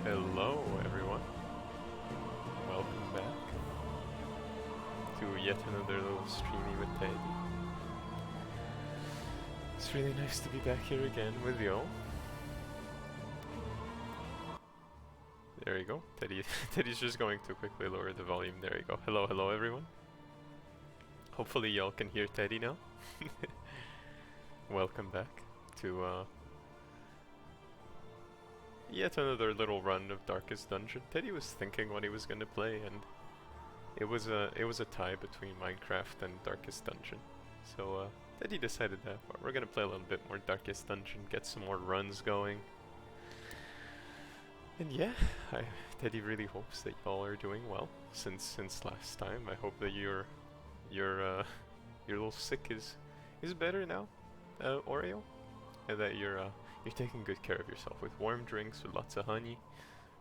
Hello everyone, welcome back to yet another little streamy with Teddy. It's really nice to be back here again with y'all. There you go, Teddy's just going to quickly lower the volume, there you go. Hello everyone. Hopefully y'all can hear Teddy now. Welcome back to yet another little run of Darkest Dungeon. Teddy was thinking what he was gonna play, and it was a tie between Minecraft and Darkest Dungeon. So Teddy decided that we're gonna play a little bit more Darkest Dungeon, get some more runs going. And yeah, Teddy really hopes that y'all are doing well since last time. I hope that your little sick is better now, Oreo, and that you're taking good care of yourself with warm drinks, with lots of honey,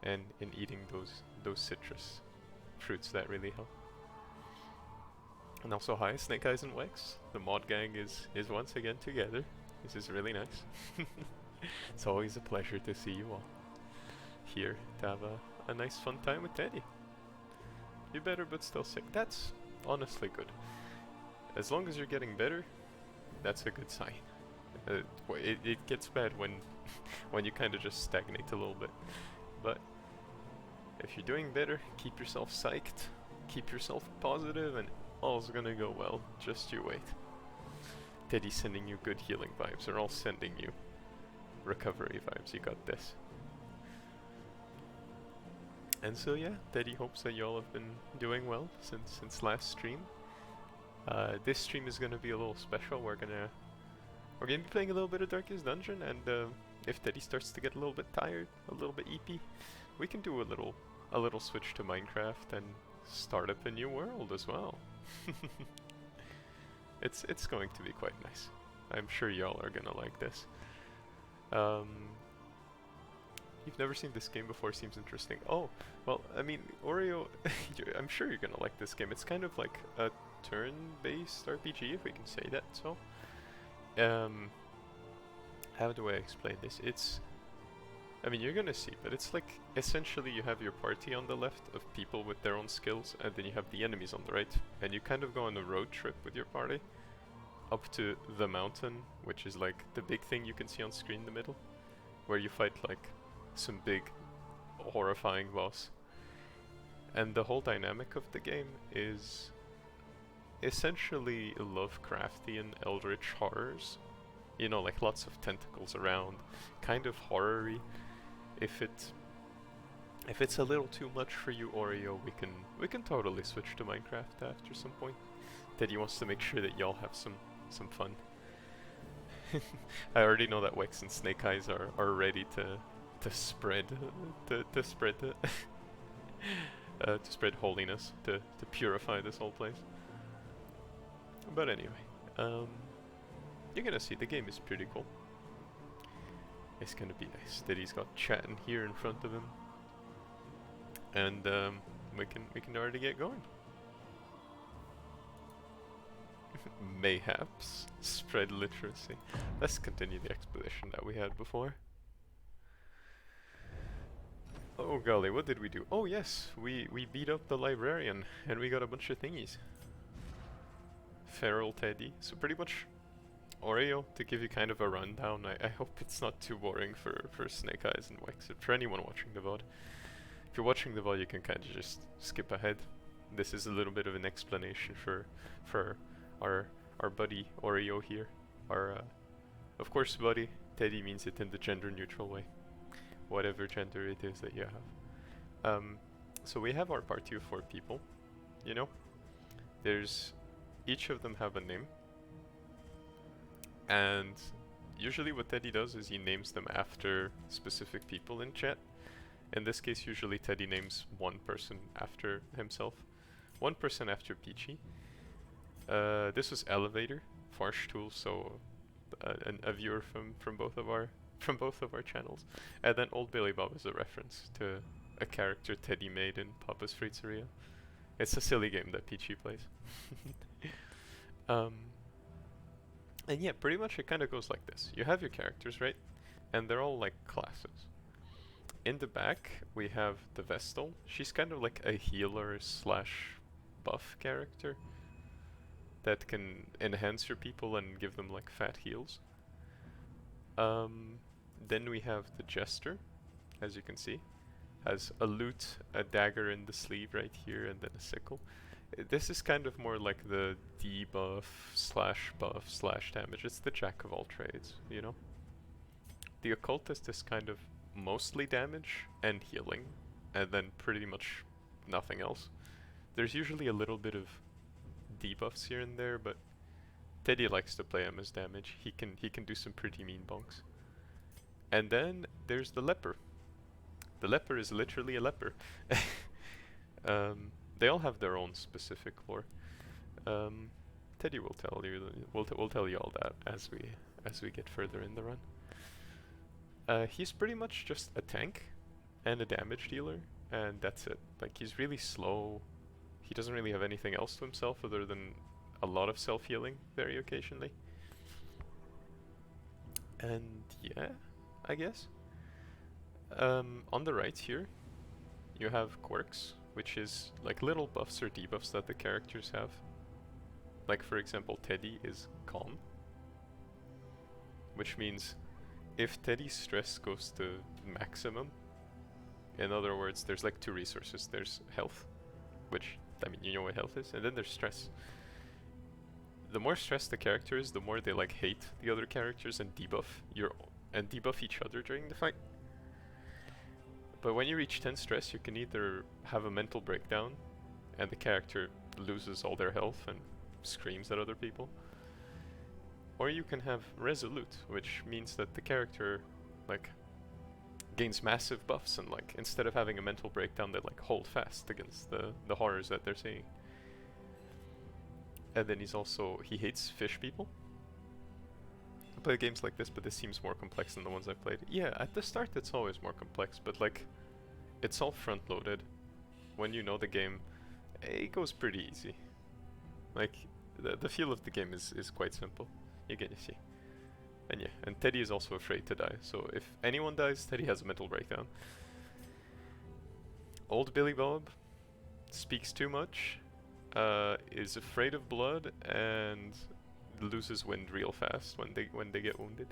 and in eating those citrus fruits that really help. And also, hi, Snake Eyes and Wex. The mod gang is once again together. This is really nice. It's always a pleasure to see you all here to have a nice fun time with Teddy. You're better but still sick. That's honestly good. As long as you're getting better, that's a good sign. It gets bad when when you kind of just stagnate a little bit. But if you're doing better, keep yourself psyched, keep yourself positive, and all's gonna go well. Just you wait. Teddy's sending you good healing vibes. They're all sending you recovery vibes. You got this. And so yeah, Teddy hopes that y'all have been doing well since last stream. This stream is gonna be a little special. We're gonna be playing a little bit of Darkest Dungeon, and if Teddy starts to get a little bit tired, a little bit EP, we can do a little switch to Minecraft and start up a new world as well. It's going to be quite nice. I'm sure y'all are gonna like this. You've never seen this game before, seems interesting. Oh, well, I mean, Oreo, I'm sure you're gonna like this game. It's kind of like a turn-based RPG, if we can say that, so. How do I explain this? I mean, you're gonna see, but it's like, essentially you have your party on the left of people with their own skills, and then you have the enemies on the right, and you kind of go on a road trip with your party up to the mountain, which is like the big thing you can see on screen in the middle, where you fight like some big, horrifying boss. And the whole dynamic of the game is essentially Lovecraftian eldritch horrors. You know, like lots of tentacles around, kind of horror-y. If it's a little too much for you, Oreo, we can totally switch to Minecraft after some point. Teddy wants to make sure that y'all have some fun. I already know that Wex and Snake Eyes are ready to spread to spread holiness, to purify this whole place. But anyway, you're gonna see the game is pretty cool. It's gonna be nice. Teddy's got chatting here in front of him, and we can already get going. Mayhaps spread literacy. Let's continue the expedition that we had before. Oh golly, what did we do? Oh yes, we beat up the librarian and we got a bunch of thingies. Feral Teddy. So pretty much, Oreo, to give you kind of a rundown, I hope it's not too boring for Snake Eyes and Wex, for anyone watching the VOD. If you're watching the VOD, you can kind of just skip ahead. This is a little bit of an explanation for our buddy Oreo here. Our of course buddy, Teddy means it in the gender neutral way. Whatever gender it is that you have. So we have our party of 4 people, you know? Each of them have a name. And usually what Teddy does is he names them after specific people in chat. In this case, usually Teddy names one person after himself. One person after Peachy. This was Elevator, Farshtool, so a viewer from both of our channels. And then Old Billy Bob is a reference to a character Teddy made in Papa's Fritzeria. It's a silly game that Peachy plays. And yeah, pretty much it kind of goes like this. You have your characters, right? And they're all like classes. In the back, we have the Vestal. She's kind of like a healer slash buff character that can enhance your people and give them like fat heals. Then we have the Jester, as you can see. Has a lute, a dagger in the sleeve right here, and then a sickle. This is kind of more like the debuff slash buff slash damage. It's the jack of all trades, you know? The Occultist is kind of mostly damage and healing, and then pretty much nothing else. There's usually a little bit of debuffs here and there, but Teddy likes to play him as damage. He can do some pretty mean bonks. And then there's the Leper. The Leper is literally a leper. They all have their own specific lore. Teddy will tell you. We'll tell you all that as we get further in the run. He's pretty much just a tank and a damage dealer, and that's it. Like, he's really slow. He doesn't really have anything else to himself other than a lot of self-healing very occasionally. And yeah, I guess. On the right here, you have quirks, which is like little buffs or debuffs that the characters have. Like, for example, Teddy is calm, which means if Teddy's stress goes to maximum, in other words, there's like two resources. There's health, which, I mean, you know what health is, and then there's stress. The more stressed the character is, the more they like hate the other characters and debuff each other during the fight. But when you reach 10 stress, you can either have a mental breakdown and the character loses all their health and screams at other people, or you can have resolute, which means that the character like gains massive buffs and like instead of having a mental breakdown, they like hold fast against the horrors that they're seeing. And then he hates fish people. I play games like this, but this seems more complex than the ones I've played. Yeah, at the start it's always more complex, but like, it's all front-loaded. When you know the game, it goes pretty easy. Like, the feel of the game is quite simple. You get to see. And yeah, and Teddy is also afraid to die, so if anyone dies, Teddy has a mental breakdown. Old Billy Bob speaks too much, is afraid of blood, and loses wind real fast when they get wounded.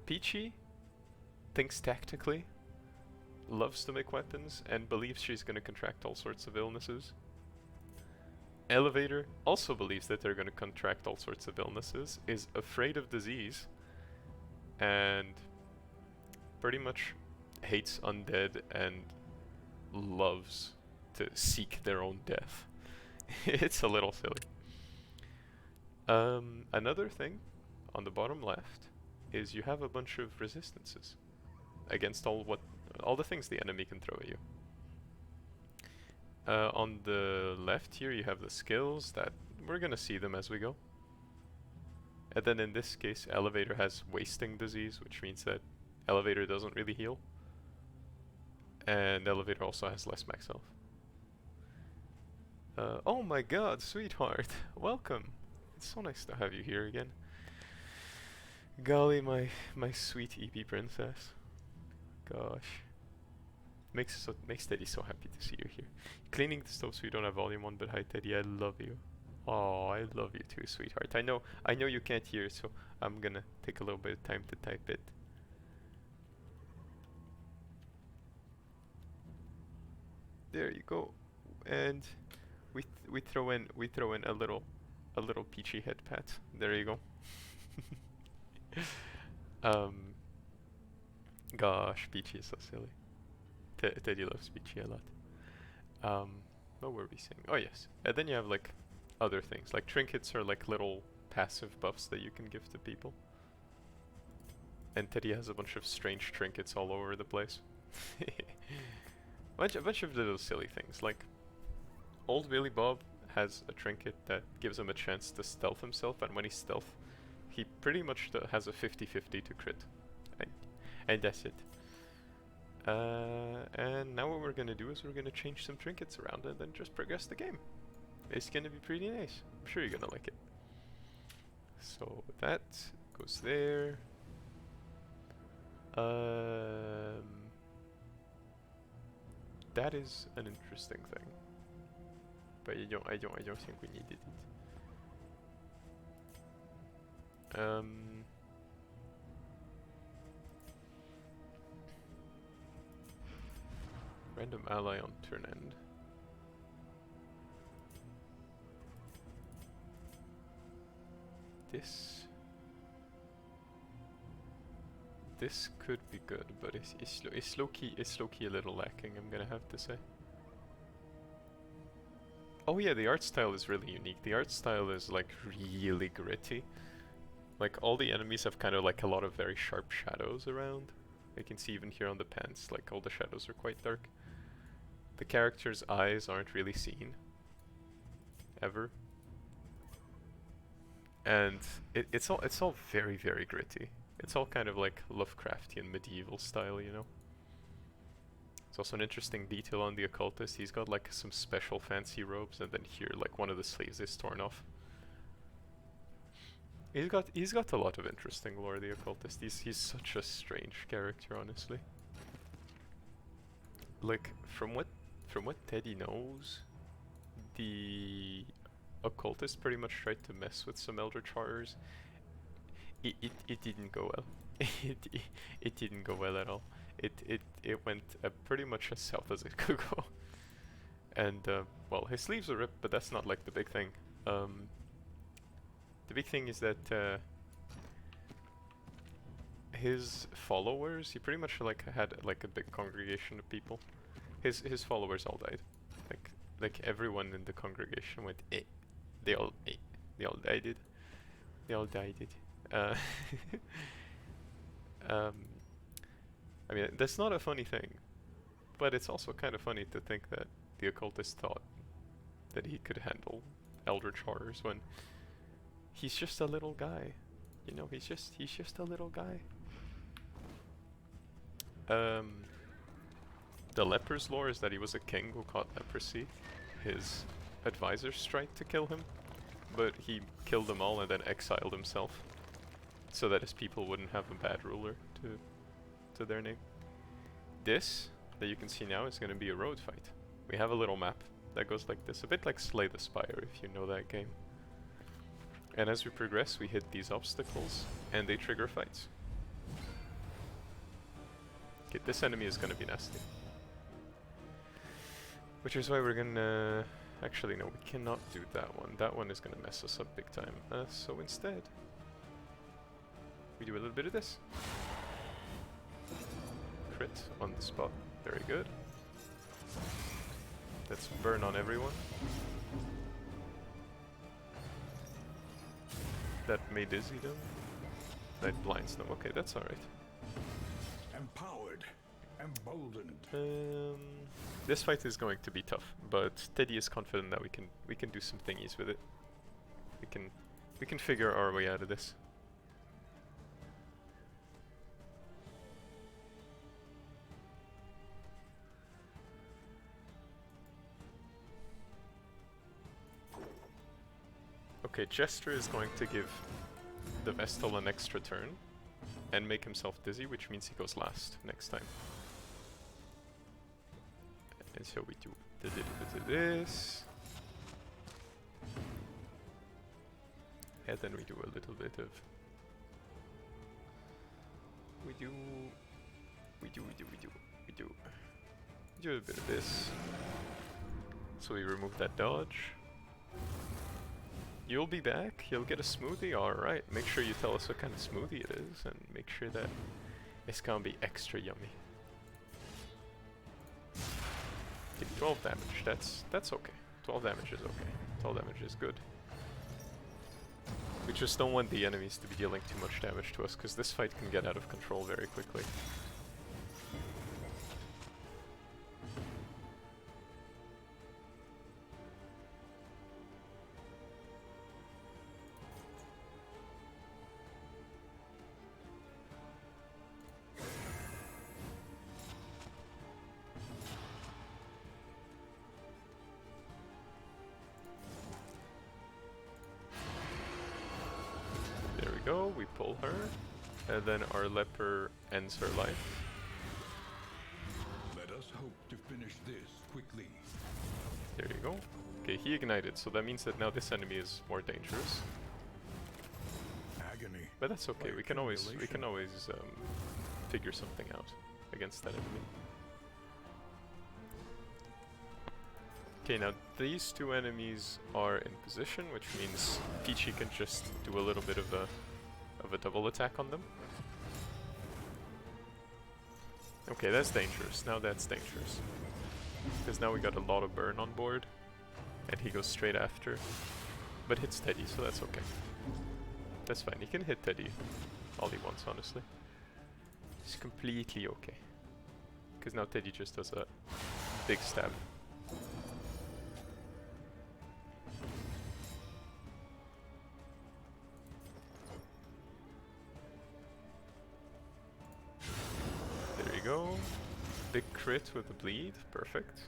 Peachy thinks tactically, loves to make weapons, and believes she's gonna contract all sorts of illnesses. Elevator also believes that they're gonna contract all sorts of illnesses, is afraid of disease, and pretty much hates undead and loves to seek their own death. It's a little silly. Another thing on the bottom left is you have a bunch of resistances against all the things the enemy can throw at you. On the left here you have the skills that we're gonna see them as we go. And then in this case, Elevator has wasting disease, which means that Elevator doesn't really heal. And Elevator also has less max health. Oh my god, sweetheart, welcome. It's so nice to have you here again. Golly, my sweet EP princess. Gosh. Makes Teddy so happy to see you here. Cleaning the stove so you don't have volume on, but hi Teddy, I love you. Oh, I love you too, sweetheart. I know you can't hear, so I'm gonna take a little bit of time to type it. There you go. And we throw in a little Peachy head pat. There you go. Gosh, Peachy is so silly. Teddy loves Peachy a lot. What were we saying? Oh yes. And then you have like other things. Like trinkets are like little passive buffs that you can give to people. And Teddy has a bunch of strange trinkets all over the place. A bunch of little silly things. Like Old Billy Bob has a trinket that gives him a chance to stealth himself, and when he stealth, he pretty much has a 50-50 to crit. And that's it. And now what we're gonna do is we're gonna change some trinkets around and then just progress the game. It's gonna be pretty nice. I'm sure you're gonna like it. So that goes there. That is an interesting thing. But I don't think we needed it. Random ally on turn end. This could be good, but it's low key a little lacking, I'm gonna have to say. Oh yeah, the art style is really unique. The art style is like really gritty. Like all the enemies have kind of like a lot of very sharp shadows around. You can see even here on the pants, like all the shadows are quite dark. The characters' eyes aren't really seen ever. And it's all very, very gritty. It's all kind of like Lovecraftian medieval style, you know. It's also an interesting detail on the occultist. He's got like some special fancy robes, and then here like one of the sleeves is torn off. He's got a lot of interesting lore, the occultist. He's such a strange character, honestly. Like from what Teddy knows, the occultist pretty much tried to mess with some eldritch horrors. It didn't go well. it didn't go well at all. It went pretty much as south as it could go. And well, his sleeves are ripped, but that's not like the big thing. The big thing is that his followers, he pretty much like had like a big congregation of people. His followers all died. Like everyone in the congregation went eh. They all died it. They all died it. I mean, that's not a funny thing, but it's also kind of funny to think that the occultist thought that he could handle eldritch horrors when he's just a little guy. You know, he's just a little guy. The leper's lore is that he was a king who caught leprosy. His advisors tried to kill him, but he killed them all and then exiled himself, so that his people wouldn't have a bad ruler to their name. This that you can see now is going to be a road fight. We have a little map that goes like this, a bit like Slay the Spire if you know that game. And as we progress, we hit these obstacles and they trigger fights. Okay, this enemy is going to be nasty. Which is why we're gonna... Actually, no, we cannot do that one. That one is gonna mess us up big time. So instead, we do a little bit of this. Crit on the spot. Very good. Let's burn on everyone. That made dizzy them. That blinds them. Okay, that's alright. Empowered. Emboldened. This fight is going to be tough, but Teddy is confident that we can do some thingies with it. We can figure our way out of this. Okay, Jester is going to give the Vestal an extra turn and make himself dizzy, which means he goes last next time. And so we do a little bit of this. And then we do a little bit of... We do a bit of this. So we remove that dodge. You'll be back, you'll get a smoothie, alright. Make sure you tell us what kind of smoothie it is, and make sure that it's gonna be extra yummy. Okay, 12 damage, that's okay. 12 damage is okay. 12 damage is good. We just don't want the enemies to be dealing too much damage to us, because this fight can get out of control very quickly. We pull her, and then our leper ends her life. Let us hope to finish this quickly. There you go. Okay, he ignited, so that means that now this enemy is more dangerous. Agony. But that's okay. By We can always accumulation. figure something out against that enemy. Okay, now these two enemies are in position, which means Peachy can just do a little bit of a double attack on them. Okay, that's dangerous. Now that's dangerous. Because now we got a lot of burn on board. And he goes straight after. But hits Teddy, so that's okay. That's fine. He can hit Teddy all he wants, honestly. It's completely okay. Because now Teddy just does a big stab. There you go. Big crit with the bleed. Perfect.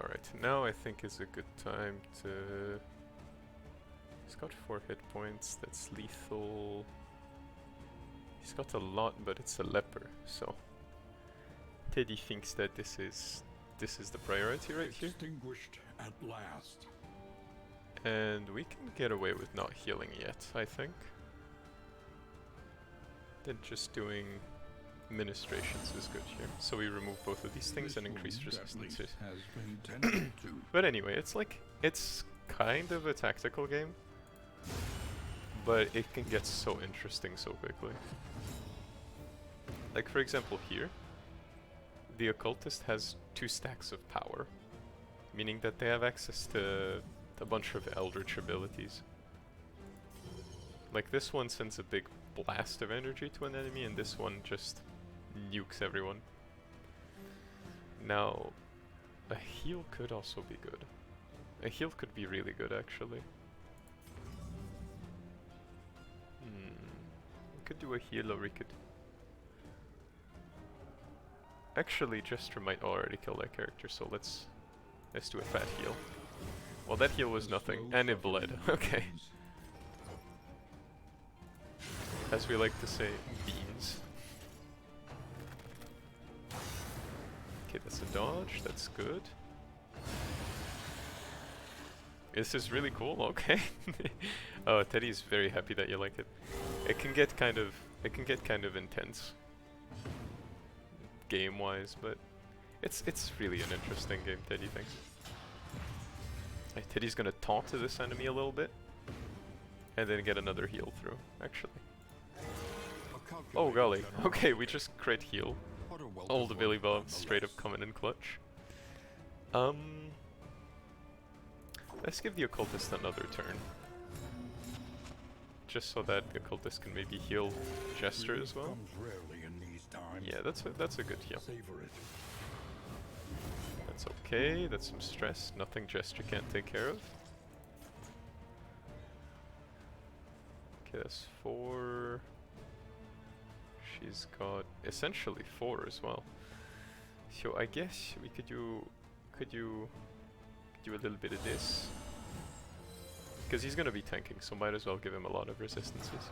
Alright, now I think is a good time to... He's got 4 hit points, that's lethal. He's got a lot, but it's a leper, so... Teddy thinks that this is the priority right here. Extinguished at last. And we can get away with not healing yet, I think. Then just doing ministrations is good here. So we remove both of these things and increase resistance. Has been tended to. But anyway, it's kind of a tactical game, but it can get so interesting so quickly. Like for example here, the occultist has 2 stacks of power, meaning that they have access to a bunch of eldritch abilities. Like this one sends a big blast of energy to an enemy, and this one just nukes everyone. Now, a heal could also be good. A heal could be really good, actually. We could do a heal, or we could... Actually, Jester might already kill that character, so let's do a fat heal. Well, that heal was nothing, and it bled. Okay. As we like to say, beans. Okay, that's a dodge, that's good. This is really cool, okay. Oh, Teddy's very happy that you like it. It can get kind of intense game-wise, but it's really an interesting game, Teddy thinks. Hey, Teddy's gonna taunt to this enemy a little bit, and then get another heal through, actually. Oh golly, okay, we just crit heal. All the Billy Bob straight up coming in clutch. Let's give the occultist another turn. Just so that the occultist can maybe heal Jester as well. Yeah, that's a good heal. That's okay, that's some stress, nothing Jester can't take care of. Okay, that's 4. She's got essentially 4 as well. So I guess we could do a little bit of this. Because he's gonna be tanking, so might as well give him a lot of resistances.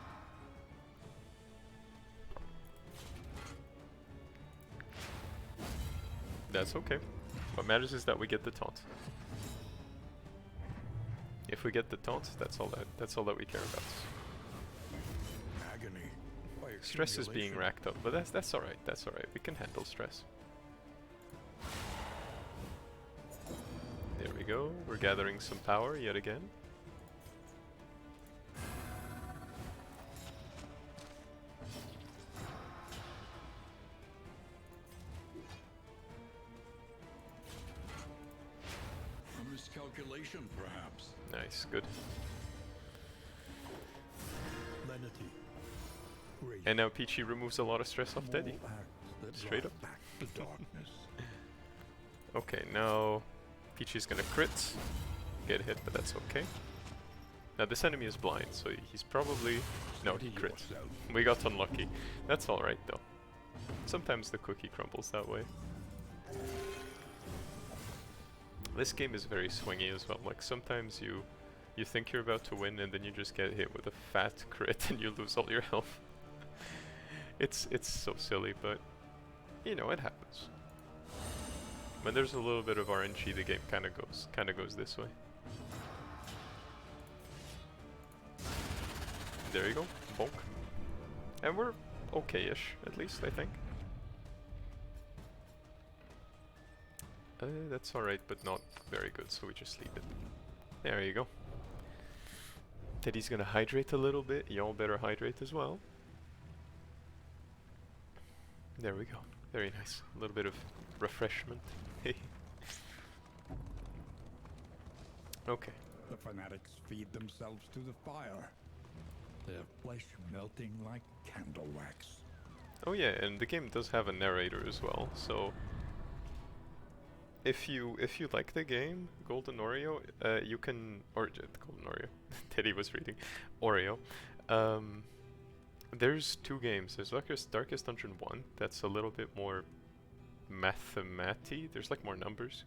That's okay. What matters is that we get the taunt. If we get the taunt, that's all that we care about. Agony. Stress is being racked up, but that's alright, that's alright. We can handle stress. There we go, we're gathering some power yet again. A miscalculation, perhaps. Nice, good. Lenity. And now Peachy removes a lot of stress off Teddy. Straight up. Back to darkness. Okay, now Peachy's gonna crit. Get hit, but that's okay. Now this enemy is blind, so he's probably... No, he crit. We got unlucky. That's alright though. Sometimes the cookie crumbles that way. This game is very swingy as well. Like sometimes you think you're about to win and then you just get hit with a fat crit and you lose all your health. It's so silly, but you know, it happens. When there's a little bit of RNG, the game kind of goes this way. There you go, bonk. And we're okay-ish, at least, I think. That's alright, but not very good, so we just leave it. There you go. Teddy's gonna hydrate a little bit, y'all better hydrate as well. There we go, very nice. A little bit of refreshment. Okay. The fanatics feed themselves to the fire, their flesh melting like candle wax. Oh yeah, and the game does have a narrator as well, so if you like the game, Golden Oreo, you can, or Golden Oreo, Teddy was reading, Oreo. There's two games. There's Darkest Dungeon 1, that's a little bit more mathematy. There's like more numbers,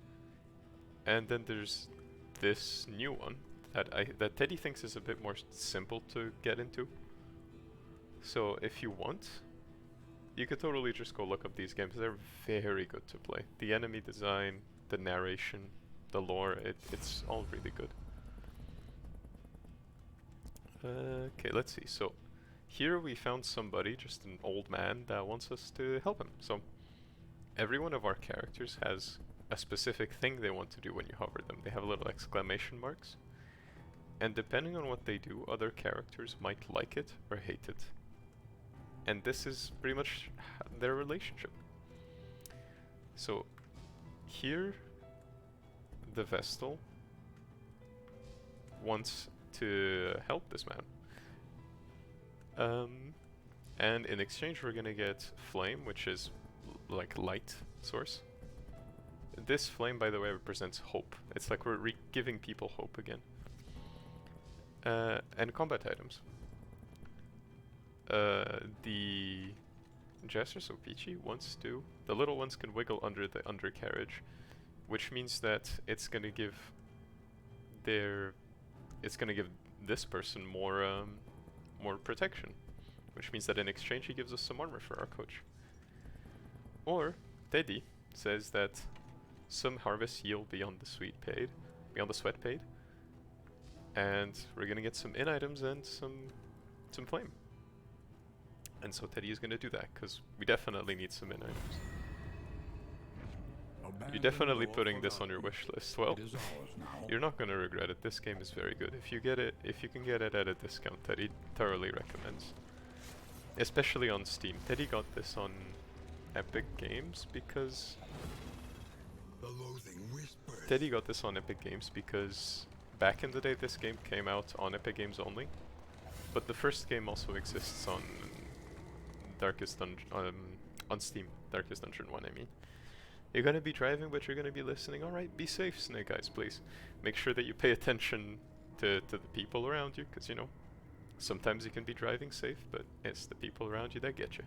and then there's this new one that Teddy thinks is a bit more simple to get into. So if you want, you could totally just go look up these games. They're very good to play. The enemy design, the narration, the lore, it's all really good. Okay, let's see. So here we found somebody, just an old man, that wants us to help him. So every one of our characters has a specific thing they want to do when you hover them. They have little exclamation marks. And depending on what they do, other characters might like it or hate it. And this is pretty much their relationship. So here, the Vestal wants to help this man. And in exchange we're gonna get Flame, which is like light source. This flame, by the way, represents hope. It's like we're giving people hope again. And combat items. The Jester, so Peachy, wants to... The little ones can wiggle under the undercarriage, which means that it's gonna give this person more protection, which means that in exchange he gives us some armor for our coach. Or Teddy says that some harvest yield beyond the sweat paid, and we're gonna get some in items and some flame. And so Teddy is gonna do that because we definitely need some in items. You're definitely putting this on your wish list. Well, you're not gonna regret it. This game is very good. If you can get it at a discount, Teddy thoroughly recommends. Especially on Steam. Teddy got this on Epic Games because back in the day this game came out on Epic Games only, but the first game also exists on on Steam. Darkest Dungeon 1, I mean. You're gonna be driving, but you're gonna be listening. Alright, be safe, Snake Eyes, please. Make sure that you pay attention to the people around you, because, you know, sometimes you can be driving safe, but it's the people around you that get you.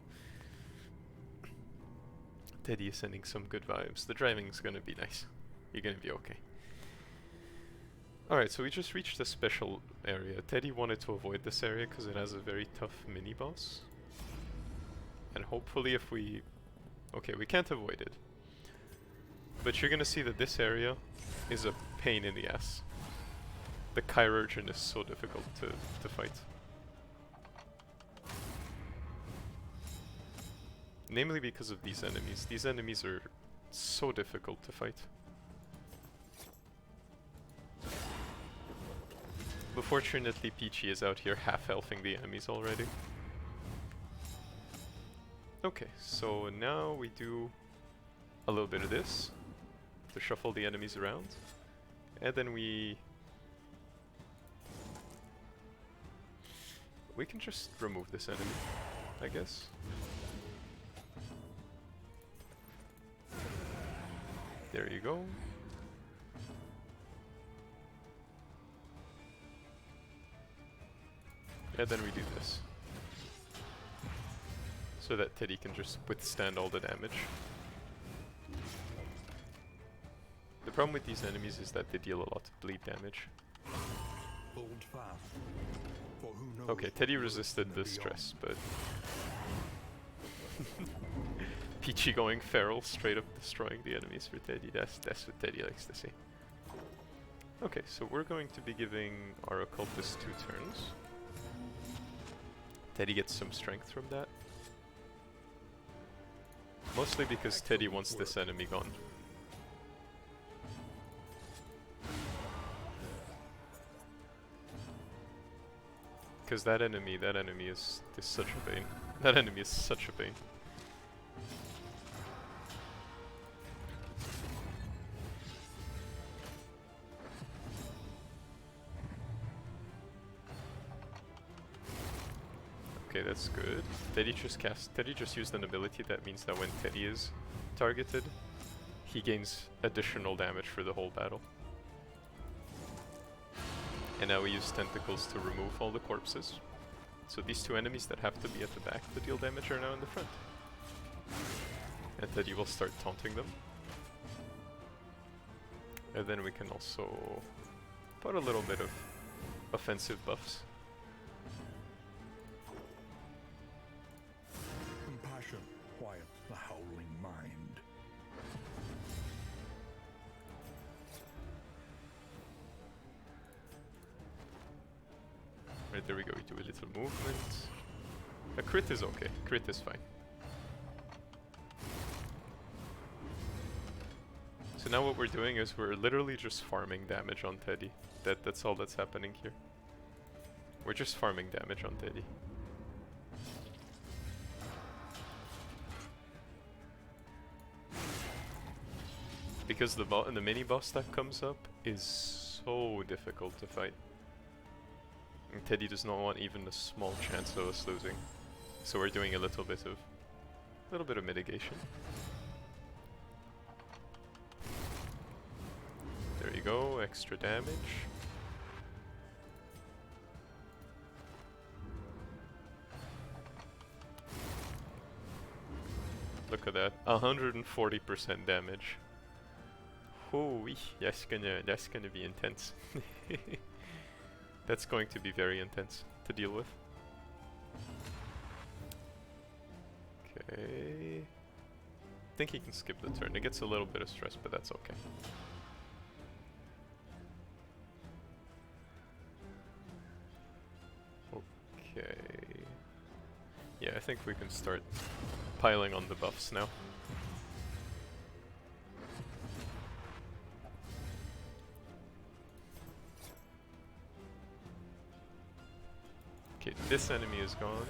Teddy is sending some good vibes. The driving's gonna be nice. You're gonna be okay. Alright, so we just reached the special area. Teddy wanted to avoid this area because it has a very tough mini-boss. And hopefully if we... Okay, we can't avoid it. But you're gonna see that this area is a pain in the ass. The Chirurgeon is so difficult to fight. Namely because of these enemies. These enemies are so difficult to fight. But fortunately Peachy is out here half-elfing the enemies already. Okay, so now we do a little bit of this to shuffle the enemies around, and then we can just remove this enemy, I guess. There you go. And then we do this, so that Teddy can just withstand all the damage. The problem with these enemies is that they deal a lot of bleed damage. Hold fast, for who knows. Okay, Teddy resisted the stress, but Peachy going feral, straight up destroying the enemies for Teddy. That's what Teddy likes to see. Okay, so we're going to be giving our occultist 2 turns. Teddy gets some strength from that. Mostly because Teddy wants this enemy gone. Because that enemy is such a pain. That enemy is such a pain. Okay, that's good. Teddy just used an ability that means that when Teddy is targeted, he gains additional damage for the whole battle. And now we use tentacles to remove all the corpses. So these 2 enemies that have to be at the back to deal damage are now in the front. And Teddy will start taunting them. And then we can also put a little bit of offensive buffs. Compassion quiets the howling mind. Right, there we go, we do a little movement. A crit is okay, crit is fine. So now what we're doing is we're literally just farming damage on Teddy. That's all that's happening here. We're just farming damage on Teddy. Because the mini boss that comes up is so difficult to fight. And Teddy does not want even a small chance of us losing. So we're doing a little bit of mitigation. There you go, extra damage. Look at that, 140% damage. Holy, that's gonna be intense. That's going to be very intense to deal with. Okay. I think he can skip the turn. It gets a little bit of stress, but that's okay. Okay. Yeah, I think we can start piling on the buffs now. Okay, this enemy is gone.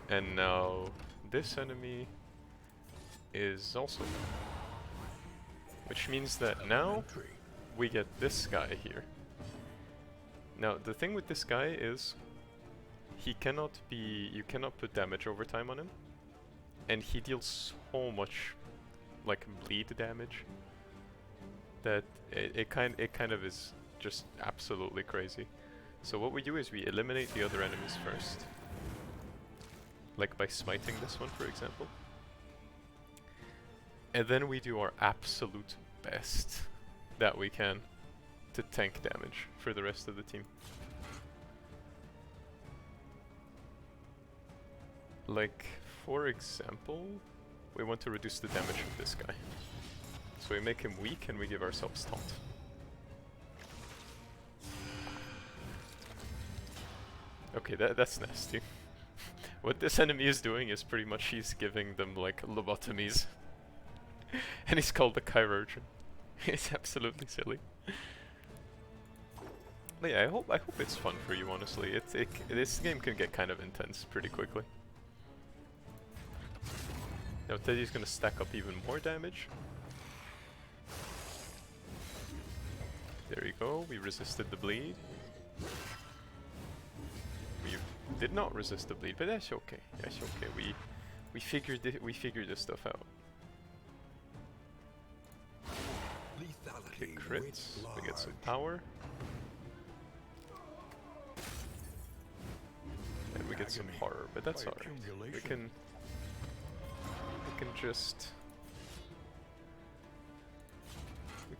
And now this enemy is also gone. Which means that now we get this guy here. Now the thing with this guy is he cannot be, you cannot put damage over time on him, and he deals so much like bleed damage that it kind of is just absolutely crazy. So what we do is we eliminate the other enemies first, like by smiting this one for example, and then we do our absolute best that we can to tank damage for the rest of the team. Like, for example, we want to reduce the damage of this guy. So we make him weak and we give ourselves taunt. Okay, that's nasty. What this enemy is doing is pretty much he's giving them like lobotomies. And he's called the chirurgeon. It's absolutely silly. But yeah, I hope it's fun for you, honestly. This game can get kind of intense pretty quickly. Now Teddy's gonna stack up even more damage. There you go, we resisted the bleed. We did not resist the bleed, but that's okay. That's okay. We figured this stuff out. Okay, crits. We get some power. And we get some horror, but that's alright. We can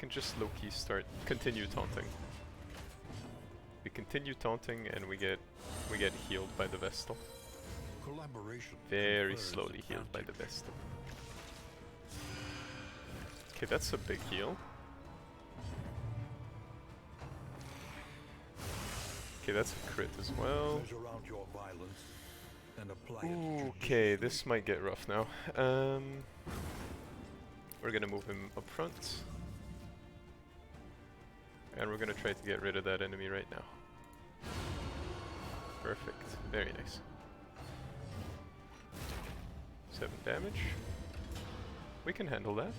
just low-key continue taunting. continue taunting and we get healed by the Vestal. Collaboration Very confers slowly healed by the advantage. Vestal. Okay, that's a big heal. Okay, that's a crit as well. Measure out your violence and apply it Okay, judiciously. this might get rough now. We're gonna move him up front. And we're gonna try to get rid of that enemy right now. Perfect. Very nice. 7 damage. We can handle that.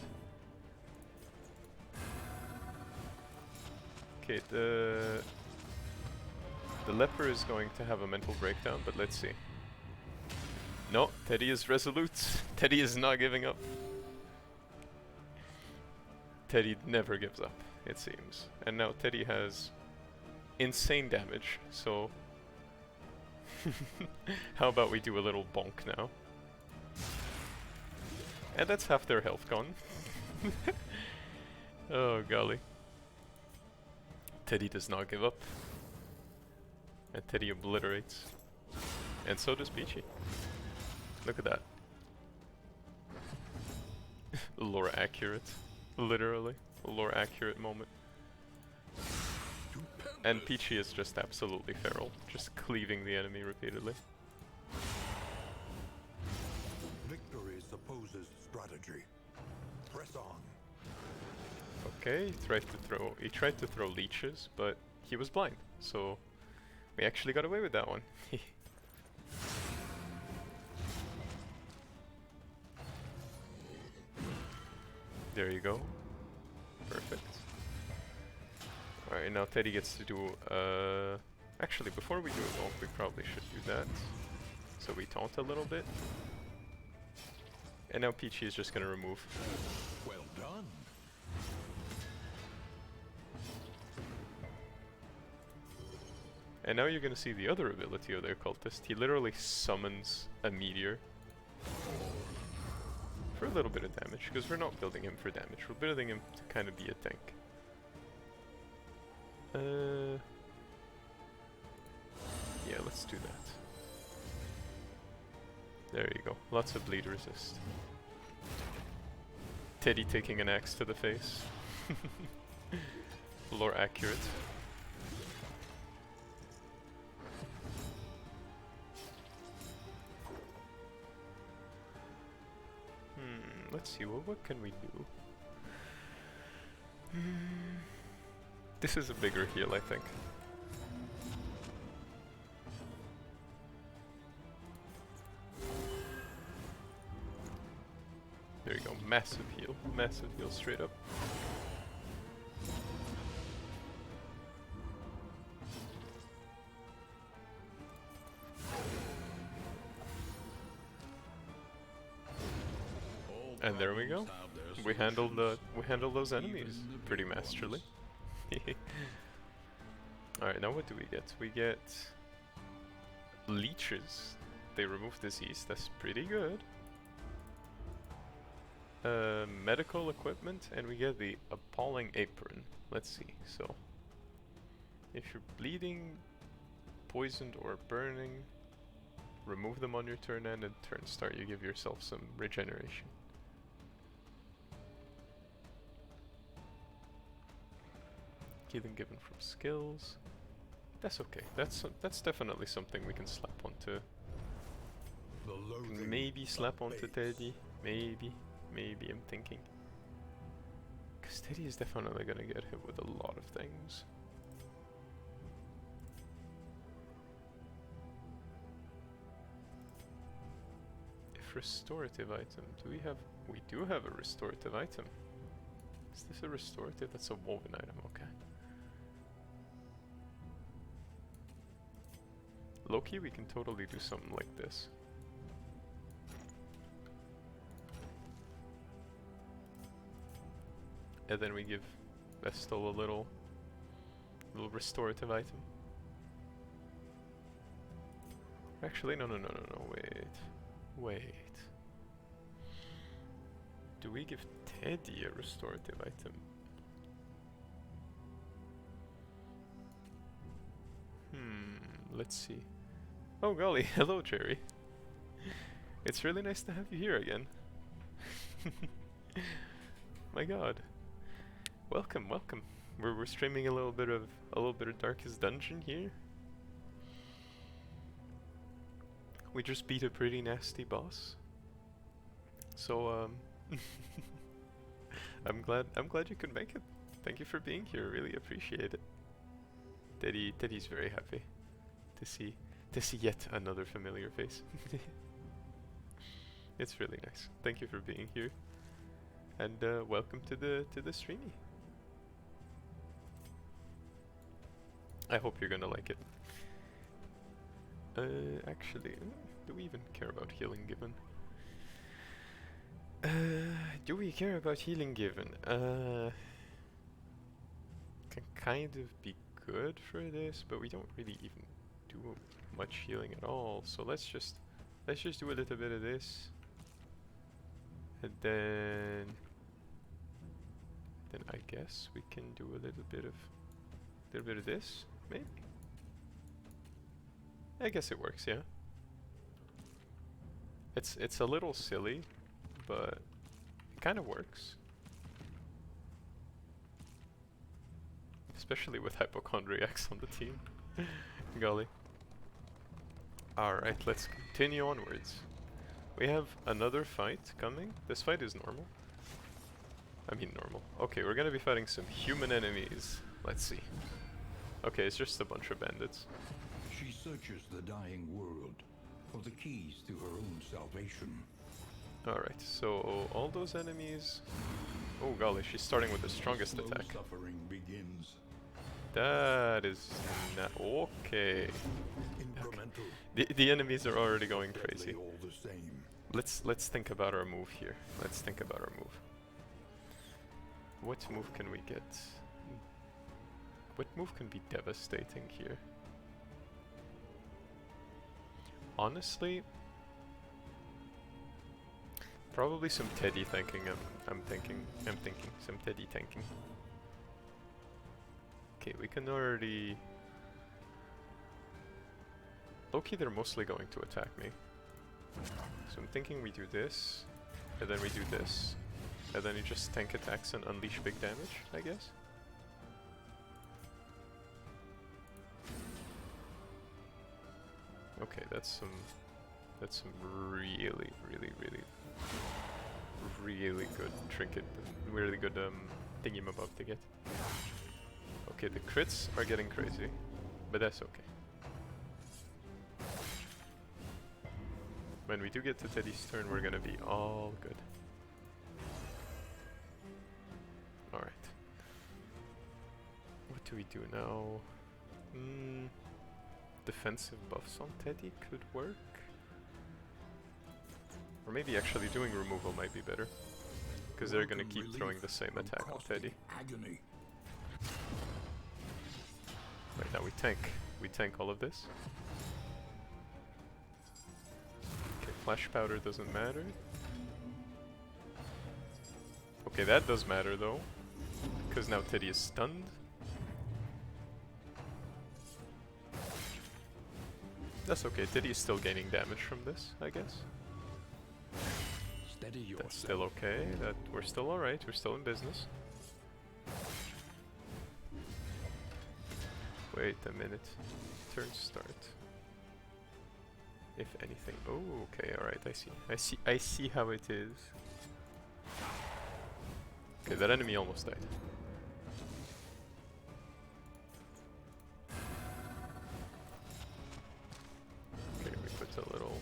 Okay, the leper is going to have a mental breakdown, but let's see. No, Teddy is resolute. Teddy is not giving up. Teddy never gives up, it seems. And now Teddy has insane damage, so how about we do a little bonk now? And that's half their health gone. Oh golly. Teddy does not give up. And Teddy obliterates. And so does Peachy. Look at that. Lore accurate. Literally. A lore accurate moment. And Peachy is just absolutely feral. Just cleaving the enemy repeatedly. Victory supposes strategy. Press on. Okay, he tried to throw leeches, but he was blind, so we actually got away with that one. There you go. Perfect. Alright, now Teddy gets to do, actually before we do a bonk, we probably should do that. So we taunt a little bit. And now Peachy is just gonna remove. Well done. And now you're gonna see the other ability of their cultist. He literally summons a meteor for a little bit of damage, because we're not building him for damage, we're building him to kind of be a tank. Yeah, let's do that. There you go, lots of bleed resist. Teddy taking an axe to the face. Lore accurate. Let's see, what can we do? This is a bigger heal, I think. There you go, massive heal straight up. And there we go. We handled those enemies pretty masterly. Alright, now what do we get? We get leeches. They remove disease, that's pretty good. Medical equipment, and we get the appalling apron. Let's see, so if you're bleeding, poisoned or burning, remove them on your turn end, and turn start you give yourself some regeneration. Healing given from skills. That's okay. That's definitely something we can slap onto. Maybe slap onto Teddy. Maybe I'm thinking. Because Teddy is definitely gonna get hit with a lot of things. If restorative item, we do have a restorative item. Is this a restorative? That's a woven item, okay. Low-key, we can totally do something like this. And then we give Vestal a little restorative item. Actually, no, wait. Do we give Teddy a restorative item? let's see. Oh golly, hello Jerry. It's really nice to have you here again. My god. Welcome, welcome. We're streaming a little bit of Darkest Dungeon here. We just beat a pretty nasty boss. So I'm glad you could make it. Thank you for being here. Really appreciate it. Teddy's very happy to see yet another familiar face. It's really nice. Thank you for being here, and welcome to the streamy. I hope you're gonna like it. Actually, do we even care about healing given? Do we care about healing given? Can kind of be good for this, but we don't really even do much healing at all. So let's just do a little bit of this, and then I guess we can do a little bit of this, maybe. I guess it works, yeah. It's a little silly, but it kind of works. Especially with hypochondriacs on the team. Golly. Alright, let's continue onwards. We have another fight coming. This fight is normal. I mean normal. Okay, we're gonna be fighting some human enemies. Let's see. Okay, it's just a bunch of bandits. She searches the dying world for the keys to her own salvation. Alright, so all those enemies... Oh golly, she's starting with the strongest attack. Suffering begins. That is not... Okay. Incremental. The enemies are already going crazy. All the same. Let's think about our move here. Let's think about our move. What move can we get? What move can be devastating here? Honestly, probably some Teddy tanking. I'm thinking some Teddy tanking. Okay, we can already... Low-key, they're mostly going to attack me. So I'm thinking we do this, and then we do this, and then you just tank attacks and unleash big damage, I guess. Okay, that's some really good trinket, really good thingy-mabob to get. Okay, the crits are getting crazy, but that's okay. When we do get to Teddy's turn, we're gonna be all good. Alright. What do we do now? Defensive buffs on Teddy could work. Or maybe actually doing removal might be better. Because they're gonna keep throwing the same attack on Teddy. Agony. Right, now we tank. We tank all of this. Okay, flash powder doesn't matter. Okay, that does matter though. Because now Teddy is stunned. That's okay, Teddy is still gaining damage from this, I guess. Steady yourself. That's still okay, we're still alright, we're still in business. Wait a minute. Turn start. If anything. Oh, okay, alright, I see how it is. Okay, that enemy almost died. Okay, we put a little...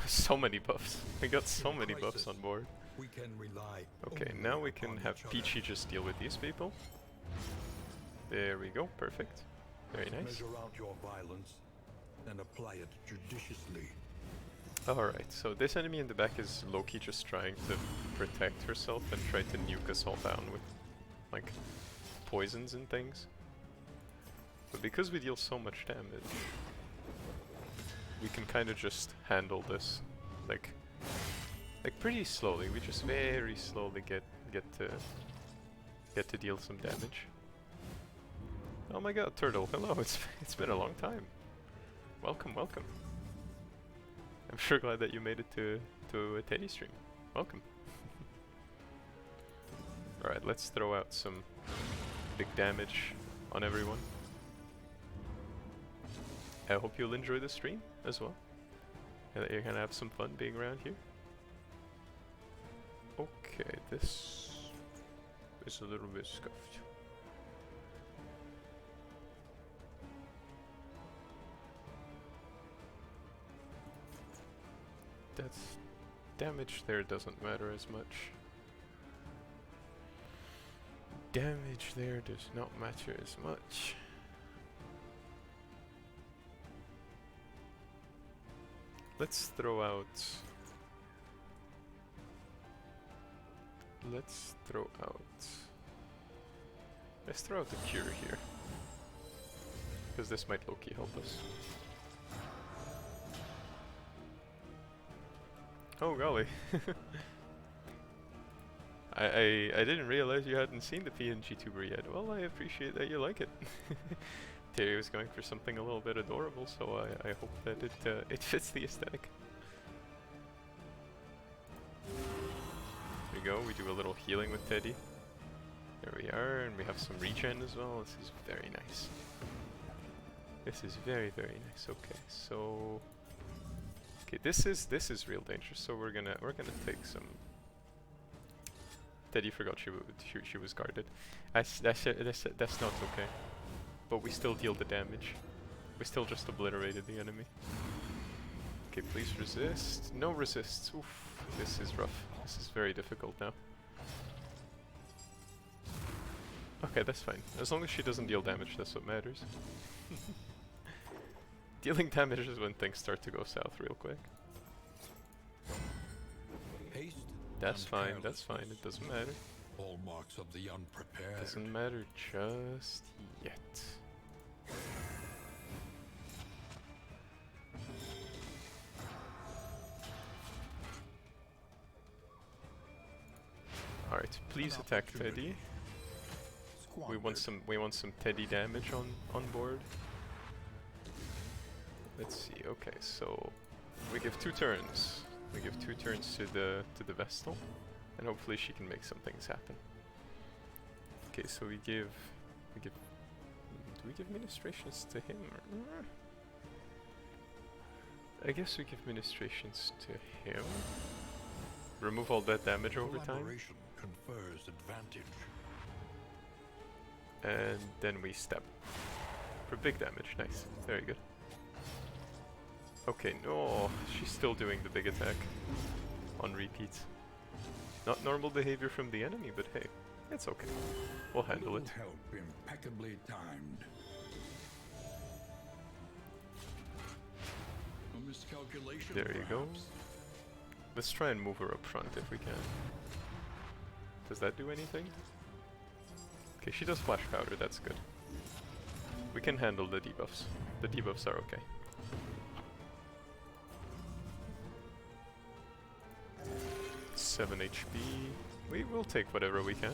So many buffs. We got so many buffs on board. We can rely. Okay, now we can have Peachy just deal with these people. There we go, perfect. Very nice. Measure out your violence and apply it judiciously. Alright, so this enemy in the back is Loki just trying to protect herself and try to nuke us all down with, like, poisons and things. But because we deal so much damage, we can kind of just handle this, like pretty slowly. We just very slowly get to deal some damage. Oh my god, Turtle, hello, it's been a long time. Welcome, welcome. I'm sure glad that you made it to a Teddy stream. Welcome. Alright, let's throw out some big damage on everyone. I hope you'll enjoy the stream as well. And that you're gonna have some fun being around here. Okay, this is a little bit scuffed. That's damage there doesn't matter as much. Damage there does not matter as much. Let's throw out. Let's throw out the cure here. Because this might low-key help us. Oh golly. I didn't realize you hadn't seen the PNGtuber yet. Well, I appreciate that you like it. Terry was going for something a little bit adorable, so I hope that it fits the aesthetic. There we go, we do a little healing with Teddy. There we are, and we have some regen as well. This is very nice. This is very, very nice. Okay, so okay, this is real dangerous. So we're gonna take some. Teddy forgot she was guarded. That's not okay. But we still deal the damage. We still just obliterated the enemy. Okay, please resist. No resists. Oof, this is rough. This is very difficult now. Okay, that's fine. As long as she doesn't deal damage, that's what matters. Dealing damage is when things start to go south real quick. Haste. That's fine, that's fine. It doesn't matter. All marks of the unprepared. Doesn't matter just yet. Alright, please attack Teddy. We want some Teddy damage on board. Let's see. Okay, so we give 2 turns. We give 2 turns to the Vestal, and hopefully she can make some things happen. Okay, so we give. Do we give ministrations to him? I guess we give ministrations to him. Remove all that damage over time. Collaboration confers advantage. And then we step for big damage. Nice, very good. Okay, no, she's still doing the big attack on repeat. Not normal behavior from the enemy, but hey, it's okay. We'll handle it. Help impeccably timed. A miscalculation. There you go. perhaps. Let's try and move her up front if we can. Does that do anything? Okay, she does flash powder, that's good. We can handle the debuffs. The debuffs are okay. Seven HP. We will take whatever we can.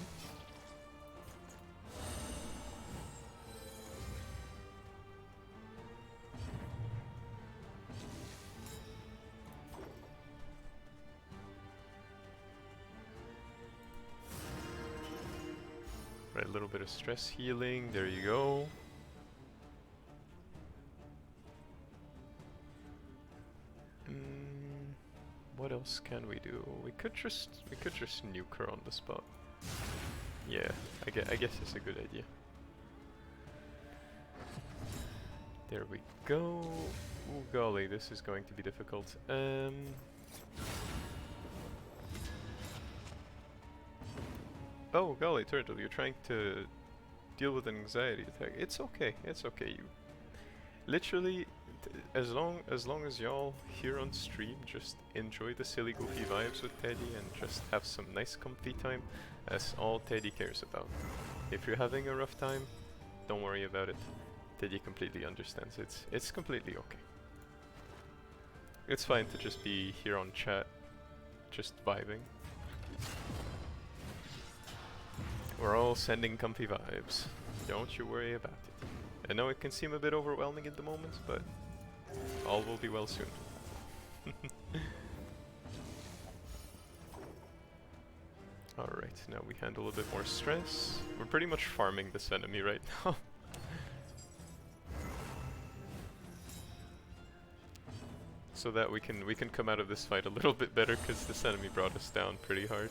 Right, a little bit of stress healing. There you go. What else can we do? We could just nuke her on the spot. Yeah, I guess it's a good idea. There we go. Ooh, golly, this is going to be difficult. Oh, golly, Turtle, you're trying to deal with an anxiety attack. It's okay, it's okay. You literally, as long as y'all here on stream just enjoy the silly goofy vibes with Teddy and just have some nice comfy time, that's all Teddy cares about. If you're having a rough time, don't worry about it. Teddy completely understands. It's completely okay. It's fine to just be here on chat, just vibing. We're all sending comfy vibes. Don't you worry about it. I know it can seem a bit overwhelming at the moment, but all will be well soon. Alright, now we handle a bit more stress. We're pretty much farming this enemy right now. So that we can come out of this fight a little bit better, because this enemy brought us down pretty hard.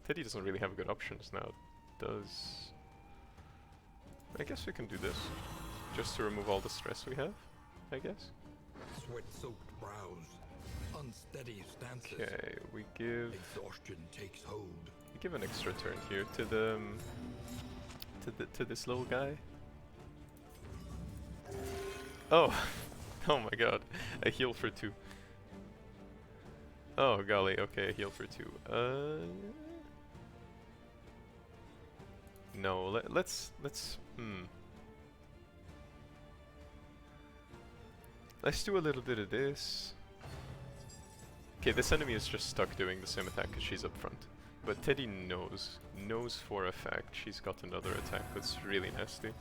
Teddy doesn't really have good options now, does... I guess we can do this, just to remove all the stress we have, I guess. Sweat-soaked brows, unsteady stances. Okay, we give... Exhaustion takes hold. We give an extra turn here to the... to this little guy. Oh! Oh my god, I heal for 2. Oh golly, okay, I heal for 2. No, let's let's do a little bit of this. Okay, this enemy is just stuck doing the same attack because she's up front. But Teddy knows for a fact she's got another attack that's really nasty.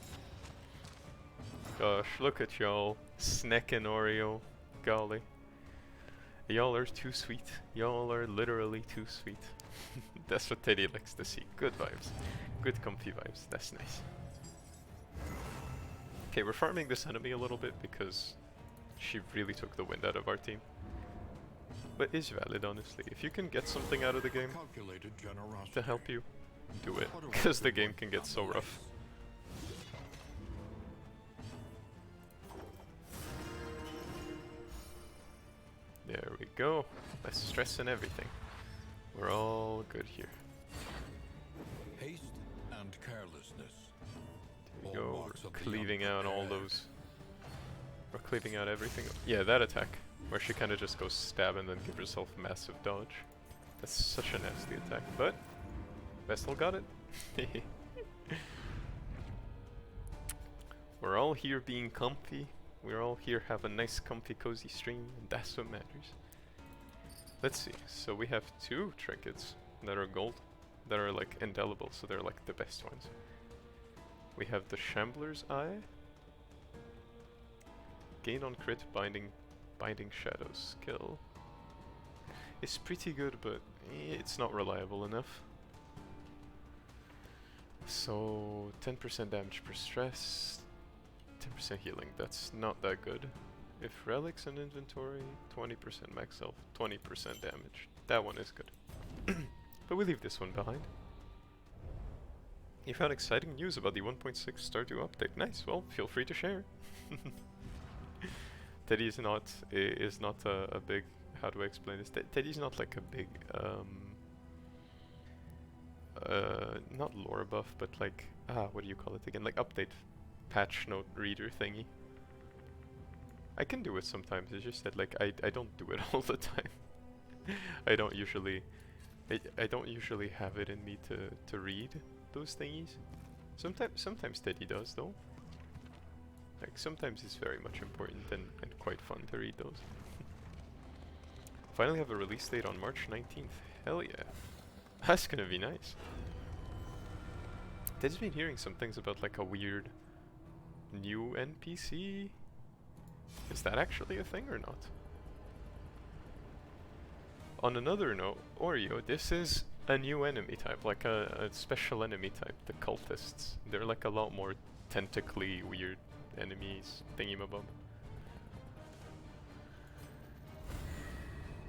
Gosh, look at y'all, Snack and Oreo, golly. Y'all are too sweet. Y'all are literally too sweet. That's what Teddy likes to see. Good vibes. Good comfy vibes. That's nice. Okay, we're farming this enemy a little bit because she really took the wind out of our team. But is valid, honestly. If you can get something out of the game to help you, do it. Because the game can get so rough. There we go. Less stress and everything. We're all good here. Haste and carelessness. There we go. We're cleaving out all those. We're cleaving out everything. Yeah, that attack. Where she kind of just goes stab and then give herself massive dodge. That's such a nasty attack. But Vestal got it. We're all here being comfy. We're all here have a nice comfy cozy stream, and that's what matters. Let's see, so we have 2 trinkets that are gold, that are like indelible, so they're like the best ones. We have the Shambler's Eye. Gain on crit binding shadows skill. It's pretty good, but it's not reliable enough. So 10% damage per stress. 10% healing, that's not that good. If relics in inventory, 20% max health, 20% damage. That one is good. But we leave this one behind. You found exciting news about the 1.6 Stardew update. Nice, well, feel free to share. Teddy is not a big, how do I explain this? Teddy's not like a big, not lore buff, but like, what do you call it again? Like update patch note reader thingy. I can do it sometimes, it's just that like I don't do it all the time. I don't usually have it in me to read those thingies. Sometimes Teddy does though. Like sometimes it's very much important and quite fun to read those. Finally have a release date on March 19th. Hell yeah. That's gonna be nice. Teddy's been hearing some things about like a weird new NPC. Is that actually a thing or not? On another note, Oreo, this is a new enemy type, like a special enemy type, the cultists. They're like a lot more tentacly weird enemies, thingy-mabob.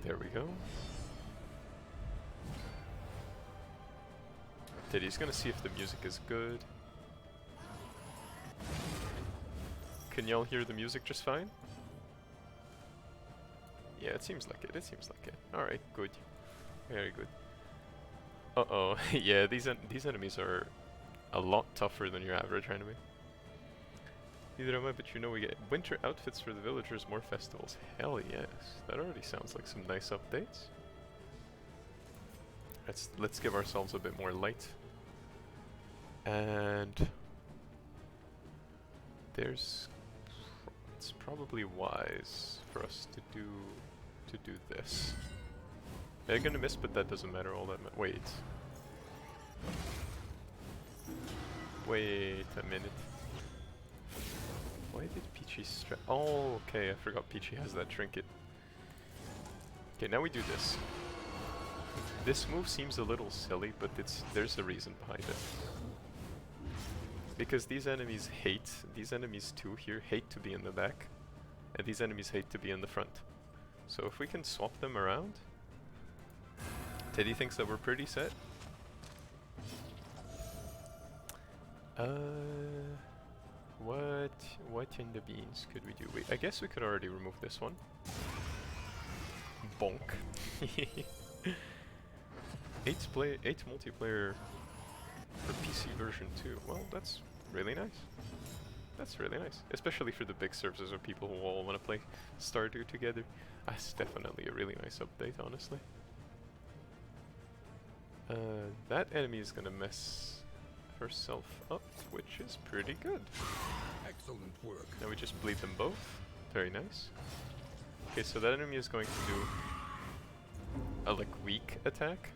There we go. Teddy's gonna see if the music is good. Can y'all hear the music just fine? Yeah, it seems like it, Alright, good. Very good. Uh-oh, yeah, these enemies are a lot tougher than your average enemy. Neither am I, but you know we get winter outfits for the villagers, more festivals. Hell yes, that already sounds like some nice updates. Let's give ourselves a bit more light. And there's it's probably wise for us to do this. They're gonna miss, but that doesn't matter all that much. Wait a minute. Why did Peachy strap? Oh, okay, I forgot Peachy has that trinket. Okay, now we do this. This move seems a little silly, but there's a reason behind it. Because these enemies too here hate to be in the back, and these enemies hate to be in the front. So if we can swap them around, Teddy thinks that we're pretty set. What in the beans could we do? Wait, I guess we could already remove this one. Bonk. 8 multiplayer for PC version 2. Well, that's really nice. That's really nice. Especially for the big servers of people who all want to play Stardew together. That's definitely a really nice update, honestly. That enemy is gonna mess herself up, which is pretty good. Excellent work. Now we just bleed them both. Very nice. Okay, so that enemy is going to do a like weak attack.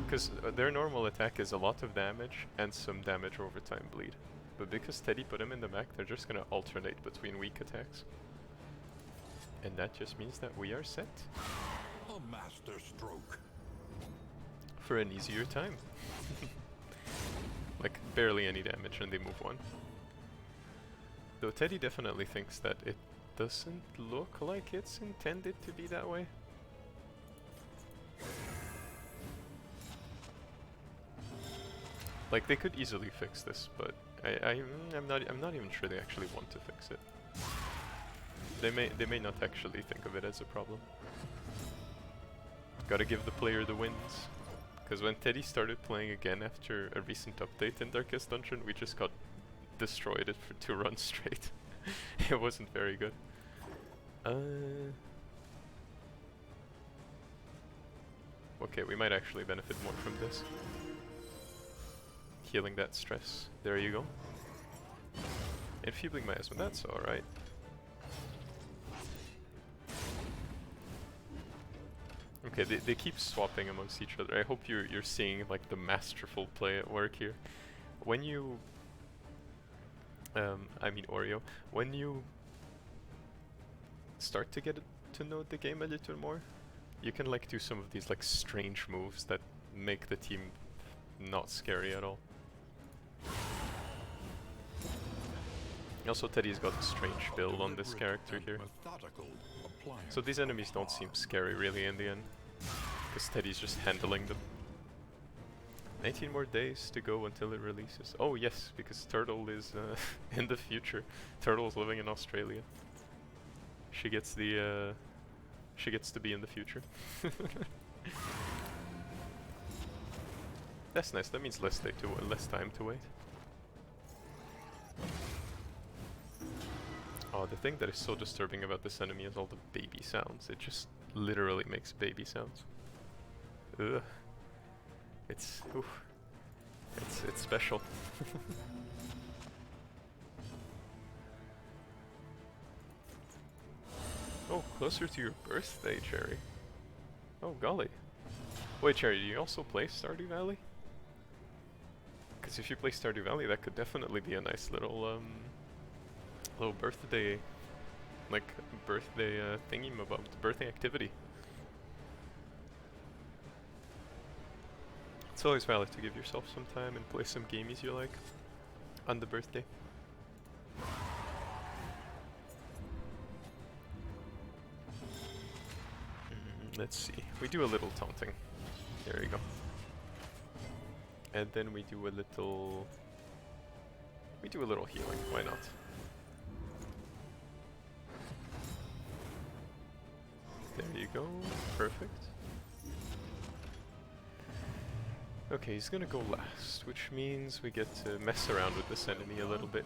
Because their normal attack is a lot of damage and some damage over time bleed. But because Teddy put him in the back, they're just gonna alternate between weak attacks. And that just means that we are set A master stroke. for an easier time. Like barely any damage and they move one. Though Teddy definitely thinks that it doesn't look like it's intended to be that way. Like they could easily fix this, but I'm not even sure they actually want to fix it. They may not actually think of it as a problem. Gotta give the player the wins. Because when Teddy started playing again after a recent update in Darkest Dungeon, we just got destroyed it for 2 runs straight. It wasn't very good. Okay, we might actually benefit more from this. Healing that stress. There you go. Enfeebling miasma, that's alright. Okay, they keep swapping amongst each other. I hope you're seeing like the masterful play at work here. When you I mean Oreo, when you start to get to know the game a little more, you can like do some of these like strange moves that make the team not scary at all. Also, Teddy's got a strange build on this character here. So these enemies don't seem scary really in the end, because Teddy's just handling them. 19 more days to go until it releases. Oh yes, because Turtle is in the future. Turtle's living in Australia. She gets the she gets to be in the future. That's nice. That means less time to wait. Oh, the thing that is so disturbing about this enemy is all the baby sounds. It just literally makes baby sounds. Ugh. It's special. Oh, closer to your birthday, Cherry. Oh, golly. Wait, Cherry, do you also play Stardew Valley? Because if you play Stardew Valley, that could definitely be a nice little birthday, like birthday thingy-mabob, birthday activity. It's always valid to give yourself some time and play some gamies you like on the birthday. Let's see. We do a little taunting. There you go. And then we do a little healing. Why not? There you go. Perfect. Okay, he's gonna go last, which means we get to mess around with this enemy a little bit.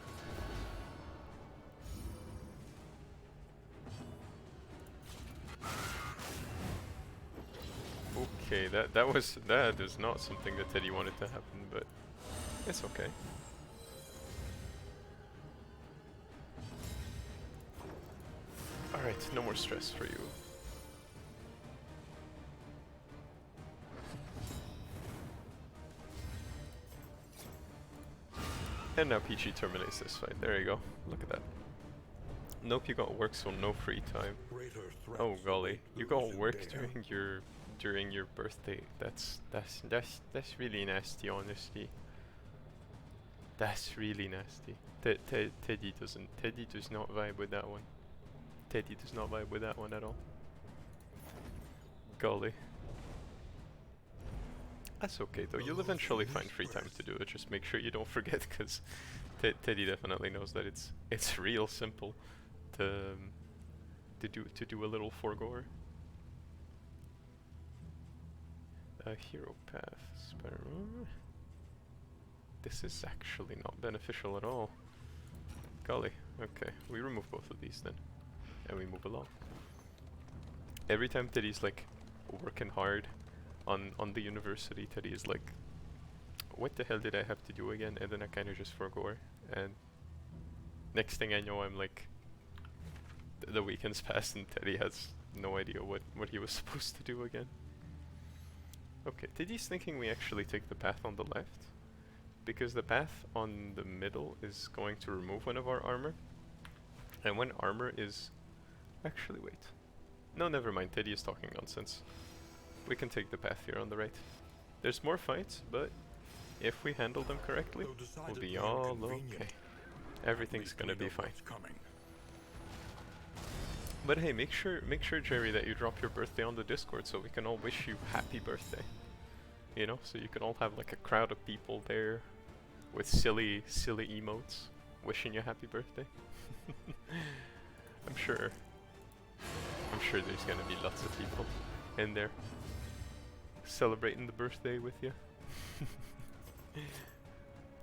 Okay, that is not something that Teddy wanted to happen, but it's okay. Alright, no more stress for you. And now PG terminates this fight. There you go. Look at that. Nope, you got work, so no free time. Oh golly, you got work during your birthday. That's really nasty, honestly. That's really nasty. Teddy does not vibe with that one. Teddy does not vibe with that one at all. Golly. That's okay though, you'll eventually find free time to do it, just make sure you don't forget, cause Teddy definitely knows that it's real simple to do a little foregoer. Hero path, spiral. This is actually not beneficial at all. Golly, okay, we remove both of these then, and we move along. Every time Teddy's like working hard on the university, Teddy is like, what the hell did I have to do again? And then I kind of just forgo her, and next thing I know, I'm like, the weekend's passed and Teddy has no idea what he was supposed to do again. Okay, Teddy's thinking we actually take the path on the left, because the path on the middle is going to remove one of our armor, and when armor is... Actually, wait. No, never mind, Teddy is talking nonsense. We can take the path here on the right. There's more fights, but if we handle them correctly, we'll be all okay. Everything's gonna be fine. But hey, make sure Jerry, that you drop your birthday on the Discord so we can all wish you happy birthday. You know, so you can all have like a crowd of people there with silly emotes wishing you happy birthday. I'm sure there's gonna be lots of people in there celebrating the birthday with you.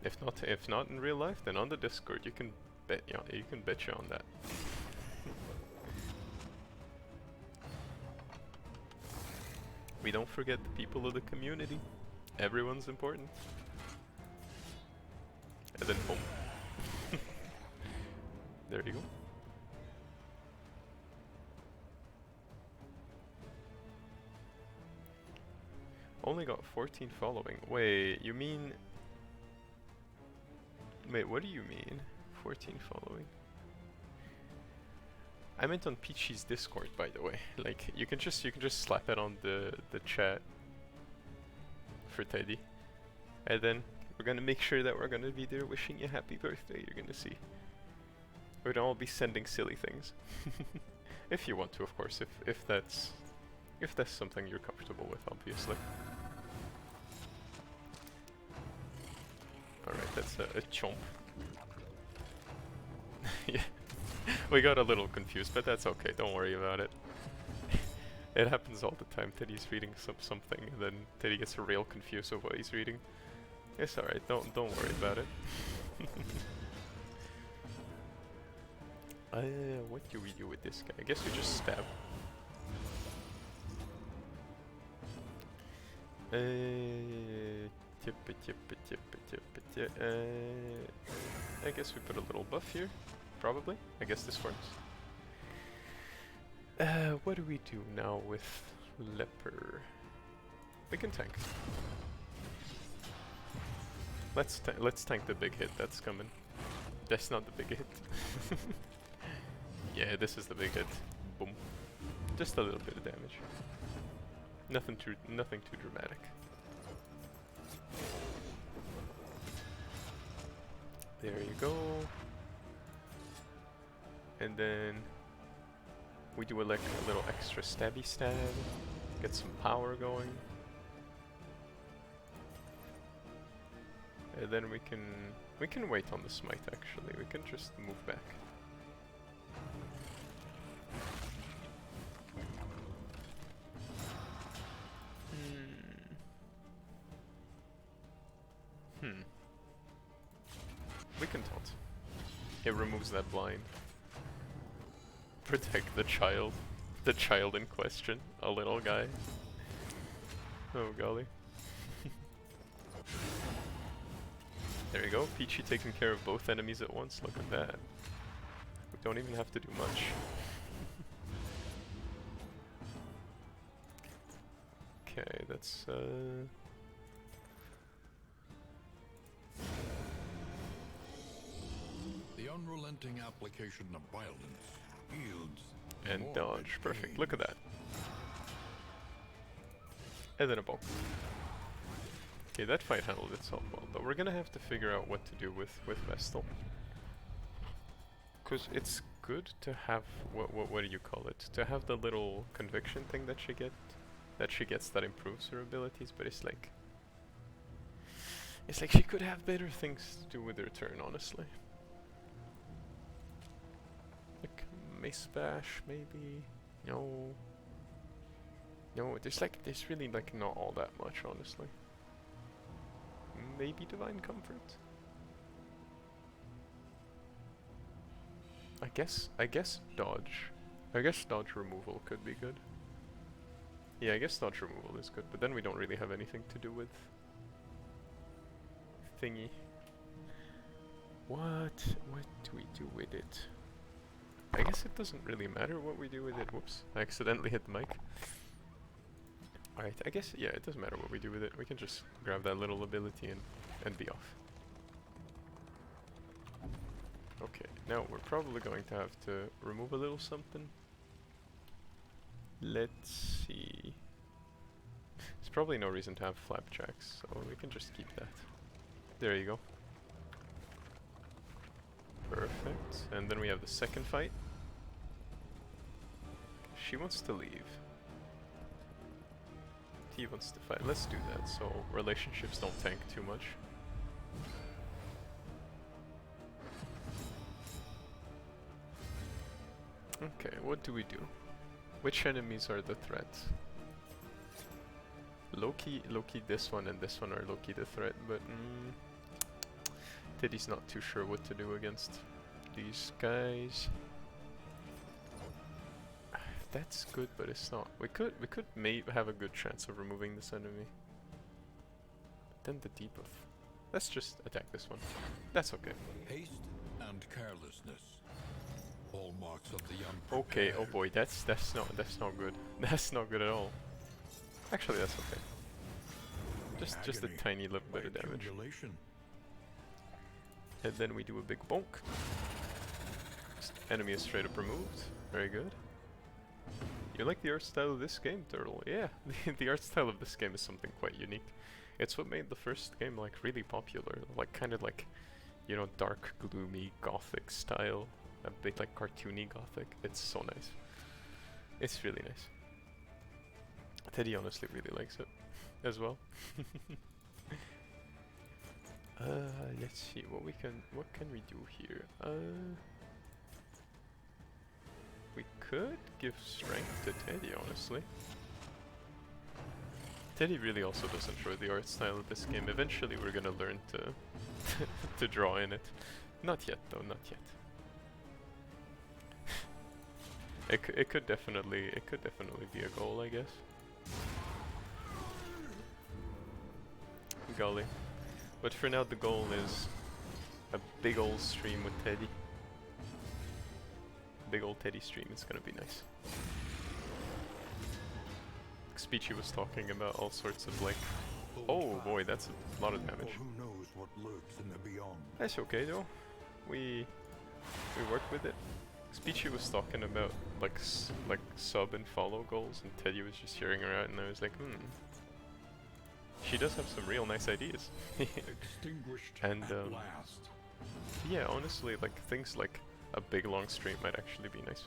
If not in real life, then on the Discord you can bet you on that. We don't forget the people of the community. Everyone's important. And then boom. There you go. Only got 14 following. Wait, you mean... Wait, what do you mean? 14 following? I meant on Peachy's Discord, by the way. Like, you can just slap it on the chat for Teddy. And then we're gonna make sure that we're gonna be there wishing you happy birthday, you're gonna see. We're gonna all be sending silly things. If you want to, of course, if that's something you're comfortable with, obviously. Alright, that's a chomp. Yeah, we got a little confused, but that's okay, don't worry about it. It happens all the time. Teddy's reading something, and then Teddy gets real confused of what he's reading. It's alright, don't worry about it. What do we do with this guy? I guess we just stab. I guess we put a little buff here, probably. I guess this works. What do we do now with Leper? We can tank. Let's tank the big hit that's coming. That's not the big hit. Yeah, this is the big hit. Boom. Just a little bit of damage. Nothing too dramatic. There you go. And then we do like a little extra stabby stab. Get some power going. And then we can wait on the smite actually. We can just move back. We can taunt. It removes that blind. Protect the child. The child in question. A little guy. Oh golly. There you go. Peachy taking care of both enemies at once. Look at that. We don't even have to do much. Okay, that's The unrelenting application of violence yields and morbid dodge. Perfect. Look at gains. that. And then a bonk. Okay, that fight handled itself well, but we're gonna have to figure out what to do with Vestal. Cause it's good to have what do you call it? To have the little conviction thing that she gets that improves her abilities, but it's like she could have better things to do with her turn, honestly. Like Mace Bash, maybe. No, there's really like not all that much, honestly. Maybe Divine Comfort. I guess dodge. I guess dodge removal could be good. Yeah, I guess dodge removal is good, but then we don't really have anything to do with thingy. What do we do with it? I guess it doesn't really matter what we do with it. Whoops, I accidentally hit the mic. Alright, I guess, yeah, it doesn't matter what we do with it. We can just grab that little ability and be off. Okay, now we're probably going to have to remove a little something. Let's see. There's probably no reason to have flapjacks, so we can just keep that. There you go. Perfect. And then we have the second fight. She wants to leave. He wants to fight. Let's do that, so relationships don't tank too much. Okay, what do we do? Which enemies are the threat? Loki, this one and this one are Loki the threat, but Teddy's not too sure what to do against these guys. That's good, but it's not. We could maybe have a good chance of removing this enemy. Then the debuff. Let's just attack this one. That's okay. Haste and carelessness. Hallmarks of the unprepared. Okay, oh boy, that's not good. That's not good at all. Actually, that's okay. Just a tiny little bit of damage. And then we do a big bonk. Enemy is straight up removed. Very good. You like the art style of this game, Turtle? Yeah, the art style of this game is something quite unique. It's what made the first game like really popular, like kind of like, you know, dark, gloomy, gothic style, a bit like cartoony gothic. It's so nice. It's really nice. Teddy honestly really likes it as well. Let's see what can we do here? We could give strength to Teddy, honestly. Teddy really also does enjoy the art style of this game. Eventually we're gonna learn to to draw in it. Not yet though, not yet. It could definitely be a goal, I guess. Golly. But for now the goal is a big old stream with Teddy. Big old Teddy stream, it's gonna be nice. Speechy was talking about all sorts of like, oh boy, that's a lot of damage. Who knows what lurks in the beyond? That's okay though. We work with it. Speechy was talking about like sub and follow goals, and Teddy was just hearing her out, and I was like, she does have some real nice ideas. Extinguished and at last. yeah, honestly, like things like a big long stream might actually be nice.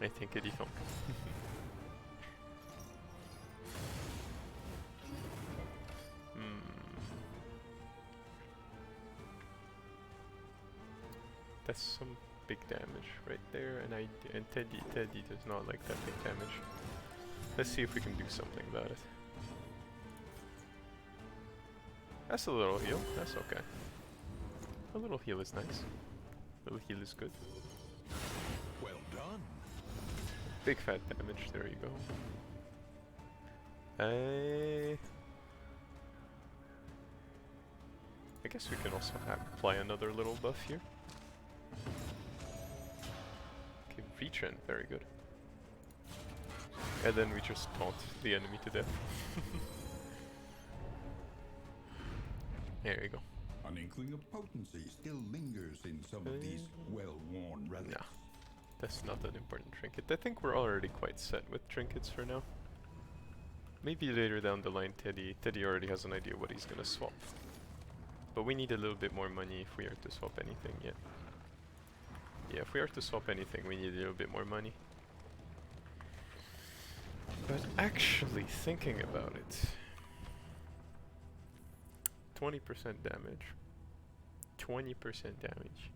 I think it funk. That's some big damage right there, and Teddy does not like that big damage. Let's see if we can do something about it. That's a little heal, that's okay. A little heal is nice. A little heal is good. Well done. Big fat damage, there you go. I guess we can also apply another little buff here. Okay, regen, very good. And then we just taunt the enemy to death. There you go. An inkling of potency still lingers in some of these well-worn relics. Nah, that's not an important trinket. I think we're already quite set with trinkets for now. Maybe later down the line Teddy already has an idea what he's gonna swap. But we need a little bit more money if we are to swap anything yet. Yeah, if we are to swap anything we need a little bit more money. But actually thinking about it, 20% damage, 20% damage.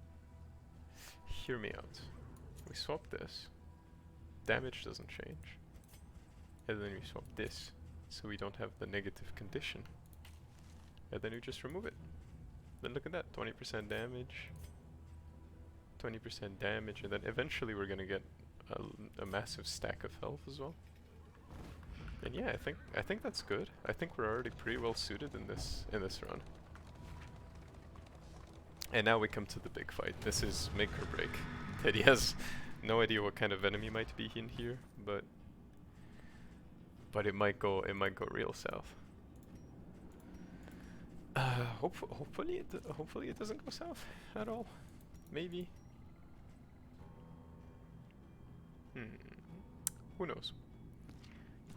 Hear me out. We swap this, damage doesn't change, and then we swap this, so we don't have the negative condition, and then we just remove it. Then look at that, 20% damage, 20% damage, and then eventually we're gonna get a massive stack of health as well. And yeah, I think that's good. I think we're already pretty well suited in this run. And now we come to the big fight. This is make or break. Teddy has no idea what kind of enemy might be in here, but it might go real south. Hopefully it doesn't go south at all. Maybe. Who knows?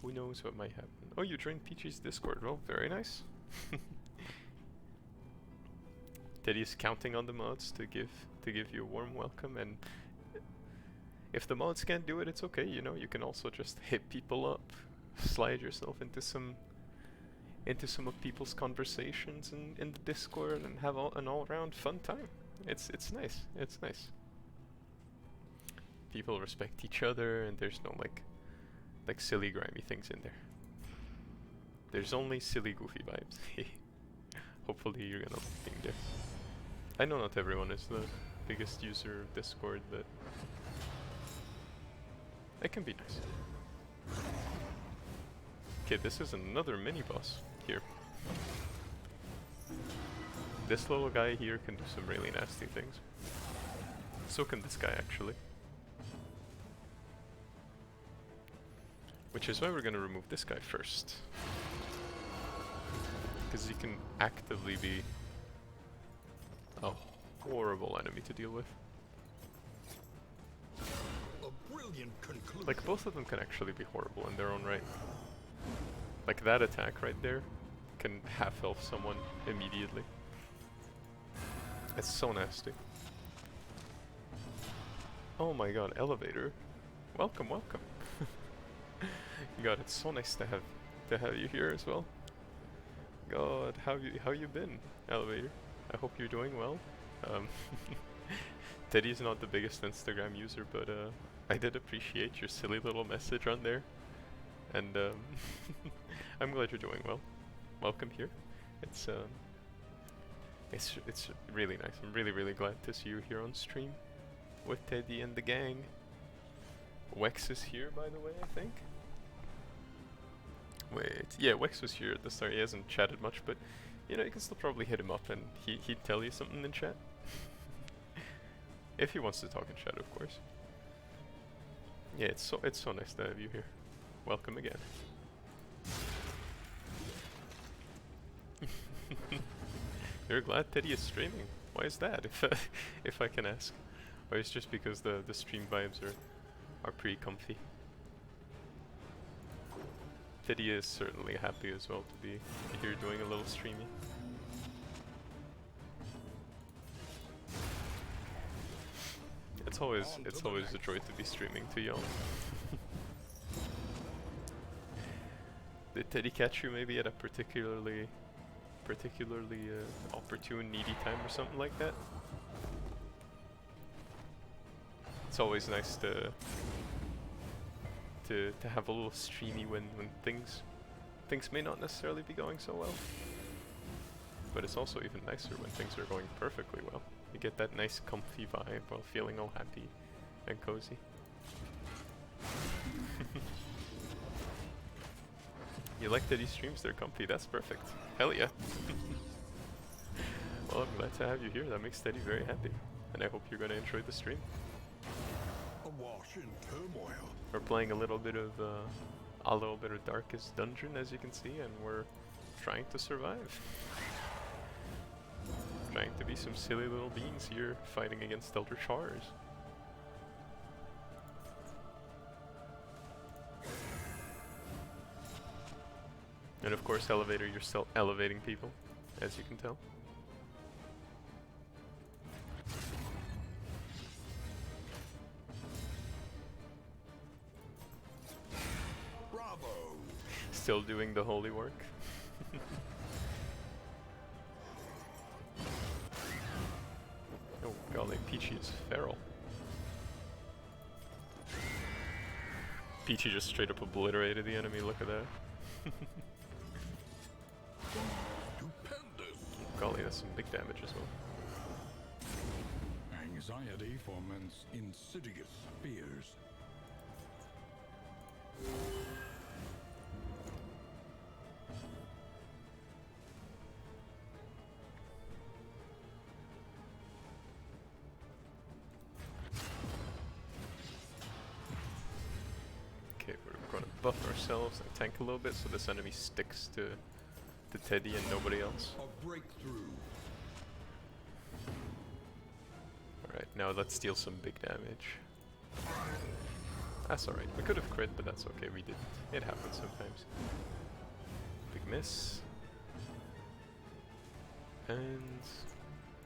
Who knows what might happen? Oh, you joined Peachy's Discord. Well, very nice. Teddy's counting on the mods to give you a warm welcome, and if the mods can't do it, it's okay. You know, you can also just hit people up, slide yourself into some of people's conversations in the Discord, and have an all-around fun time. It's nice. It's nice. People respect each other, and there's no like silly grimy things in there. There's only silly goofy vibes. Hopefully you're gonna like being there. I know not everyone is the biggest user of Discord, but it can be nice. Okay, this is another mini boss here. This little guy here can do some really nasty things. So can this guy actually. Which is why we're gonna remove this guy first. Because he can actively be a horrible enemy to deal with. A brilliant conclusion. Like, both of them can actually be horrible in their own right. Like, that attack right there can half-health someone immediately. It's so nasty. Oh my god, elevator. Welcome, welcome. God, it's so nice to have you here as well. God, how you been, elevator? I hope you're doing well. Teddy's not the biggest Instagram user, but I did appreciate your silly little message on there, and I'm glad you're doing well. Welcome here. It's really nice. I'm really glad to see you here on stream with Teddy and the gang. Wex is here, by the way, I think. Wait, yeah, Wex was here at the start. He hasn't chatted much, but you know, you can still probably hit him up and he'd tell you something in chat. If he wants to talk in chat, of course. Yeah, it's so nice to have you here. Welcome again. You're glad Teddy is streaming. Why is that, if I can ask? Or it's just because the stream vibes are pretty comfy. Teddy is certainly happy as well to be here doing a little streaming. It's always a joy to be streaming to y'all. Did Teddy catch you maybe at a particularly opportune, needy time or something like that? It's always nice to have a little streamy when things may not necessarily be going so well. But it's also even nicer when things are going perfectly well. You get that nice comfy vibe while feeling all happy and cozy. You like Teddy streams? They're comfy. That's perfect. Hell yeah. Well, I'm glad to have you here. That makes Teddy very happy. And I hope you're going to enjoy the stream. A awash in turmoil. We're playing a little bit of Darkest Dungeon, as you can see, and we're trying to survive. Trying to be some silly little beings here, fighting against Elder Chars. And of course, Elevator, you're still elevating people, as you can tell. Bravo! Still doing the holy work. Oh golly, Peachy is feral. Peachy just straight up obliterated the enemy, look at that. Stupendous! Golly, that's some big damage as well. Anxiety foments insidious fears. Okay, we're gonna buff ourselves and tank a little bit so this enemy sticks to Teddy and nobody else. A breakthrough. Alright, now let's deal some big damage. That's alright. We could have crit, but that's okay, we didn't. It happens sometimes. Big miss. And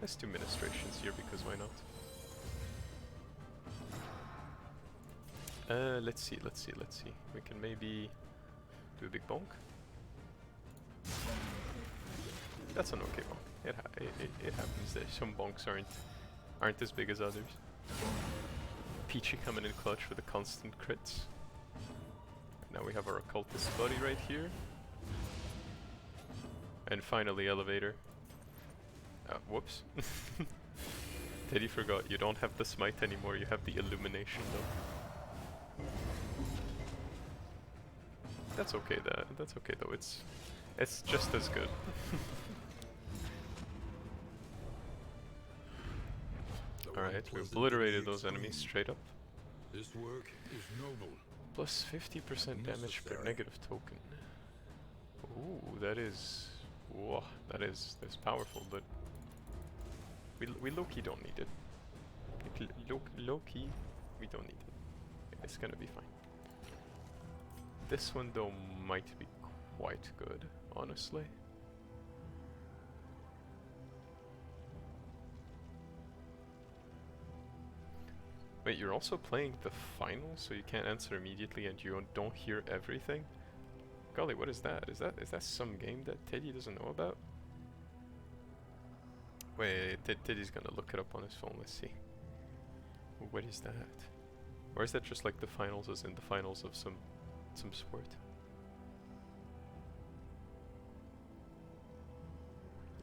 let's do ministrations here because why not? Let's see. We can maybe do a big bonk. That's an okay bonk. It happens that some bonks aren't as big as others. Peachy coming in clutch with the constant crits. Now we have our occultist buddy right here. And finally Elevator. Whoops. Teddy forgot, you don't have the smite anymore, you have the illumination though. That's okay though, it's just as good. Alright, we obliterated those enemies straight up. This work is noble. Plus 50% damage per negative token. Ooh, that's powerful, but we low-key don't need it. Low-key, we don't need it. It's gonna be fine. This one though might be quite good, honestly. Wait, you're also playing the final, so you can't answer immediately and you don't hear everything? Golly, what is that? Is that some game that Teddy doesn't know about? Wait, Teddy's gonna look it up on his phone, let's see. What is that? Or is that just like the finals as in the finals of some sport?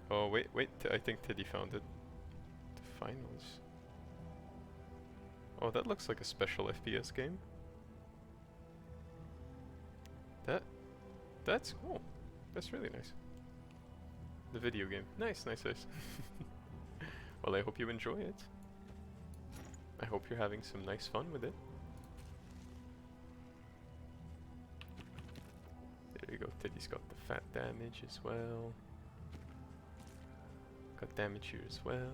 Oh, wait, I think Teddy found it. The finals. Oh, that looks like a special FPS game. That's cool. That's really nice. The video game. Nice. Well, I hope you enjoy it. I hope you're having some nice fun with it. There you go. Teddy's got the fat damage as well. Got damage here as well.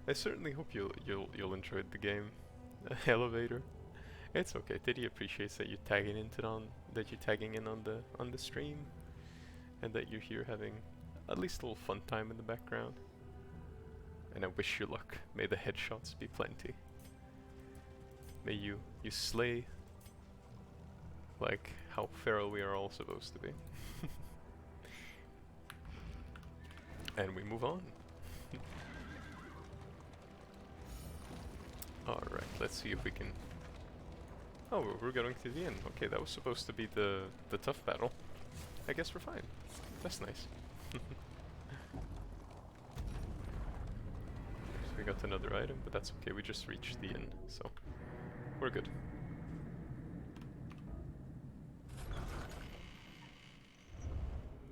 I certainly hope you'll enjoy the game. Elevator. It's okay. Teddy appreciates that you're tagging in on the stream, and that you're here having at least a little fun time in the background. And I wish you luck. May the headshots be plenty. May you slay like how feral we are all supposed to be. And we move on. Alright, let's see if we can... Oh, we're going to the end. Okay, that was supposed to be the tough battle. I guess we're fine. That's nice. So we got another item, but that's okay. We just reached the inn, so we're good.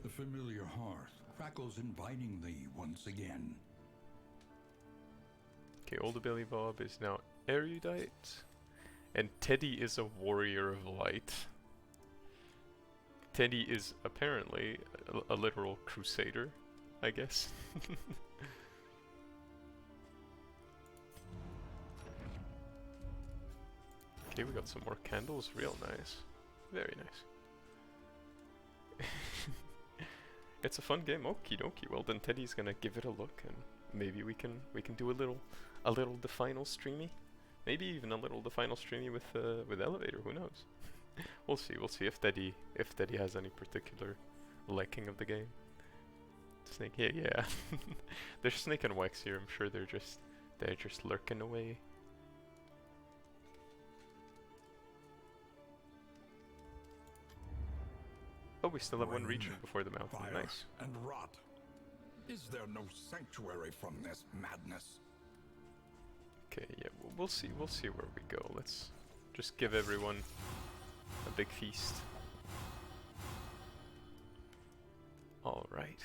The familiar hearth crackles inviting thee once again. Okay, Old Billy Bob is now erudite. And Teddy is a warrior of light. Teddy is apparently a literal crusader, I guess. Okay, we got some more candles, real nice. Very nice. It's a fun game, okie dokie. Well then Teddy's gonna give it a look and maybe we can do a little the final streamy. Maybe even a little the final streamy with Elevator, who knows? We'll see if Teddy has any particular liking of the game. Snake, yeah. There's Snake and Wax here, I'm sure they're just lurking away. Oh, we still have one region before the mountain. Fire Nice. and rot. Is there no sanctuary from this madness? Okay, yeah, we'll see where we go. Let's just give everyone a big feast. All right.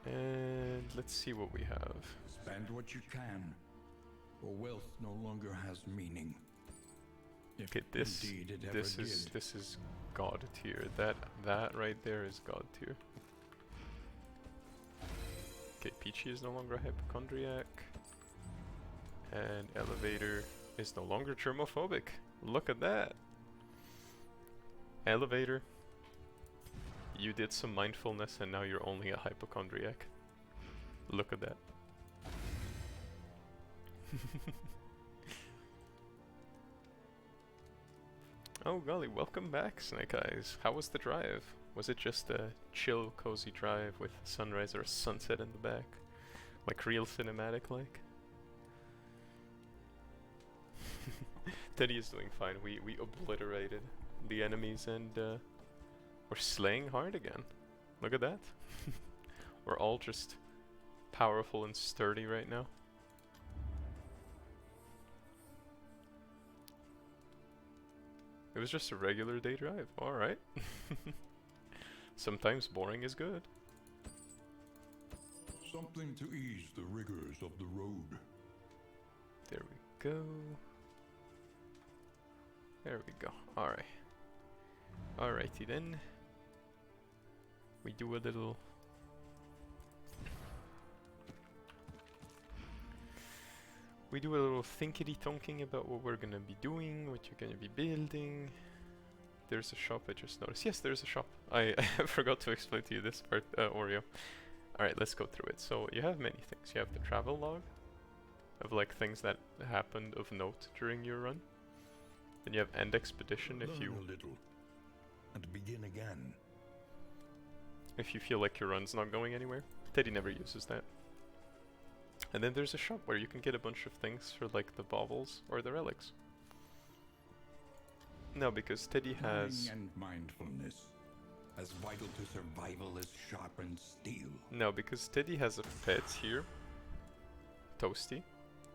And let's see what we have. Spend what you can, or wealth no longer has meaning. If Okay, this is God tier. That right there is God tier. Okay, Peachy is no longer a hypochondriac, and Elevator is no longer germophobic. Look at that. Elevator, you did some mindfulness and now you're only a hypochondriac. Look at that. Oh golly, welcome back, Snake Eyes. How was the drive? Was it just a chill, cozy drive with sunrise or a sunset in the back? Like real cinematic like? Teddy is doing fine. We obliterated the enemies and we're slaying hard again. Look at that. We're all just powerful and sturdy right now. It was just a regular day drive. Alright. Sometimes boring is good. Something to ease the rigors of the road. There we go. There we go. Alright. Alrighty then. We do a little... We do a little thinkity-tonking about what we're gonna be doing, what you're gonna be building. There's a shop, I just noticed. Yes, there's a shop. I forgot to explain to you this part, Oreo. Alright, let's go through it. So, you have many things. You have the travel log of like things that happened of note during your run. Then you have end expedition if you... Learn a little and begin again. If you feel like your run's not going anywhere. Teddy never uses that. And then there's a shop where you can get a bunch of things for like the baubles or the relics. No, because Teddy has... Learning and mindfulness, as vital to survival as sharpened steel. No, because Teddy has a pet here. Toasty.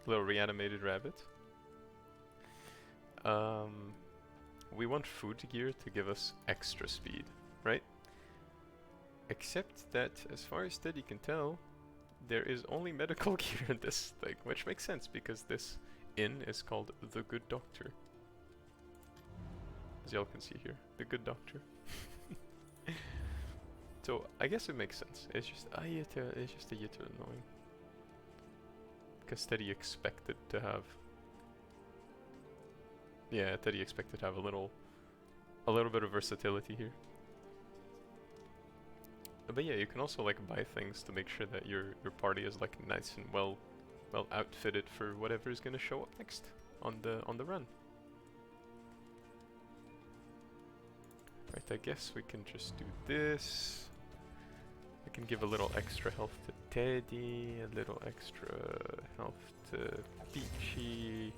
Little reanimated rabbit. We want food gear to give us extra speed, right? Except that, as far as Teddy can tell, there is only medical gear in this thing, which makes sense because this inn is called The Good Doctor. As y'all can see here, The Good Doctor. So I guess it makes sense. It's just a little annoying. Because Teddy expected to have... Yeah, Teddy expected to have a little bit of versatility here. But yeah, you can also like buy things to make sure that your party is like nice and well outfitted for whatever is gonna show up next on the run. Right, I guess we can just do this. I can give a little extra health to Teddy, a little extra health to Peachy.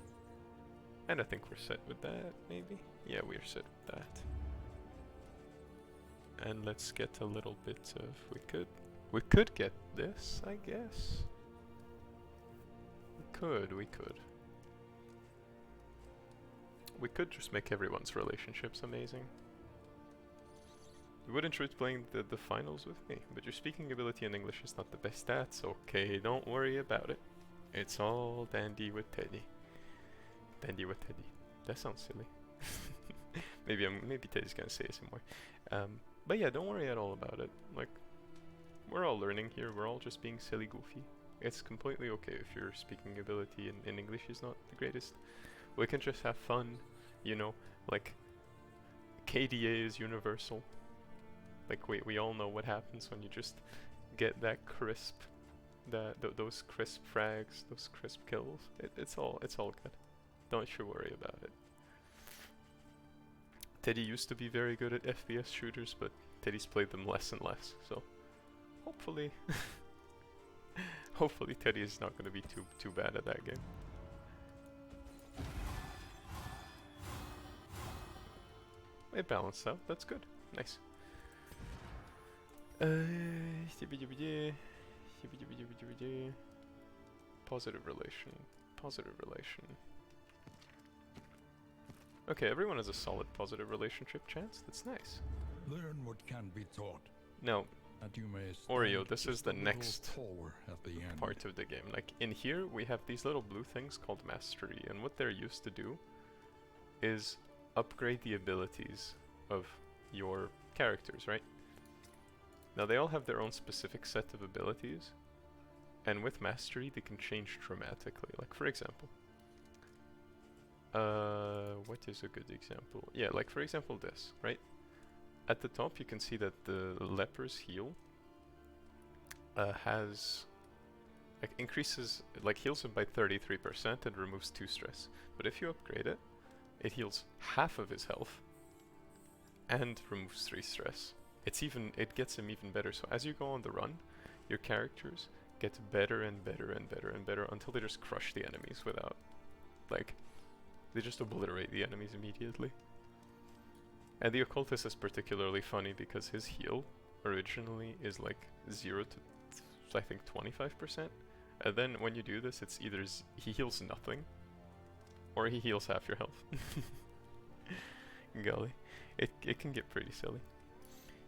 And I think we're set with that, maybe? Yeah, we're set with that. And let's get a little bit of... We could get this, I guess. We could. We could just make everyone's relationships amazing. You would enjoy playing the finals with me, but your speaking ability in English is not the best. That's okay, don't worry about it. It's all dandy with Teddy. Dandy with Teddy. That sounds silly. Maybe Teddy's gonna say some more. But yeah, don't worry at all about it. Like, we're all learning here. We're all just being silly goofy. It's completely okay if your speaking ability in English is not the greatest. We can just have fun, you know, like KDA is universal. Like we all know what happens when you just get that crisp, those crisp frags, those crisp kills. It's all good. Don't you worry about it. Teddy used to be very good at FPS shooters, but Teddy's played them less and less. So hopefully, hopefully Teddy is not going to be too bad at that game. It balanced out. That's good. Nice. Positive relation. Positive relation. Okay, everyone has a solid positive relationship chance. That's nice. Learn what can be taught. Now, And you may Oreo, stand this is just the a little next taller at the end. part of the game. Like, in here, we have these little blue things called mastery, and what they're used to do is upgrade the abilities of your characters, right? Now, they all have their own specific set of abilities, and with mastery, they can change dramatically. Like, for example, what is a good example? Yeah, like for example this, right? At the top you can see that the leper's heal has like increases, like heals him by 33% and removes 2 stress. But if you upgrade it, it heals half of his health and removes 3 stress. It gets him even better. So as you go on the run, your characters get better and better and better and better until they just crush the enemies without, like, they just obliterate the enemies immediately. And the occultist is particularly funny because his heal originally is like 0 to I think 25%. And then when you do this, it's either he heals nothing or he heals half your health. Golly. It can get pretty silly.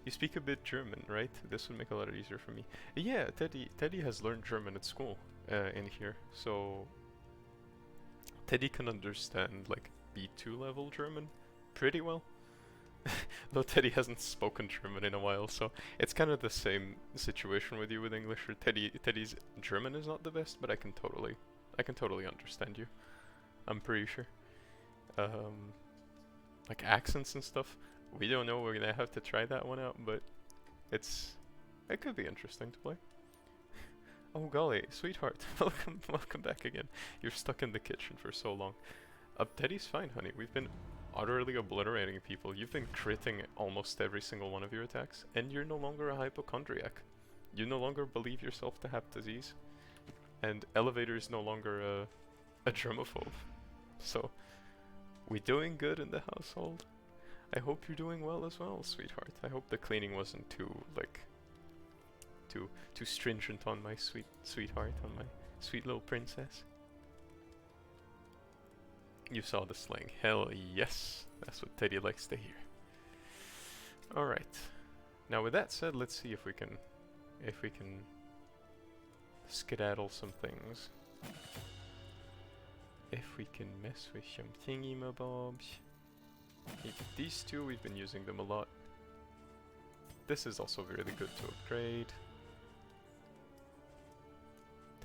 You speak a bit German, right? This would make a lot easier for me. Yeah, Teddy has learned German at school in here, so Teddy can understand like B2 level German pretty well. Though Teddy hasn't spoken German in a while, so it's kind of the same situation with you with English. Or Teddy's German is not the best, but I can totally understand you. I'm pretty sure. Like accents and stuff, we don't know. We're gonna have to try that one out, but it could be interesting to play. Oh golly, sweetheart, welcome back again. You're stuck in the kitchen for so long. Teddy's fine, honey. We've been utterly obliterating people. You've been critting almost every single one of your attacks, and you're no longer a hypochondriac. You no longer believe yourself to have disease, and Elevator is no longer a germaphobe. So, we're doing good in the household. I hope you're doing well as well, sweetheart. I hope the cleaning wasn't too stringent on my sweetheart, on my sweet little princess. You saw the slang. Hell yes. That's what Teddy likes to hear. Alright. Now with that said, let's see if we can skedaddle some things. If we can mess with some thingy-mabobs. These two, we've been using them a lot. This is also really good to upgrade.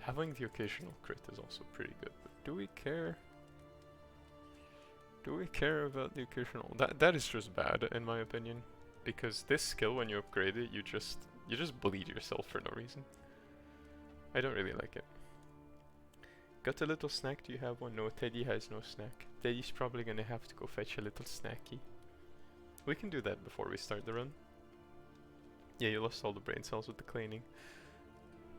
Having the occasional crit is also pretty good, but do we care? Do we care about the occasional? That is just bad in my opinion, because this skill, when you upgrade it, you just bleed yourself for no reason. I don't really like it. Got a little snack? Do you have one? No, Teddy has no snack. Teddy's probably gonna have to go fetch a little snacky. We can do that before we start the run. Yeah, you lost all the brain cells with the cleaning.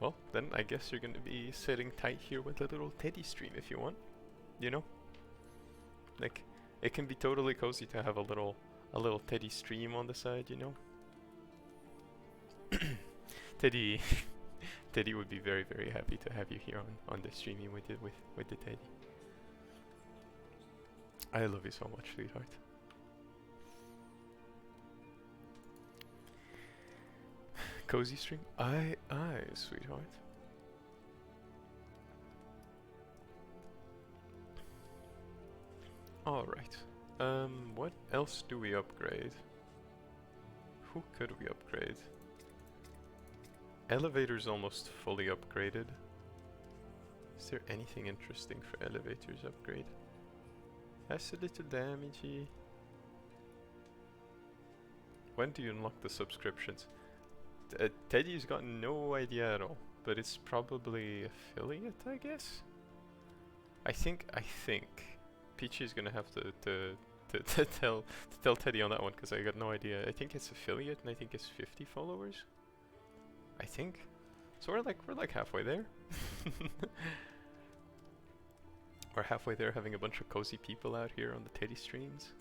Well, then I guess you're gonna be sitting tight here with a little Teddy stream if you want. You know? Like, it can be totally cozy to have a little Teddy stream on the side, you know? Teddy Teddy would be very, very happy to have you here on the streaming with the Teddy. I love you so much, sweetheart. Cozy stream? Aye, sweetheart. Alright. What else do we upgrade? Who could we upgrade? Elevator's almost fully upgraded. Is there anything interesting for elevators upgrade? That's a little damagey. When do you unlock the subscriptions? Teddy's got no idea at all, but it's probably affiliate, I guess. I think Peachy's gonna have to tell Teddy on that one, because I got no idea. I think it's affiliate, and I think it's 50 followers. I think. So we're like halfway there. We're halfway there, having a bunch of cozy people out here on the Teddy streams.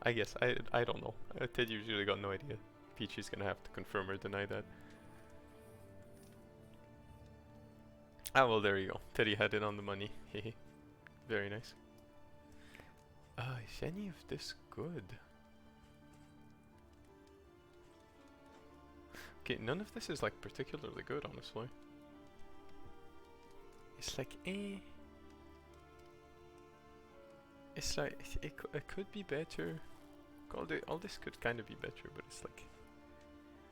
I guess. I don't know. Teddy usually got no idea. Peachy's gonna have to confirm or deny that. Ah, well, there you go. Teddy had it on the money. Hehe. Very nice. Is any of this good? Okay, none of this is like particularly good, honestly. It's like, eh. It's like, it could be better. All this could kind of be better, but it's like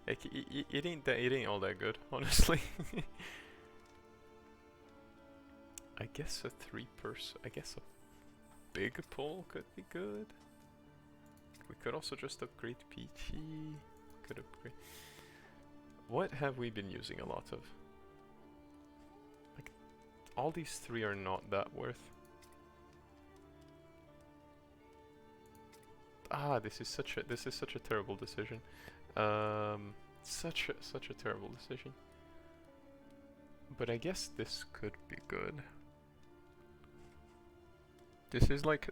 it ain't all that good, honestly. I guess a 3-person, I guess a big pole could be good. We could also just upgrade Peachy. Could upgrade. What have we been using a lot of? Like, all these 3 are not that worth. Ah, this is such a terrible decision. Such a terrible decision. But I guess this could be good. This is like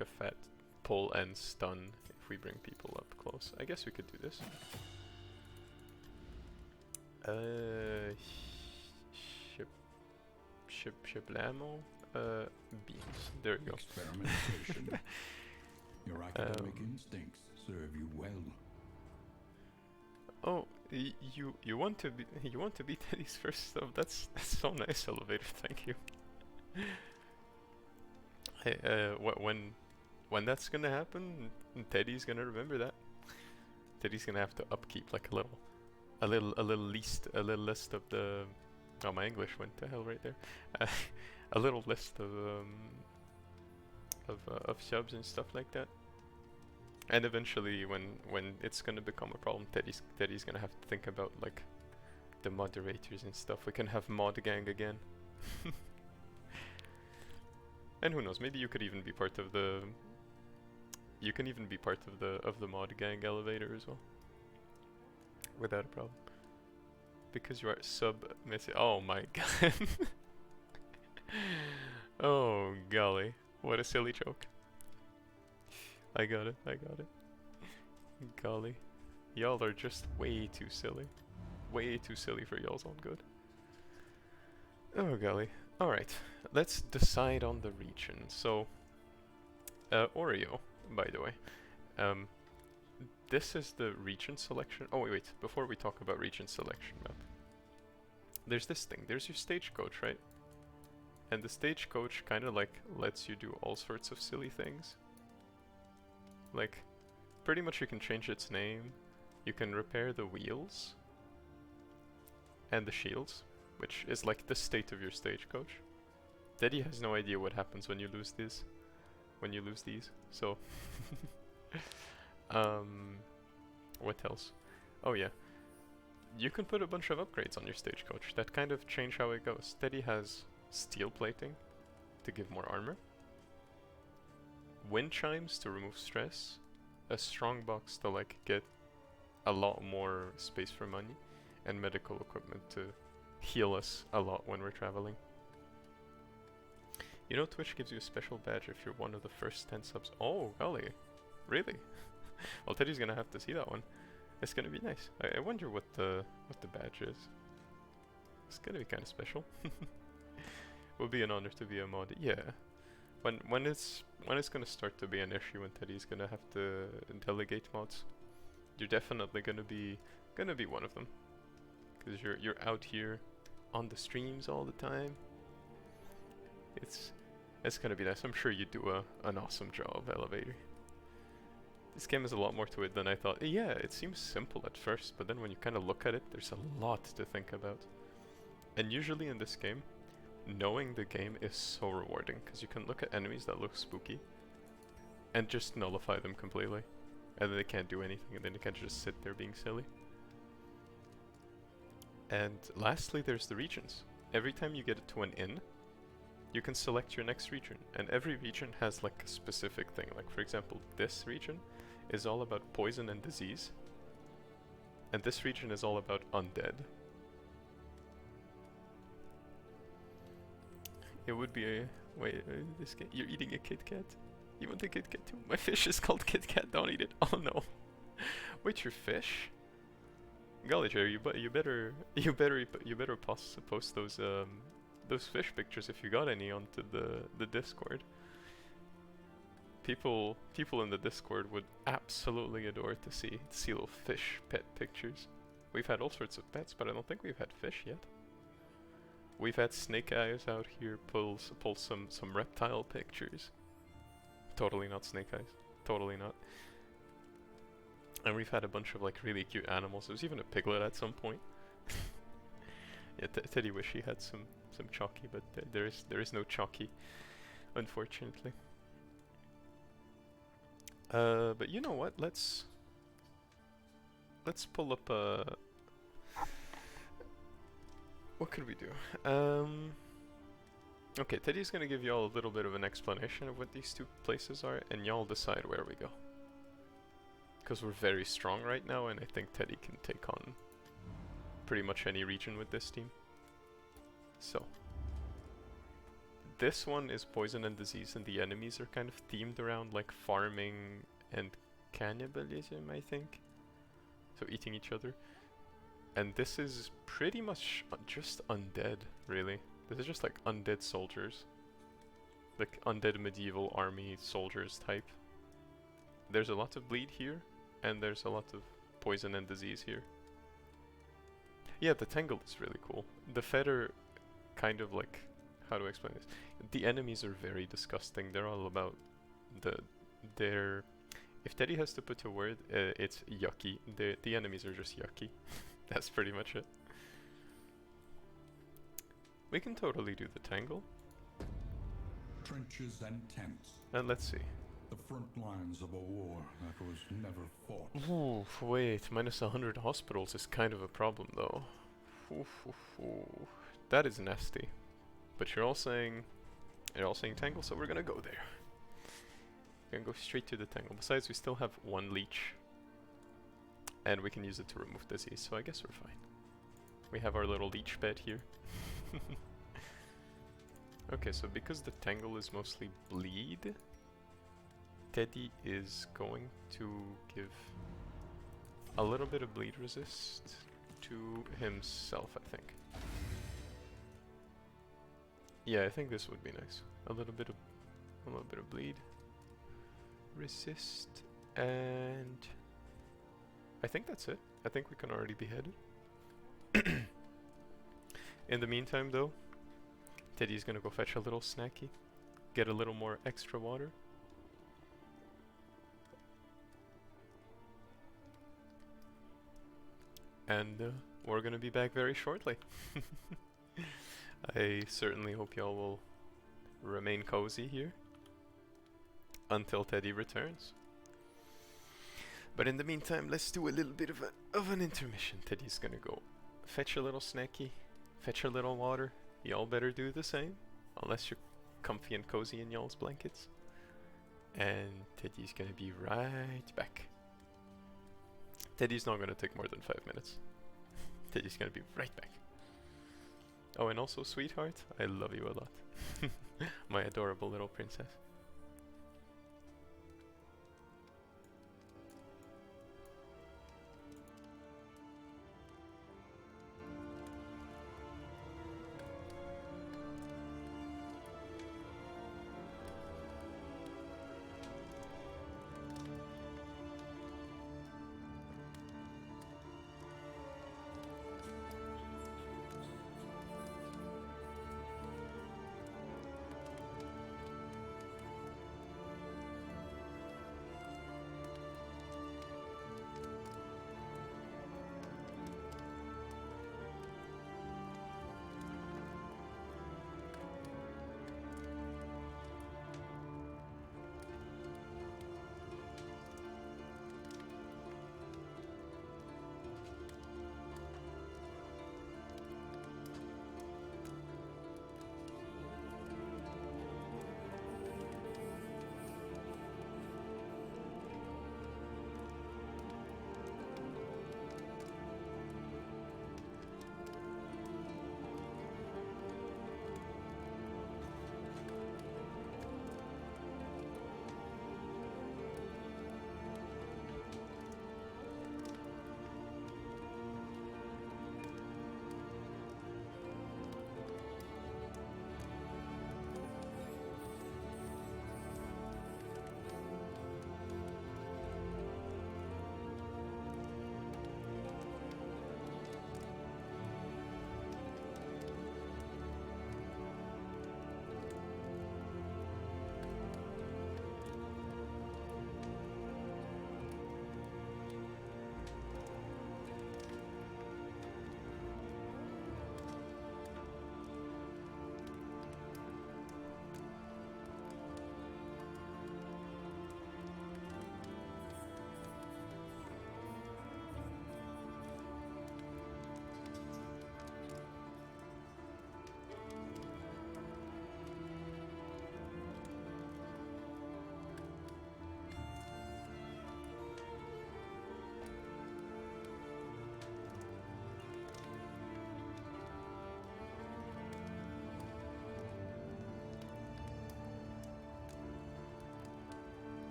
a fat pull and stun if we bring people up close. I guess we could do this. Shiplamo. Beams. There you go. Experimentation. Your academic instincts serve you well. Oh, you want to be Teddy's first stop. That's so nice, elevator. Thank you. Hey, when that's gonna happen, Teddy's gonna remember that. Teddy's gonna have to upkeep like a little list of the. Oh, my English went to hell right there. A little list of subs and stuff like that. And eventually, when it's gonna become a problem, Teddy's gonna have to think about like the moderators and stuff. We can have mod gang again. And who knows? Maybe you could even be part of the. You can even be part of the mod gang elevator as well, without a problem. Because you are submissive. Oh my god. Oh golly, what a silly joke. I got it. Golly. Y'all are just way too silly. Way too silly for y'all's own good. Oh golly. Alright, let's decide on the region. So, Oreo, by the way. This is the region selection. Oh wait, before we talk about region selection map. There's this thing, there's your stagecoach, right? And the stagecoach kinda like lets you do all sorts of silly things. Like, pretty much you can change its name, you can repair the wheels and the shields, which is like the state of your stagecoach. Daddy has no idea what happens when you lose these. So what else? Oh yeah. You can put a bunch of upgrades on your stagecoach that kind of change how it goes. Daddy has steel plating to give more armor, wind chimes to remove stress, a strong box to like get a lot more space for money, and medical equipment to heal us a lot when we're traveling. You know, Twitch gives you a special badge if you're one of the first 10 subs. Oh, golly. Really? Well, Teddy's gonna have to see that one. It's gonna be nice. I wonder what the badge is. It's gonna be kind of special. Will be an honor to be a mod. Yeah. When it's gonna start to be an issue, when Teddy's gonna have to delegate mods, you're definitely gonna be one of them. Cause you're out here on the streams all the time. It's gonna be nice. I'm sure you do an awesome job, Elevator. This game has a lot more to it than I thought. Yeah, it seems simple at first, but then when you kind of look at it, there's a lot to think about. And usually in this game, knowing the game is so rewarding, because you can look at enemies that look spooky and just nullify them completely. And then they can't do anything, and then they can just sit there being silly. And lastly, there's the regions. Every time you get to an inn, you can select your next region, and every region has like a specific thing. Like for example, this region is all about poison and disease, and this region is all about undead. It would be a wait. This guy, you're eating a Kit Kat. You want a Kit Kat too? My fish is called Kit Kat. Don't eat it. Oh no. Wait, your fish? Golly, Jerry, you better post those fish pictures if you got any onto the Discord. People in the Discord would absolutely adore to see little fish pet pictures. We've had all sorts of pets, but I don't think we've had fish yet. We've had snake eyes out here pull some reptile pictures. Totally not snake eyes. Totally not. And we've had a bunch of like really cute animals. There was even a piglet at some point. Yeah, Teddy wish he had some Chalky, but there is no Chalky, unfortunately. But you know what? Let's pull up what could we do? Okay, Teddy's gonna give y'all a little bit of an explanation of what these two places are, and y'all decide where we go. Because we're very strong right now, and I think Teddy can take on pretty much any region with this team. So, this one is poison and disease, and the enemies are kind of themed around like farming and cannibalism, I think. So eating each other. And this is pretty much just undead, really. This is just like undead soldiers. Like undead medieval army soldiers type. There's a lot of bleed here, and there's a lot of poison and disease here. Yeah, the Tangle is really cool. The Fed are kind of like, how do I explain this? The enemies are very disgusting. They're all about their... If Teddy has to put a word, it's yucky. The enemies are just yucky. That's pretty much it. We can totally do the Tangle. Trenches and tents. And let's see. The front lines of a war that was never fought. Ooh, wait, minus 100 hospitals is kind of a problem though. Ooh. That is nasty. But you're all saying Tangle, so we're gonna go there. We're gonna go straight to the Tangle. Besides, we still have one leech. And we can use it to remove disease, so I guess we're fine. We have our little leech bed here. Okay, so because the Tangle is mostly bleed, Teddy is going to give a little bit of bleed resist to himself, I think. Yeah, I think this would be nice. A little bit of bleed resist, and I think that's it. I think we can already be headed. In the meantime, though, Teddy's gonna go fetch a little snacky, get a little more extra water. And we're gonna be back very shortly. I certainly hope y'all will remain cozy here until Teddy returns. But in the meantime, let's do a little bit of an intermission. Teddy's gonna go fetch a little snacky, fetch a little water. Y'all better do the same, unless you're comfy and cozy in y'all's blankets. And Teddy's gonna be right back. Teddy's not gonna take more than 5 minutes. Teddy's gonna be right back. Oh, and also, sweetheart, I love you a lot. My adorable little princess.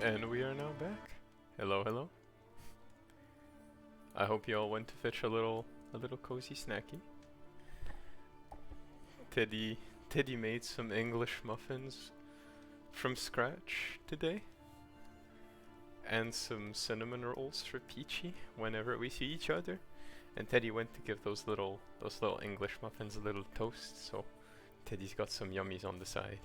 And we are now back. Hello, hello. I hope you all went to fetch a little cozy snacky. Teddy made some English muffins from scratch today, and some cinnamon rolls for Peachy whenever we see each other. And Teddy went to give those little English muffins a little toast, so Teddy's got some yummies on the side.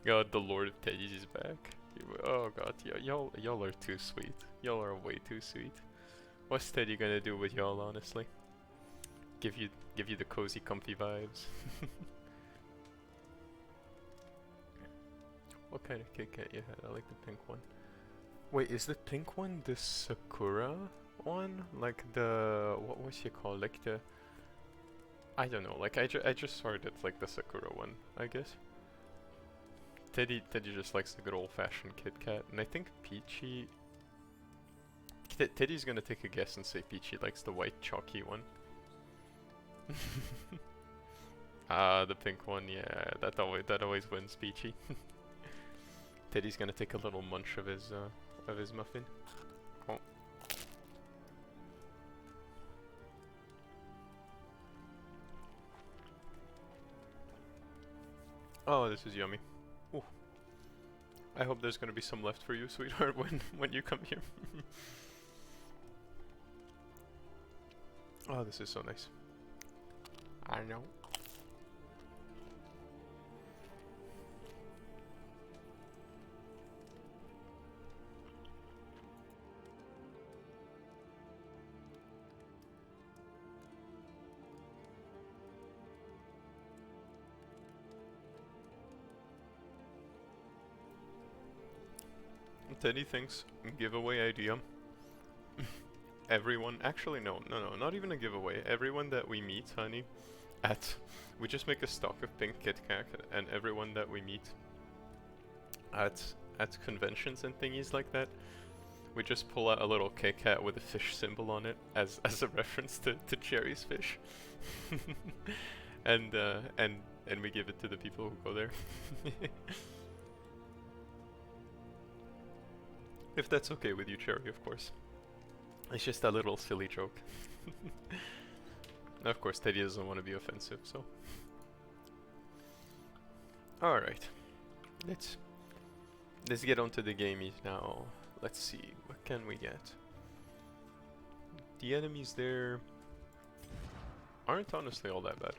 God, the Lord of Teddy's is back. Oh God, y'all are too sweet. Y'all are way too sweet. What's Teddy gonna do with y'all, honestly? Give you the cozy, comfy vibes. What kind of Kit Kat you had? I like the pink one. Wait, is the pink one the Sakura one? Like the what was it called? Like the I don't know. Like I just saw it like the Sakura one, I guess. Teddy just likes the good old-fashioned Kit Kat, and I think Peachy. Teddy's gonna take a guess and say Peachy likes the white chalky one. Ah, the pink one, yeah, that always wins, Peachy. Teddy's gonna take a little munch of his muffin. Oh. Oh, this is yummy. Ooh. I hope there's gonna be some left for you, sweetheart, when you come here. Oh, this is so nice. I know. Teddy thinks giveaway idea. Everyone, actually no, not even a giveaway. Everyone that we meet, honey, we just make a stock of pink Kit Kat, and everyone that we meet at conventions and thingies like that, we just pull out a little Kit Kat with a fish symbol on it as a reference to Cherry's fish, and we give it to the people who go there. If that's okay with you, Cherry, of course. It's just a little silly joke. Of course, Teddy doesn't want to be offensive, so. Alright. Let's get on to the gamies now. Let's see, what can we get? The enemies there aren't honestly all that bad.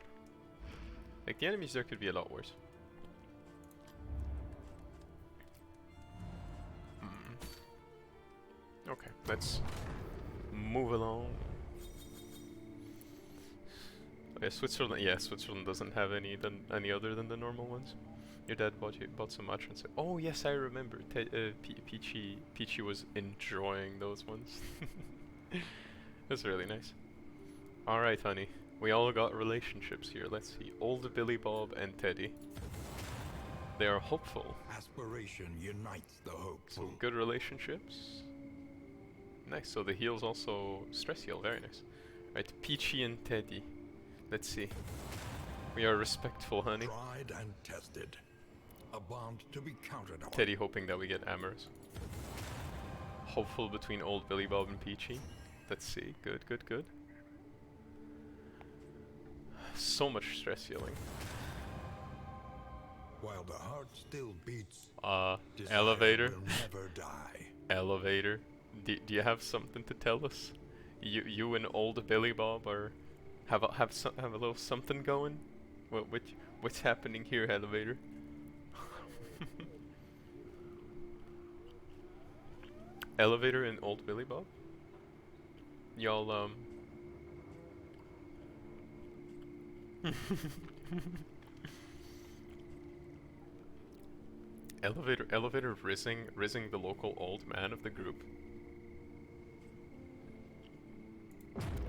Like, the enemies there could be a lot worse. Okay, let's move along. Okay, Switzerland. Yeah, Switzerland doesn't have any other than the normal ones. Your dad bought some matcha and said, "Oh yes, I remember. Peachy was enjoying those ones." That's really nice. All right, honey. We all got relationships here. Let's see. Old Billy Bob and Teddy. They are hopeful. Aspiration unites the hopeful. So good relationships. Nice, so the heal's also stress heal, very nice. Right, Peachy and Teddy. Let's see. We are respectful, honey. Tried and tested. A bond to be counted on. Teddy hoping that we get amorous. Hopeful between old Billy Bob and Peachy. Let's see, good. So much stress healing. While the heart still beats, elevator. will never die. Elevator. Do you have something to tell us? You and old Billy Bob are have a little something going? What's happening here, elevator? Elevator and old Billy Bob? Y'all Elevator rizzing the local old man of the group.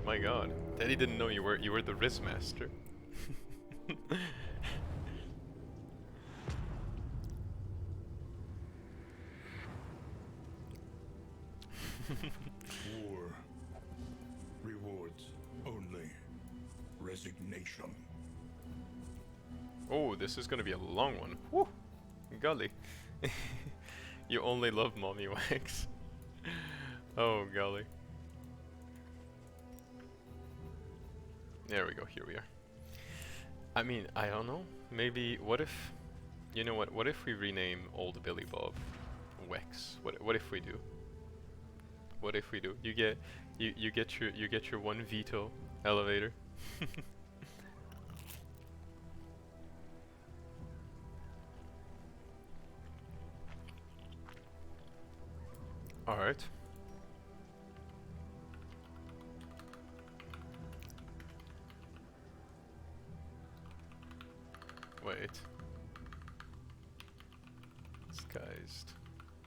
My God, Teddy didn't know you were the Riz Master. War rewards only resignation. Oh, this is gonna be a long one. Woo! Golly. You only love mommy wax. Oh golly. There we go, here we are. I mean, I don't know. Maybe, what if, you know what if we rename old Billy Bob Wex? What if we do? What if we do? You get your one veto elevator. All right. Wait. Disguised.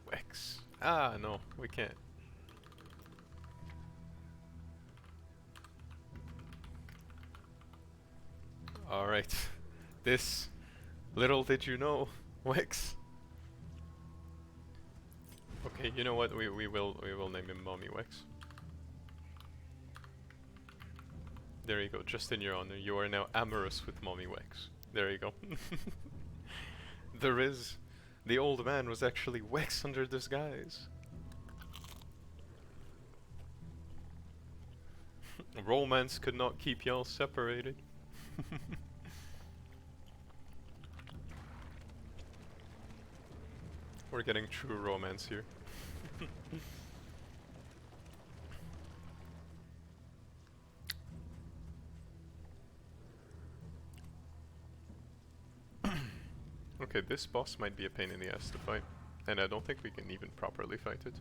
Wex. Ah, no, we can't. Alright. This, little did you know, Wex. Okay, you know what? We will name him Mommy Wex. There you go, just in your honor. You are now amorous with Mommy Wex. There you go. The old man was actually Wex under disguise. Romance could not keep y'all separated. We're getting true romance here. Okay, this boss might be a pain in the ass to fight, and I don't think we can even properly fight it.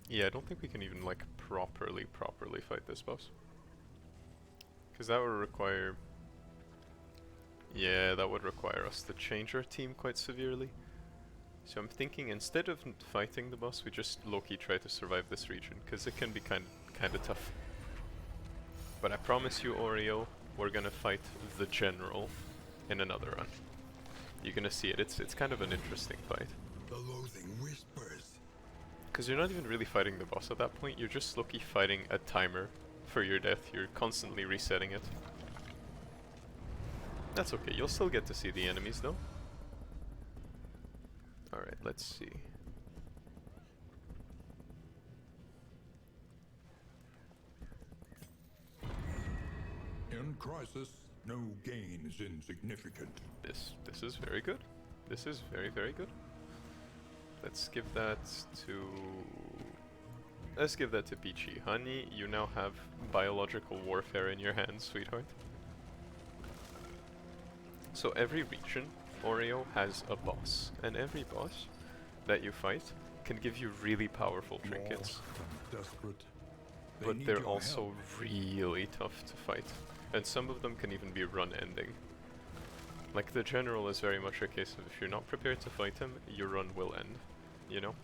Yeah, I don't think we can even like properly fight this boss. Cause that would require... Yeah, that would require us to change our team quite severely. So I'm thinking instead of fighting the boss, we just low-key try to survive this region, cause it can be kinda tough. But I promise you, Oreo, we're gonna fight the general in another run. You're gonna see it. It's kind of an interesting fight. The loathing whispers. Because you're not even really fighting the boss at that point. You're just low-key fighting a timer for your death. You're constantly resetting it. That's okay. You'll still get to see the enemies though. Alright, let's see. In crisis, no gain is insignificant. This is very good. This is very good. Let's give that to Peachy. Honey, you now have biological warfare in your hands, sweetheart. So every region, Oreo, has a boss, and every boss that you fight can give you really powerful trinkets. Desperate. But they're also really tough to fight. And some of them can even be run-ending. Like the general is very much a case of if you're not prepared to fight him, your run will end, you know?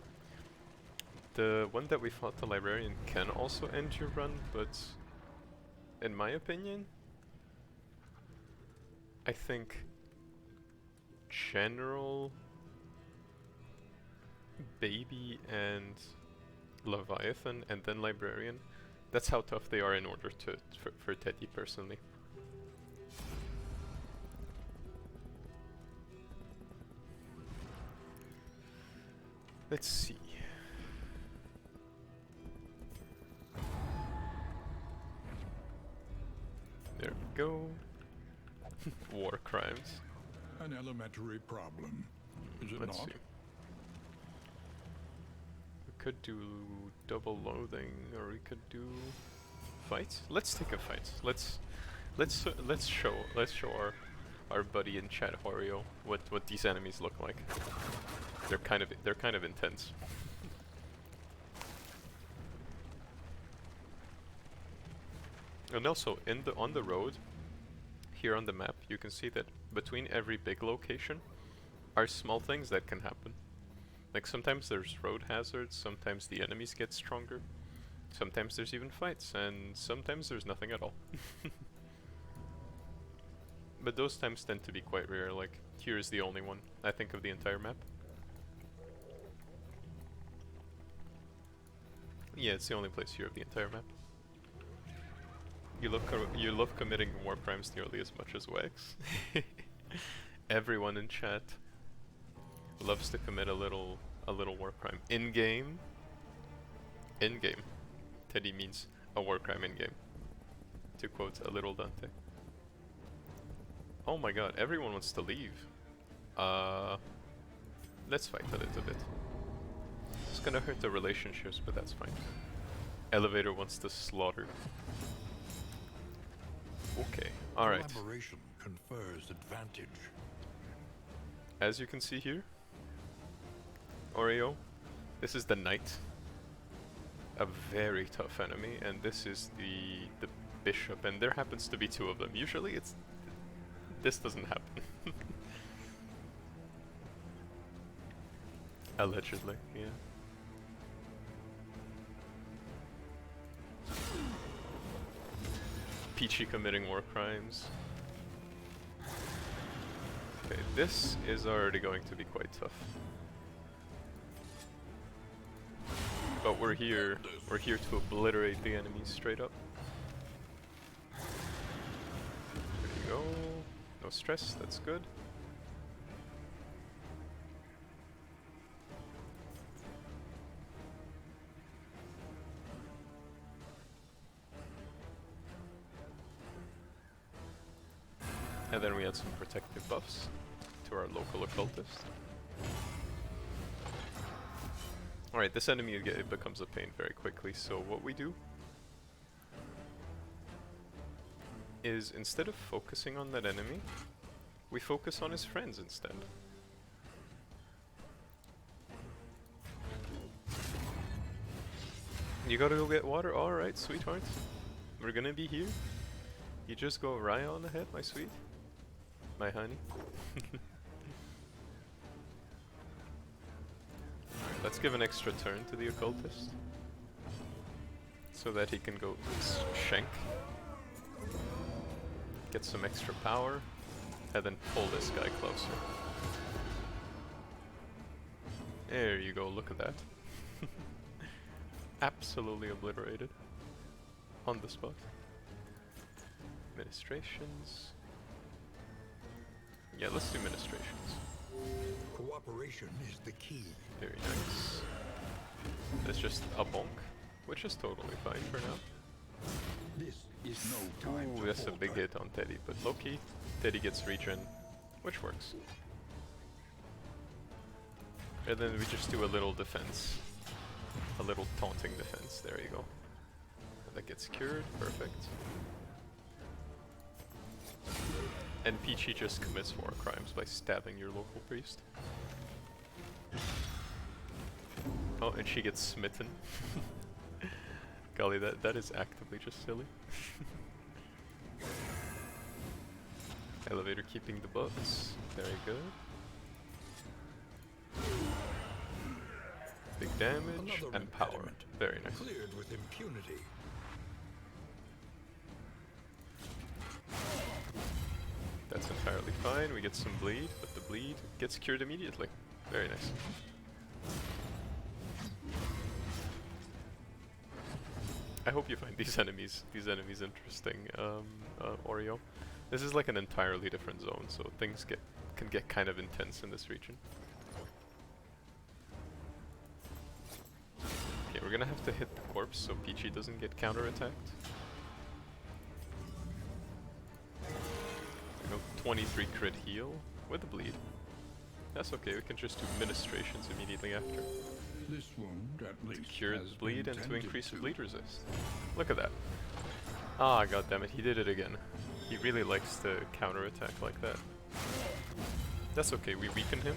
The one that we fought, the librarian, can also end your run, but in my opinion, I think general, baby, and Leviathan, and then librarian, that's how tough they are in order for Teddy personally. Let's see. There we go. War crimes. An elementary problem, is it Let's not? see. We could do double loathing, or we could do fights. Let's take a fight. Let's show our buddy in chat Oreo what these enemies look like. They're kind of intense. And also on the road here on the map, you can see that between every big location are small things that can happen. Like sometimes there's road hazards, sometimes the enemies get stronger, sometimes there's even fights, and sometimes there's nothing at all. But those times tend to be quite rare. Like here is the only one I think of the entire map. Yeah, it's the only place here of the entire map. You love committing war crimes nearly as much as Wax. Everyone in chat loves to commit a little war crime. In game. In game. Teddy means a war crime in game. To quote a little Dante. Oh my god, everyone wants to leave. Let's fight a little bit. It's gonna hurt the relationships, but that's fine. Elevator wants to slaughter. Okay, alright. Collaboration confers advantage. As you can see here, Oreo, this is the knight. A very tough enemy, and this is the bishop, and there happens to be two of them. Usually this doesn't happen. Allegedly, yeah. Peachy committing war crimes. Okay, this is already going to be quite tough. But we're here to obliterate the enemies straight up. There you go. No stress, that's good. And then we add some protective buffs to our local occultist. Alright, this enemy it becomes a pain very quickly, so what we do is instead of focusing on that enemy, we focus on his friends instead. You gotta go get water? Alright, sweetheart. We're gonna be here. You just go right on ahead, my sweet. My honey. Alright, let's give an extra turn to the occultist. So that he can go shank. Get some extra power. And then pull this guy closer. There you go, look at that. Absolutely obliterated. On the spot. Administrations. Yeah, let's do administrations. Cooperation is the key. Very nice. It's just a bonk, which is totally fine for now. This is no time Ooh, to that's a big falter. hit on Teddy, but low-key, Teddy gets regen, which works. And then we just do a little defense. A little taunting defense, there you go. And that gets cured, perfect. And Peachy just commits war crimes by stabbing your local priest. Oh, and she gets smitten. Golly, that is actively just silly. Elevator keeping the buffs. Very good. Big damage Another and power. impediment. Very nice. Cleared with impunity. That's entirely fine. We get some bleed, but the bleed gets cured immediately. Very nice. I hope you find these enemies interesting, Oreo. This is like an entirely different zone, so things can get kind of intense in this region. Okay, we're gonna have to hit the corpse so Peachy doesn't get counterattacked. We go 23 crit heal with the bleed. That's okay, we can just do ministrations immediately after. This wound at To least cure has the bleed been and to tended increase to. bleed resist. Look at that. Ah, goddammit, he did it again. He really likes to counterattack like that. That's okay, we weaken him.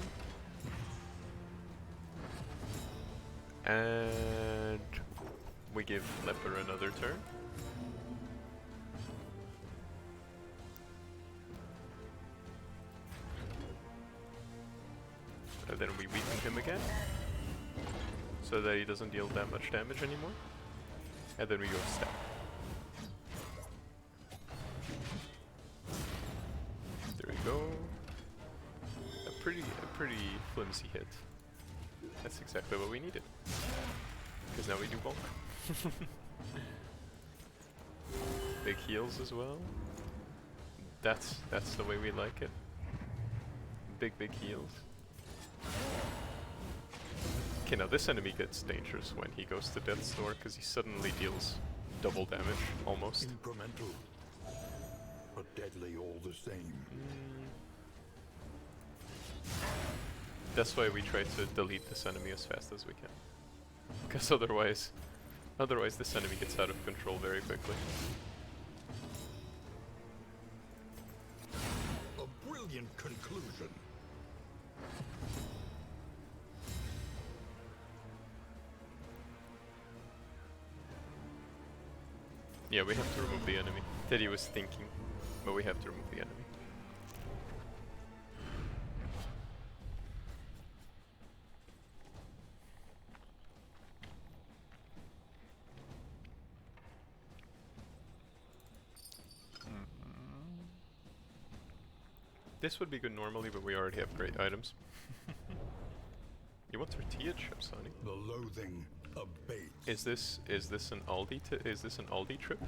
And we give Leper another turn. And then we weaken him again. So that he doesn't deal that much damage anymore. And then we go stab. There we go. A pretty flimsy hit. That's exactly what we needed. Because now we do bonk. Big heals as well. That's the way we like it. big heals. Okay, now this enemy gets dangerous when he goes to Death's Door, because he suddenly deals double damage, almost. Incremental, but deadly all the same. That's why we try to delete this enemy as fast as we can. Because otherwise this enemy gets out of control very quickly. A brilliant conclusion. Yeah, we have to remove the enemy. Teddy was thinking, but we have to remove the enemy. This would be good normally, but we already have great items. You want tortilla chips, honey? The loathing abates. Is this an Aldi trip?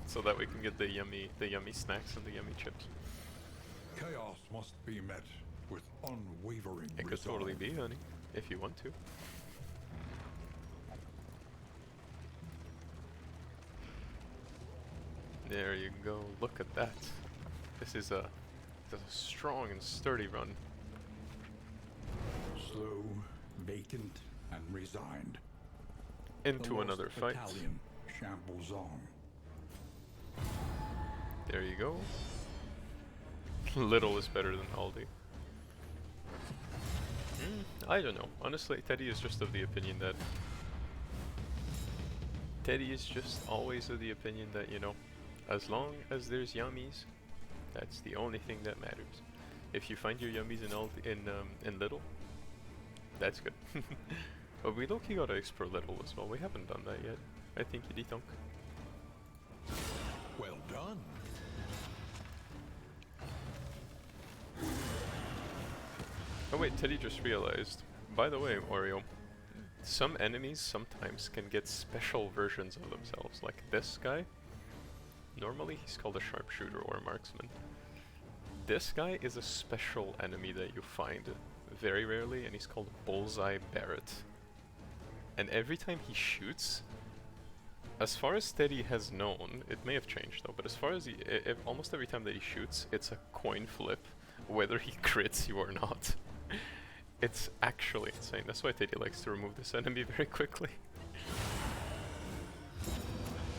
So that we can get the yummy snacks and the yummy chips. Chaos must be met with unwavering It could resolve. totally be, honey, if you want to. There you go. Look at that. This is a strong and sturdy run. Slow, vacant, and resigned. Into The another lost fight. battalion shambles on. There you go. Little is better than Aldi. I don't know. Honestly, Teddy is just of the opinion that... Teddy is just always of the opinion that, you know, as long as there's yummies, that's the only thing that matters. If you find your yummies in Little, that's good. But we low-key gotta explore Little as well. We haven't done that yet. I think you dethunk. Well done. Oh wait, Teddy just realized. By the way, Oreo, some enemies sometimes can get special versions of themselves. Like this guy. Normally he's called a sharpshooter or a marksman. This guy is a special enemy that you find very rarely, and he's called Bullseye Barrett. And every time he shoots, as far as Teddy has known, it may have changed though, but as far as almost every time that he shoots, it's a coin flip whether he crits you or not. It's actually insane. That's why Teddy likes to remove this enemy very quickly.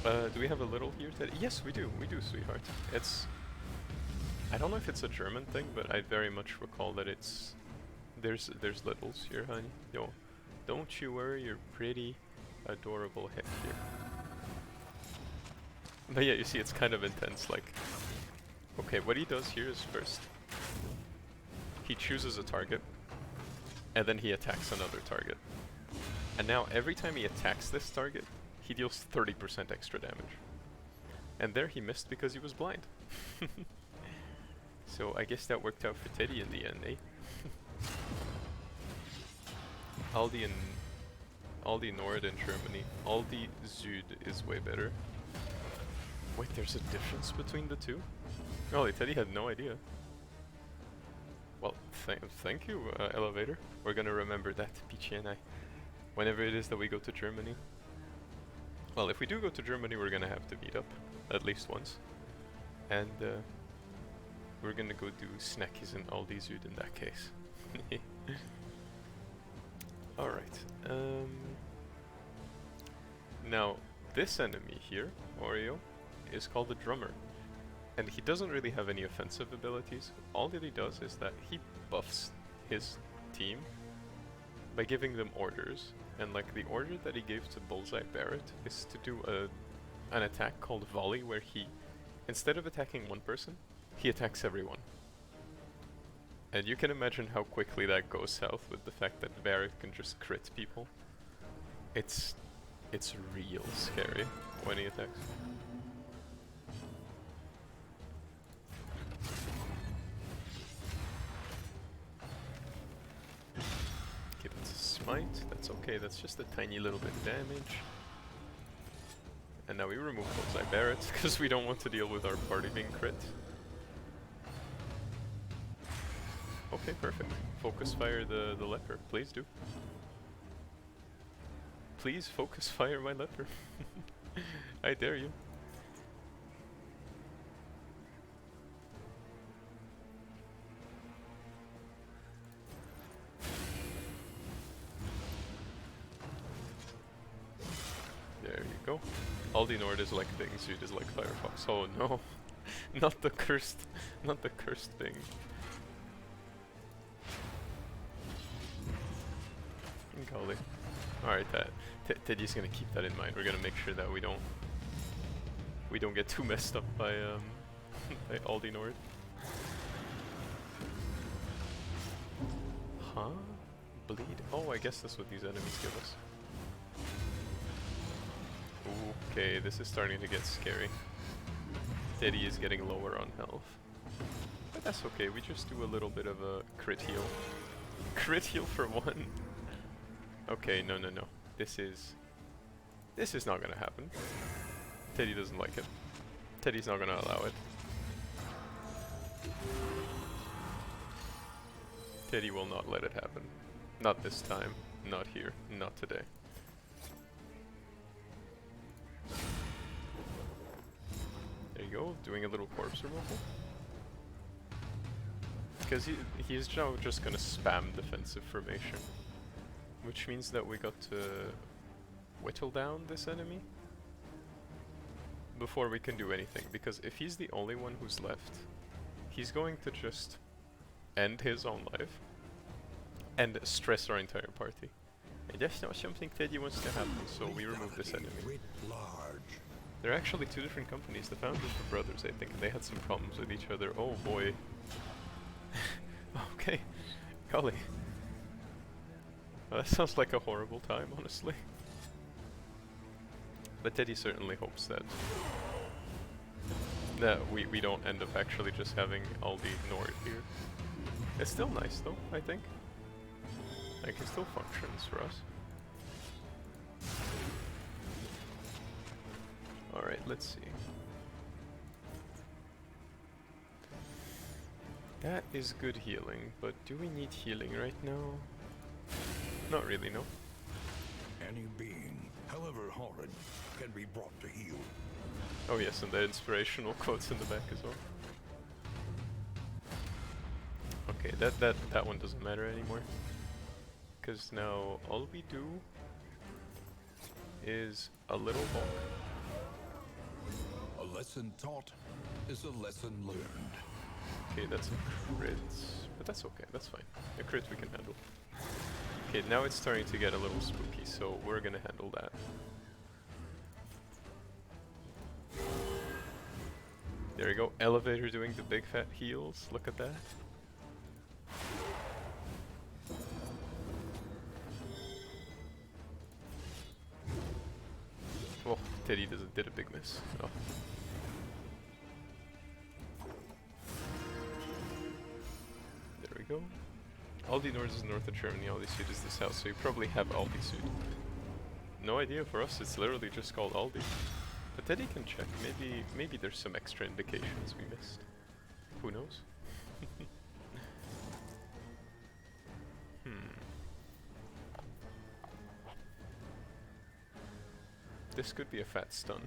Do we have a little here, Teddy? Yes, we do, sweetheart. It's... I don't know if it's a German thing, but I very much recall that it's... There's littles here, honey. Yo, don't you worry your pretty, adorable head here. But yeah, you see, it's kind of intense, like... Okay, what he does here is first... He chooses a target, and then he attacks another target. And now, every time he attacks this target, he deals 30% extra damage. And there he missed because he was blind. So I guess that worked out for Teddy in the end, eh? Aldi Nord in Germany. Aldi Süd is way better. Wait, there's a difference between the two? Oh, Teddy had no idea. Well, thank you, Elevator. We're gonna remember that, Peachy and I. Whenever it is that we go to Germany. Well, if we do go to Germany, we're gonna have to meet up. At least once. And, we're gonna go do snackies in Aldi Süd in that case. Alright. Now, this enemy here, Oreo, is called the Drummer. And he doesn't really have any offensive abilities. All that he does is that he buffs his team by giving them orders. And like the order that he gave to Bullseye Barrett is to do an attack called Volley, where he, instead of attacking one person, he attacks everyone. And you can imagine how quickly that goes south with the fact that Barrett can just crit people. It's real scary when he attacks. Okay, that's a smite. That's okay. That's just a tiny little bit of damage. And now we remove Bullseye Barrett because we don't want to deal with our party being crit. Okay, perfect. Focus fire the leper, please do. Please focus fire my leper. I dare you. There you go. Aldi Nord is like thing, Sud is like Firefox. Oh no. not the cursed thing. Golly. Alright, Teddy's gonna keep that in mind. We're gonna make sure that we don't get too messed up by by Aldi Nord. Huh? Bleed? Oh, I guess that's what these enemies give us. Okay, this is starting to get scary. Teddy is getting lower on health. But that's okay, we just do a little bit of a crit heal. Crit heal for one! Okay, no. This is not gonna happen. Teddy doesn't like it. Teddy's not gonna allow it. Teddy will not let it happen. Not this time. Not here. Not today. There you go, doing a little corpse removal. Because he's now just gonna spam defensive formation. Which means that we got to whittle down this enemy before we can do anything. Because if he's the only one who's left, he's going to just end his own life and stress our entire party. And that's not something Teddy wants to happen, so we remove this enemy. They're actually two different companies. The founders were brothers, I think, and they had some problems with each other. Oh boy. Okay. Golly. Well, that sounds like a horrible time, honestly. But Teddy certainly hopes that we don't end up actually just having Aldi Nord here. It's still nice though, I think. Like, it still functions for us. Alright, let's see. That is good healing, but do we need healing right now? Not really, no. Any being, however horrid, can be brought to heal. Oh yes, and the inspirational quotes in the back as well. Okay, that one doesn't matter anymore. Because now all we do is a little bonk. A lesson taught is a lesson learned. Okay, that's a crit, but that's okay, that's fine. A crit we can handle. Okay, now it's starting to get a little spooky, so we're gonna handle that. There we go, Elevator doing the big fat heals, look at that. Oh, Teddy did a big miss. Oh. There we go. Aldi Nord is north of Germany, Aldi Sud is the south, so you probably have Aldi Sud. No idea, for us it's literally just called Aldi. But Teddy can check, maybe there's some extra indications we missed. Who knows? This could be a fat stun.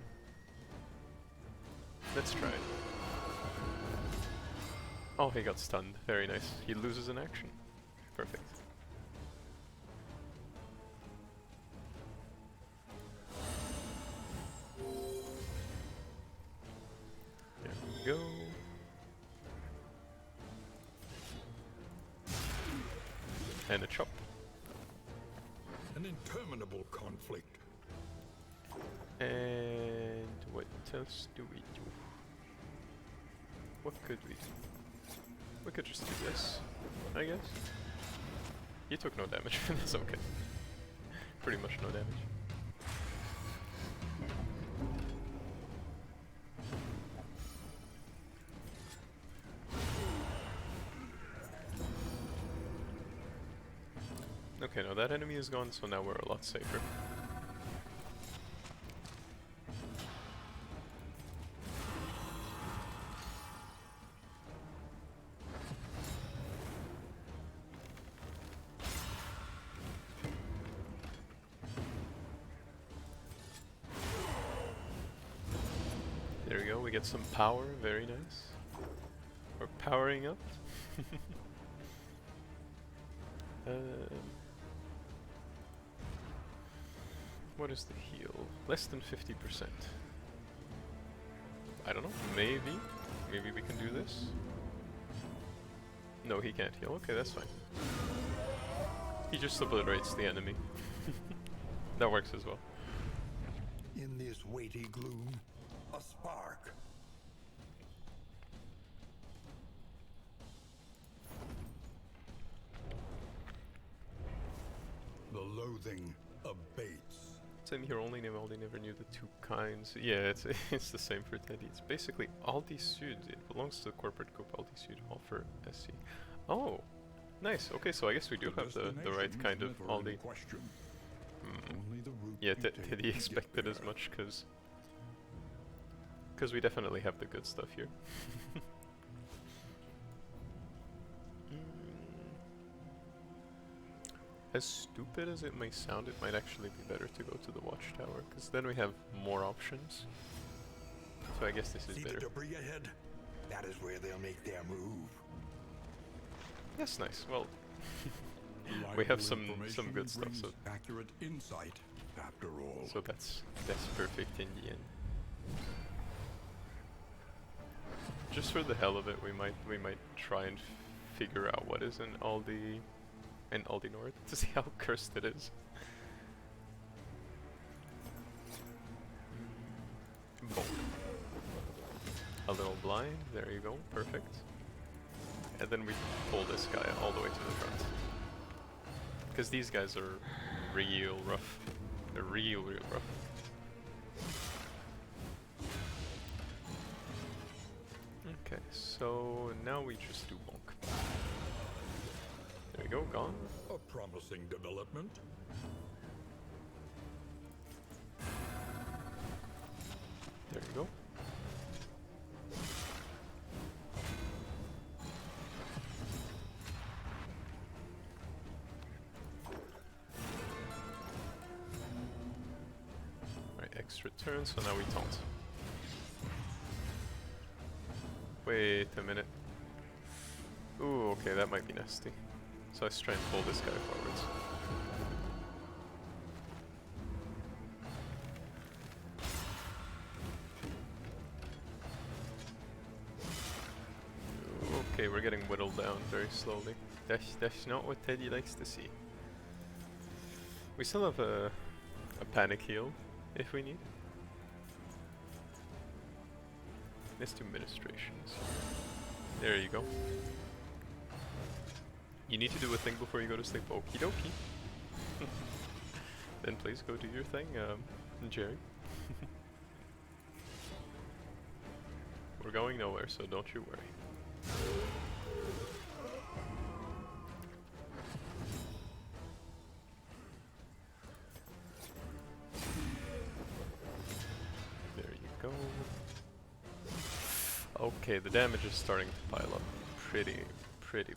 Let's try it. Oh, he got stunned. Very nice. He loses an action. Perfect. There we go. And a chop. An interminable conflict. And what else do we do? What could we do? We could just do this, I guess. He took no damage, that's okay. Pretty much no damage. Okay, now that enemy is gone, so now we're a lot safer. we get some power, very nice. We're powering up. What is the heal? Less than 50%. I don't know, maybe we can do this. No, he can't heal. Okay, that's fine. He just obliterates the enemy. That works as well. In this weighty gloom, a spark. The loathing abates. Same here, only never knew the two kinds. Yeah, it's the same for Teddy. It's basically Aldi Sud. It belongs to the corporate group Aldi Sud, all for SC. Oh, nice. Okay, so I guess we do have the right kind of Aldi. Yeah, Teddy expected as much, because we definitely have the good stuff here. As stupid as it may sound, it might actually be better to go to the watchtower, because then we have more options. So I guess this is better. See the debris ahead? That is where they'll make their move. That's nice. Well, we have some good stuff. So accurate insight, after all. So that's perfect in the end. Just for the hell of it, we might try and figure out what is in Aldi North to see how cursed it is. Boom. A little blind. There you go. Perfect. And then we pull this guy all the way to the front. Because these guys are real rough. They're real rough. Okay, so now we just do bonk. There we go, gone. A promising development. There you go. Extra turn, so now we taunt. Wait a minute. Ooh, okay, that might be nasty. So let's try and pull this guy forwards. Okay, we're getting whittled down very slowly. That's not what Teddy likes to see. We still have a panic heal if we need. Let's do ministrations. There you go. You need to do a thing before you go to sleep. Okie dokie. Then please go do your thing, Jerry. We're going nowhere, so don't you worry. Okay, the damage is starting to pile up pretty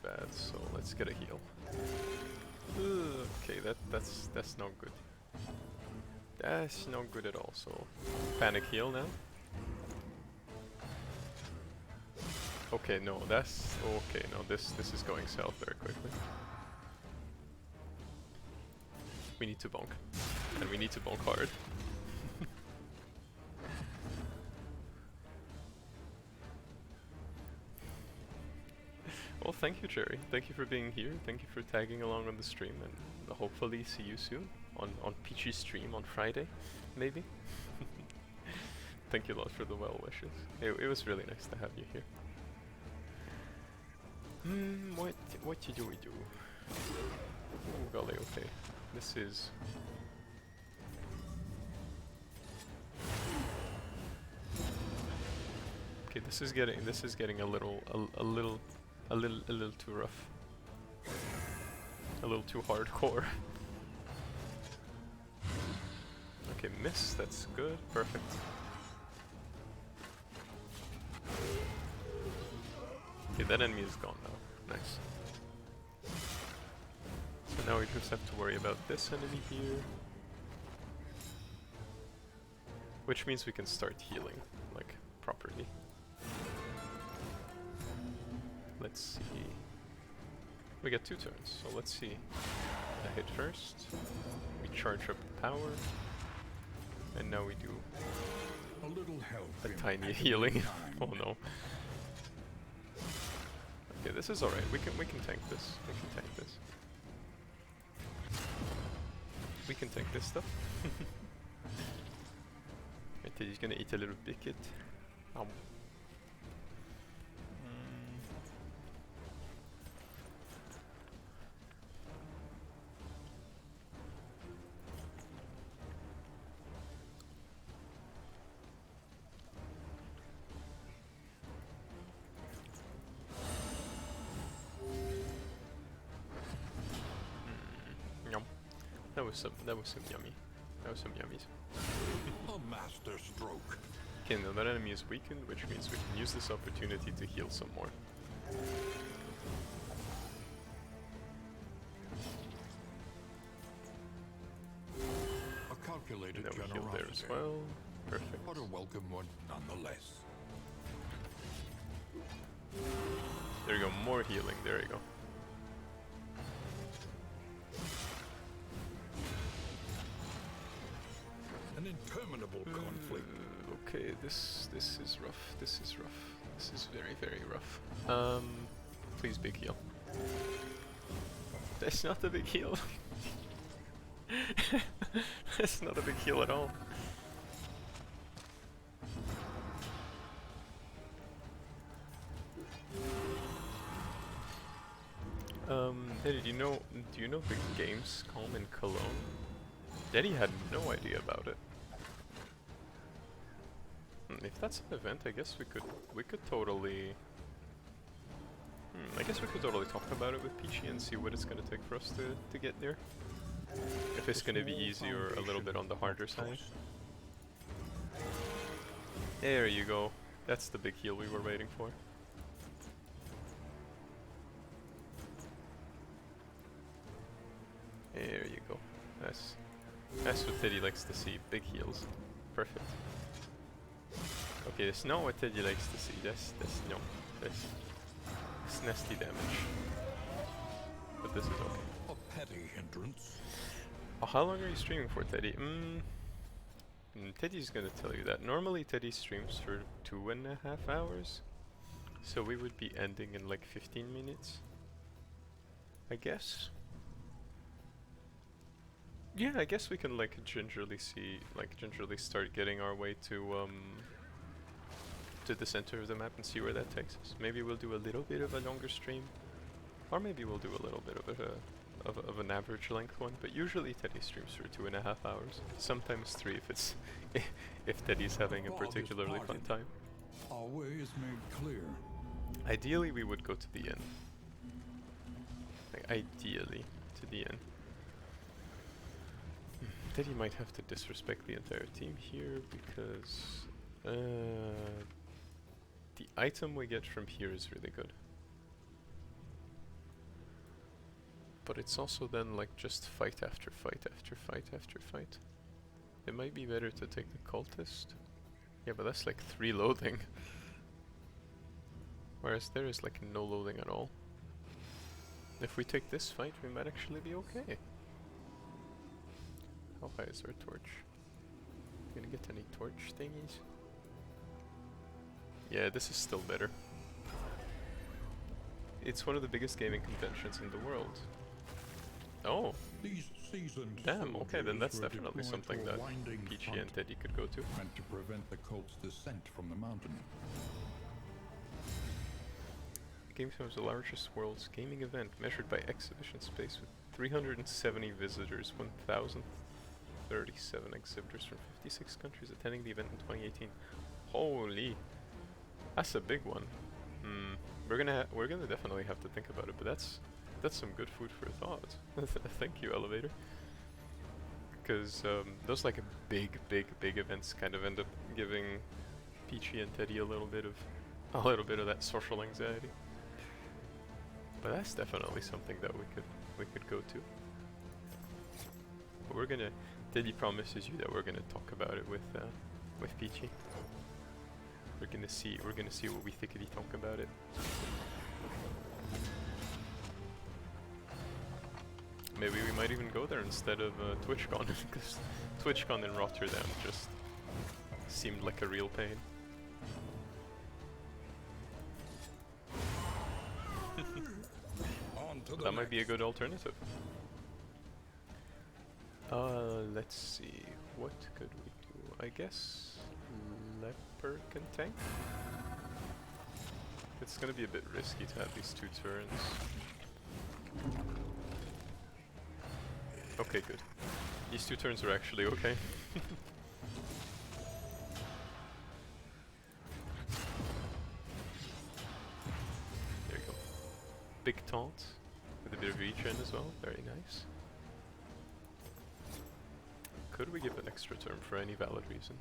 bad, so let's get a heal. Okay, that's not good. That's not good at all, so panic heal now. Okay, no, that's okay, no, this is going south very quickly. We need to bonk. And we need to bonk hard. Well, thank you, Jerry. Thank you for being here. Thank you for tagging along on the stream, and hopefully see you soon on Peachy's stream on Friday, maybe. Thank you a lot for the well wishes. It was really nice to have you here. What do we do? Oh golly, okay. This is. Okay, this is getting a little too rough. A little too hardcore. Okay, miss, that's good, perfect. Okay, that enemy is gone now. Nice. So now we just have to worry about this enemy here. Which means we can start healing, like, properly. Let's see. We get 2 turns, so let's see. I hit first. We charge up power. And now we do A little help a in tiny agony healing. time. Oh no. Okay, this is alright. We can tank this. We can tank this. We can tank this stuff. I think he's gonna eat a little bicket. Ow. Yum. That was some yummy. That was some yummies. A master stroke. Okay, now that enemy is weakened, which means we can use this opportunity to heal some more. A calculated And then we heal there as generosity, well. Perfect. but a welcome one nonetheless. There you go, more healing, there you go. An interminable conflict. Okay, this is rough. This is rough. This is very, very rough. Please big heal. That's not a big heal. That's not a big heal at all. Hey, do you know the games come in Cologne? Daddy had no idea about it. If that's an event, I guess we could totally I guess we could totally talk about it with Peachy and see what it's gonna take for us to get there. If it's gonna be easy or a little bit on the harder side. There you go. That's the big heal we were waiting for. There you go. That's what Teddy likes to see. Big heals. Perfect. Okay, that's not what Teddy likes to see. That's nasty damage. But this is okay. A petty hindrance. Oh, how long are you streaming for, Teddy? Teddy's gonna tell you that. Normally Teddy streams for 2.5 hours. So we would be ending in like 15 minutes. I guess. Yeah, I guess we can like gingerly start getting our way to the center of the map and see where that takes us. Maybe we'll do a little bit of a longer stream, or maybe we'll do a little bit of an average length one. But usually Teddy streams for 2.5 hours, sometimes 3 if it's if Teddy's having a particularly fun time. Our way is made clear. Ideally, we would go to the end. Like, ideally, to the end. Teddy might have to disrespect the entire team here because the item we get from here is really good. But it's also then like just fight after fight after fight after fight. It might be better to take the cultist. Yeah, but that's like 3 loading. Whereas there is like no loading at all. If we take this fight, we might actually be okay. How high is our torch? Gonna get any torch thingies? Yeah, this is still better. It's one of the biggest gaming conventions in the world. Oh, These seasoned damn, okay, then soldiers that's were definitely deployed something to a that winding Peachy front and Teddy could go to. meant to prevent the cult's descent from the mountain. Gamescom is the largest world's gaming event, measured by exhibition space with 370 visitors, 1,037 exhibitors from 56 countries attending the event in 2018. Holy, that's a big one. We're gonna definitely have to think about it, but that's some good food for thought. Thank you, Elevator. Because those like big events kind of end up giving Peachy and Teddy a little bit of that social anxiety. But that's definitely something that we could go to. But we're gonna. Teddy promises you that we're gonna talk about it with Peachy. We're gonna see what we thickety talk about it. Maybe we might even go there instead of TwitchCon, because TwitchCon in Rotterdam just seemed like a real pain. That might be a good alternative. Let's see, what could we do? I guess Leper can tank? It's gonna be a bit risky to have these 2 turns. Okay, good. These 2 turns are actually okay. There you go. Big taunt with a bit of regen as well, very nice. Could we give an extra turn for any valid reason?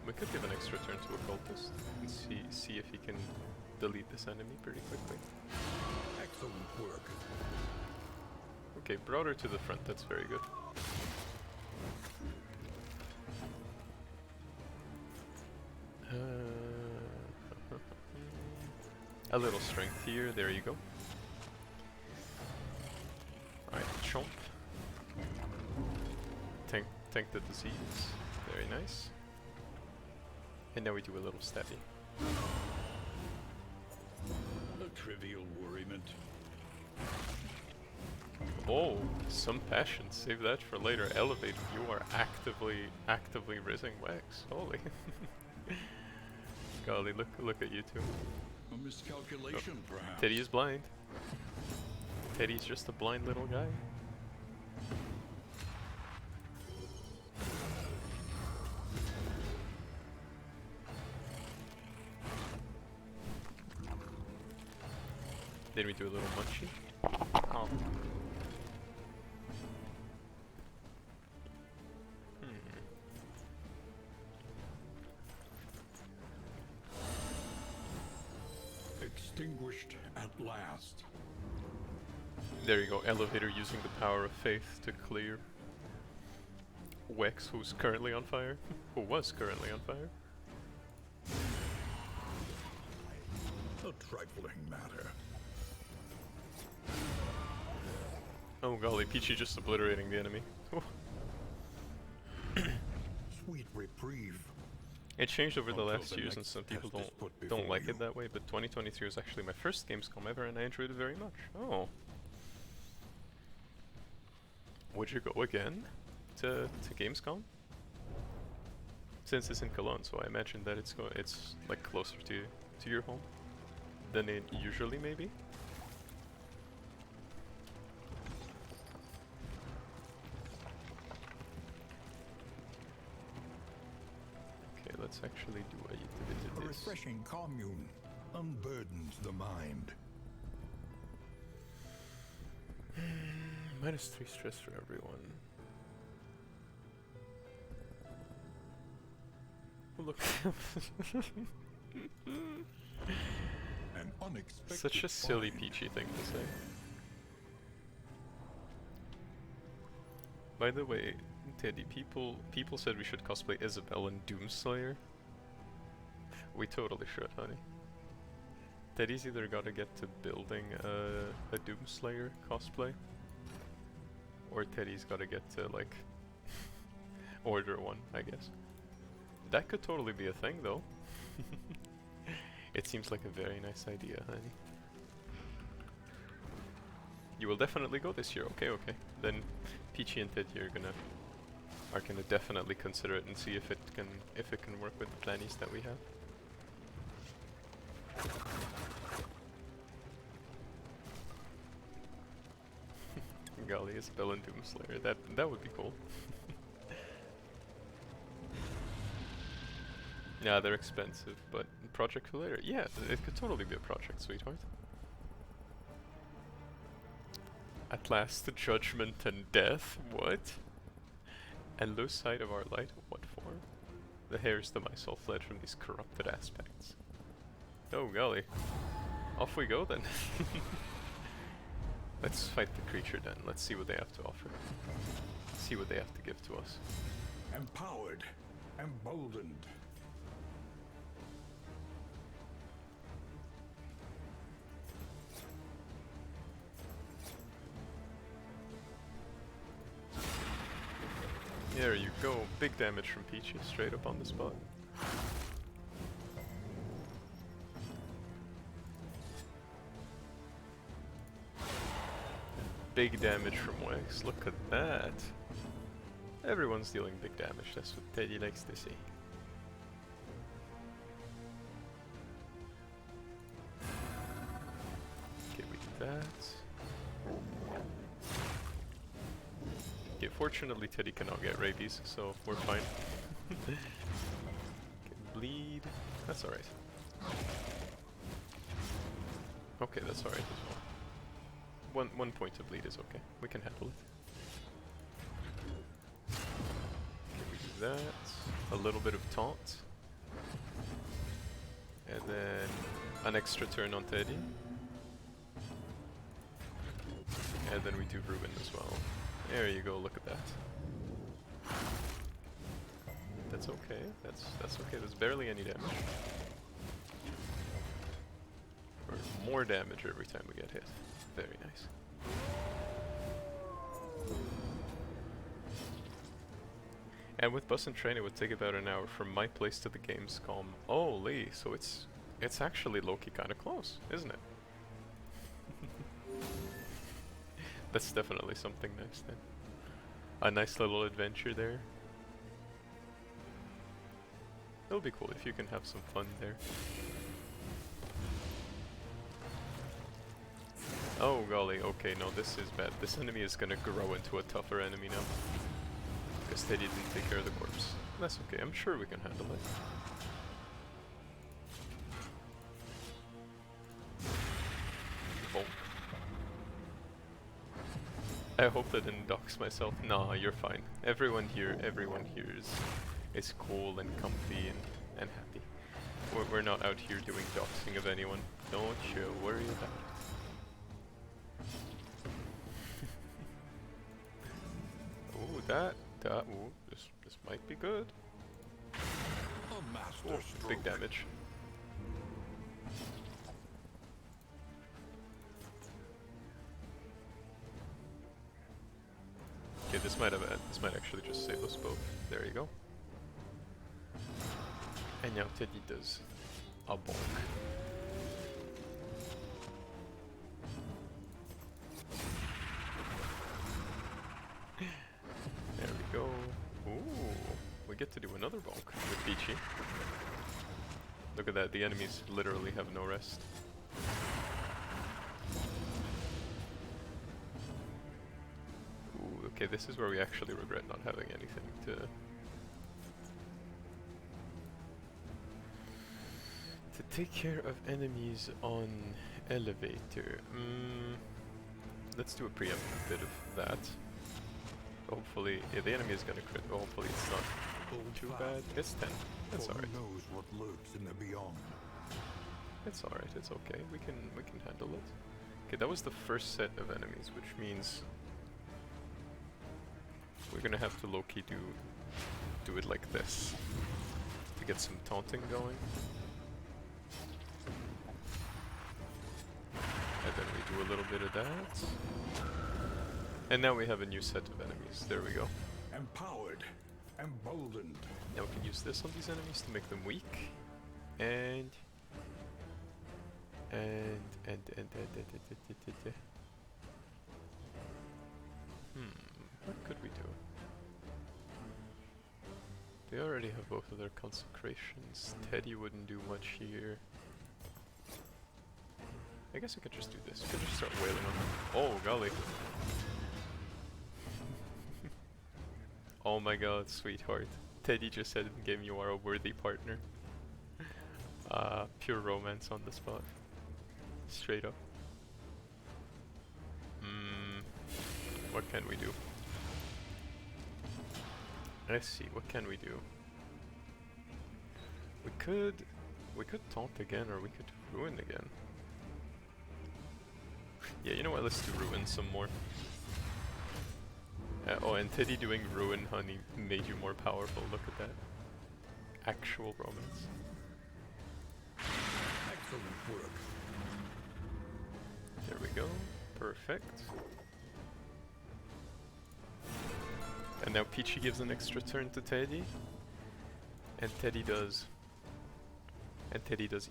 We could give an extra turn to Occultist and see if he can delete this enemy pretty quickly. Excellent work. Okay, brought her to the front, that's very good. A little strength here, there you go. Alright, chomp. Tank the disease, very nice. And now we do a little stabby. A trivial worriment. Oh, some passion. Save that for later. Elevate. You are actively rizzing Wax. Holy. Golly, look at you two. A miscalculation, perhaps. Teddy is blind. Teddy's just a blind little guy. Then we do a little munchie. Oh. Extinguished at last. There you go, Elevator using the power of faith to clear Wex, who's currently on fire. Who was currently on fire. A trifling matter. Oh golly, Peachy just obliterating the enemy. Sweet reprieve. It changed over the Until last the years, and next some people test is put don't before like you. it that way. But 2023 was actually my first Gamescom ever, and I enjoyed it very much. Oh, would you go again to Gamescom? Since it's in Cologne, so I imagine that it's like closer to your home than it usually maybe. Okay, let's actually do a bit of A this. refreshing commune unburdens the mind. -3 stress for everyone. Oh, look. An unexpected Such a silly find. Peachy thing to say. By the way, Teddy, people said we should cosplay Isabel and Doomslayer. We totally should, honey. Teddy's either gotta get to building a Doomslayer cosplay, or Teddy's gotta get to, like, order one, I guess. That could totally be a thing, though. It seems like a very nice idea, honey. You will definitely go this year. Okay, okay. Then Peachy and Teddy are gonna definitely consider it and see if it can work with the plannies that we have. Golly, Isabel and Doomslayer. That would be cool. Yeah, they're expensive, but project for later. Yeah, it could totally be a project, sweetheart. At last, the judgment and death. What? And lose sight of our light. What for? The hairs to myself fled from these corrupted aspects. Oh golly. Off we go then. Let's fight the creature then. Let's see what they have to offer. See what they have to give to us. Empowered. Emboldened. There you go. Big damage from Peachy, straight up on the spot. Big damage from Wax. Look at that. Everyone's dealing big damage. That's what Teddy likes to see. Okay, we do that. Okay, fortunately Teddy cannot get rabies, so we're fine. Okay, bleed. That's alright. Okay, that's alright as well. One point of bleed is okay. We can handle it. Okay, we do that. A little bit of taunt. And then an extra turn on Teddy. And then we do Ruin as well. There you go, look at that. That's okay, that's okay, there's barely any damage. Or more damage every time we get hit. Very nice. And with bus and train it would take about an hour from my place to the Gamescom. Holy, so it's actually low-key kinda close, isn't it? That's definitely something nice then. A nice little adventure there. It'll be cool if you can have some fun there. Oh golly, okay, no, this is bad. This enemy is gonna grow into a tougher enemy now. Because Teddy didn't take care of the corpse. That's okay, I'm sure we can handle it. Bonk. I hope I didn't dox myself. Nah, you're fine. Everyone here is cool and comfy and happy. We're not out here doing doxing of anyone. Don't you worry about it. Ooh, this might be good. A master stroke. Big damage. Okay, this might actually just save us both. There you go. And now Teddy does a bonk. There we go. Ooh, we get to do another bonk with Peachy. Look at that, the enemies literally have no rest. Ooh, okay, this is where we actually regret not having anything to take care of enemies on elevator. Let's do a preemptive bit of that. Hopefully, yeah, the enemy is gonna crit, but hopefully it's not too bad. It's 10. That's alright. Who knows what lurks in the beyond? It's alright, it's okay. We can handle it. Okay, that was the first set of enemies, which means we're gonna have to low-key do it like this to get some taunting going. And then we do a little bit of that. And now we have a new set of enemies. There we go. Empowered. Emboldened. Now we can use this on these enemies to make them weak. And what could we do? They already have both of their consecrations. Teddy wouldn't do much here. I guess I could just do this. I could just start wailing on them. Oh, golly. Oh my god, sweetheart. Teddy just said in the game you are a worthy partner. Pure romance on the spot. Straight up. What can we do? Let's see, what can we do? We could taunt again, or we could ruin again. Yeah, you know what, let's do ruin some more. Oh, and Teddy doing ruin honey made you more powerful. Look at that. Actual romance. Excellent work. There we go. Perfect. And now Peachy gives an extra turn to Teddy. And Teddy does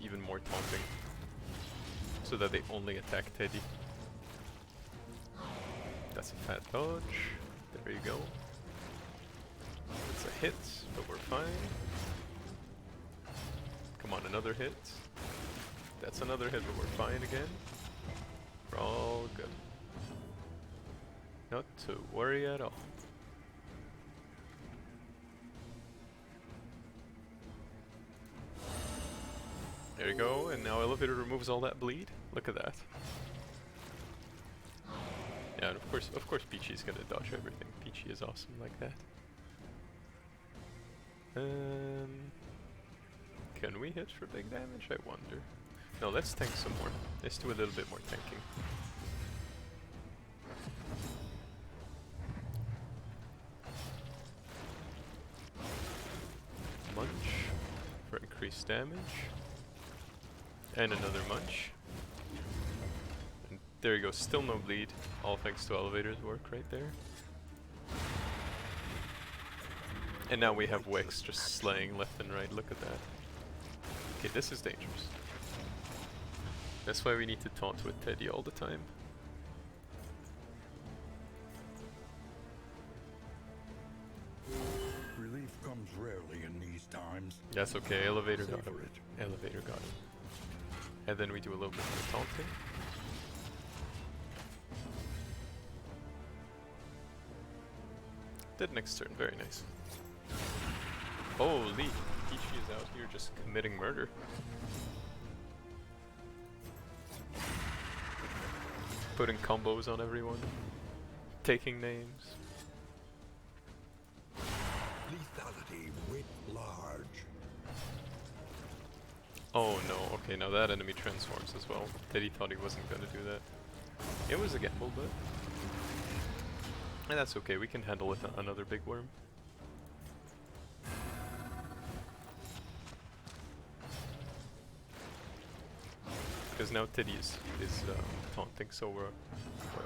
even more taunting. So that they only attack Teddy. That's a fat dodge. There you go. It's a hit, but we're fine. Come on, another hit. That's another hit, but we're fine again. We're all good. Not to worry at all. There you go, and now Elevator removes all that bleed. Look at that. Yeah, and of course Peachy's gonna dodge everything. Peachy is awesome like that. Can we hit for big damage? I wonder. No, let's tank some more. Let's do a little bit more tanking. Munch for increased damage. And another munch. And there you go, still no bleed. All thanks to Elevator's work right there. And now we have Wix just slaying left and right, look at that. Okay, this is dangerous. That's why we need to taunt with Teddy all the time. Relief comes rarely in these times. That's okay, Elevator got Savor it. Elevator got it. And then we do a little bit more taunting. Did next turn, very nice. Holy, Peachy is out here just committing murder. Putting combos on everyone. Taking names. Lethality writ large. Oh no, okay, now that enemy transforms as well. Teddy thought he wasn't gonna do that. It was a gamble, but... And that's okay, we can handle it another big worm. Because now Teddy is taunting, so we're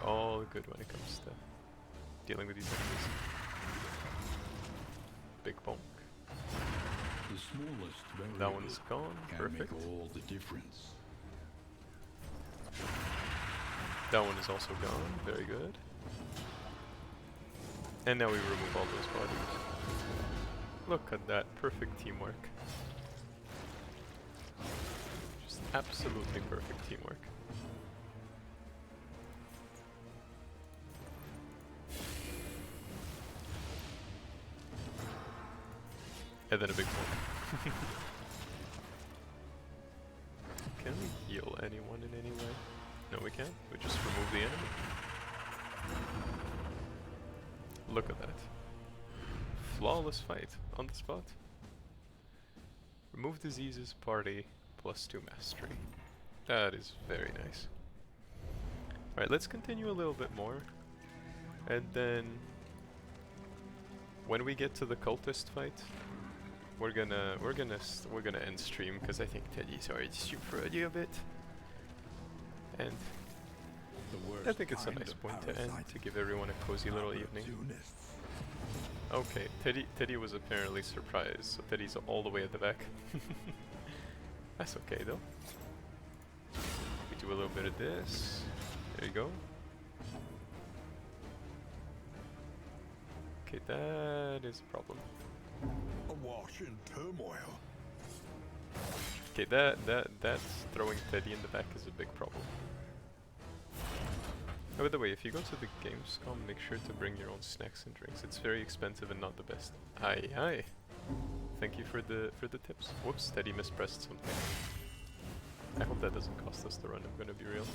all good when it comes to dealing with these enemies. Big bonk. The smallest That one's gone, can perfect. make all the difference. That one is also gone, very good. And now we remove all those bodies. Look at that, perfect teamwork. Just absolutely perfect teamwork. And then a big one. Can we heal anyone in any way? No, we can't. We just remove the enemy. Look at that. Flawless fight on the spot. Remove diseases, party, +2 mastery. That is very nice. Alright, let's continue a little bit more. And then when we get to the cultist fight, we're gonna end stream because I think Teddy's already super ready a bit. And I think it's a nice point to end, to give everyone a cozy little evening. Okay, Teddy was apparently surprised, so Teddy's all the way at the back. That's okay though. We do a little bit of this. There you go. Okay, that is a problem. Awash in turmoil. Okay, that's throwing Teddy in the back is a big problem. Oh, by the way, if you go to the Gamescom, make sure to bring your own snacks and drinks. It's very expensive and not the best. Aye, aye. Thank you for the tips. Whoops, Teddy mispressed something. I hope that doesn't cost us the run, I'm gonna be real.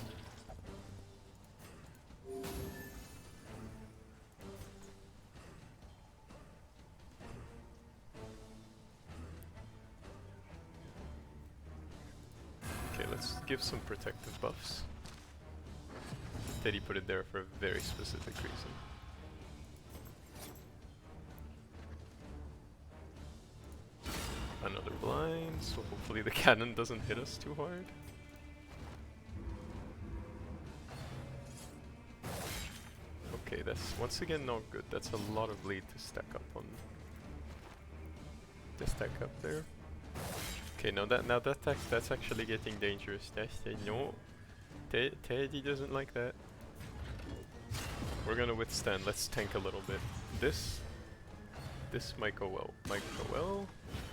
Okay, let's give some protective buffs. Teddy put it there for a very specific reason. another blind, so hopefully the cannon doesn't hit us too hard. Okay, that's once again not good. That's a lot of bleed to stack up on. To stack up there. Okay, that's actually getting dangerous. No, Teddy doesn't like that. We're gonna withstand. Let's tank a little bit. This might go well.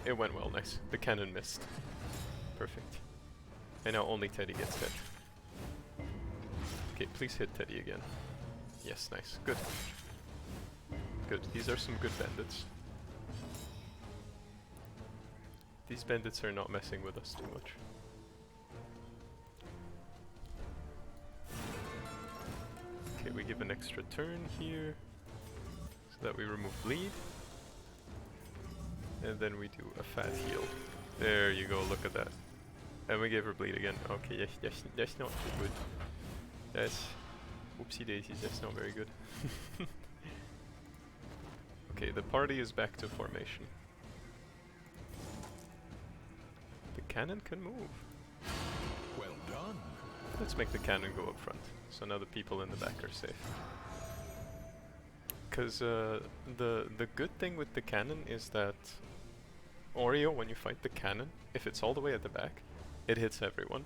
It went well. Nice. The cannon missed. Perfect. And now only Teddy gets hit. Okay, please hit Teddy again. Yes, nice. Good. Good. These are some good bandits. These bandits are not messing with us too much. Okay, we give an extra turn here so that we remove bleed. And then we do a fat heal. There you go, look at that. And we gave her bleed again. Okay, that's not too good. That's... Whoopsie daisies, that's not very good. Okay, the party is back to formation. The cannon can move. Well done. Let's make the cannon go up front, so now the people in the back are safe. Because the good thing with the cannon is that Oreo, when you fight the cannon, if it's all the way at the back, it hits everyone.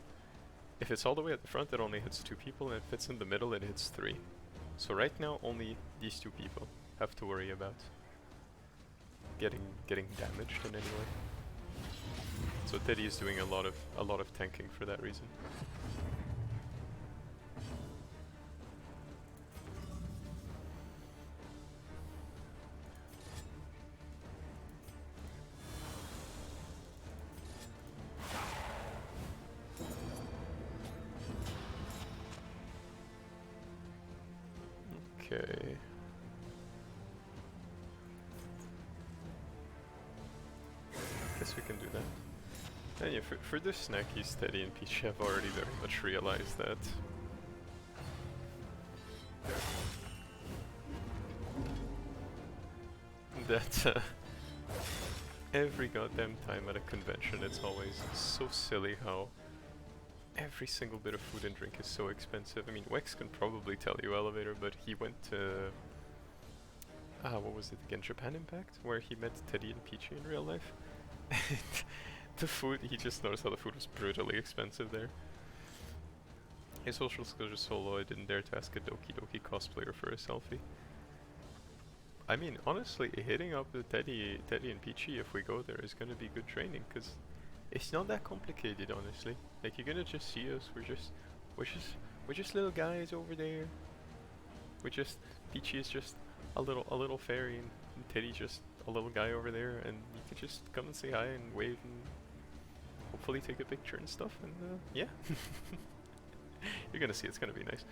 If it's all the way at the front, it only hits 2 people, and if it's in the middle, it hits 3. So right now, only these 2 people have to worry about getting damaged in any way. So Teddy is doing a lot of tanking for that reason. Okay. Guess we can do that. And yeah, for this snackies, Teddy and Peach have already very much realized that. Every goddamn time at a convention, it's always so silly how every single bit of food and drink is so expensive. I mean, Wex can probably tell you elevator, but he went to what was it again? Japan Impact, where he met Teddy and Peachy in real life. The food, he just noticed how the food was brutally expensive there. His social skills are so low, I didn't dare to ask a Doki Doki cosplayer for a selfie. I mean, honestly, hitting up the Teddy and Peachy if we go there is gonna be good training, cause it's not that complicated, honestly. Like, you're gonna just see us. We're just little guys over there. Peachy is just a little fairy, and Teddy's just a little guy over there, and you can just come and say hi and wave and hopefully take a picture and stuff. And yeah, you're gonna see. It's gonna be nice.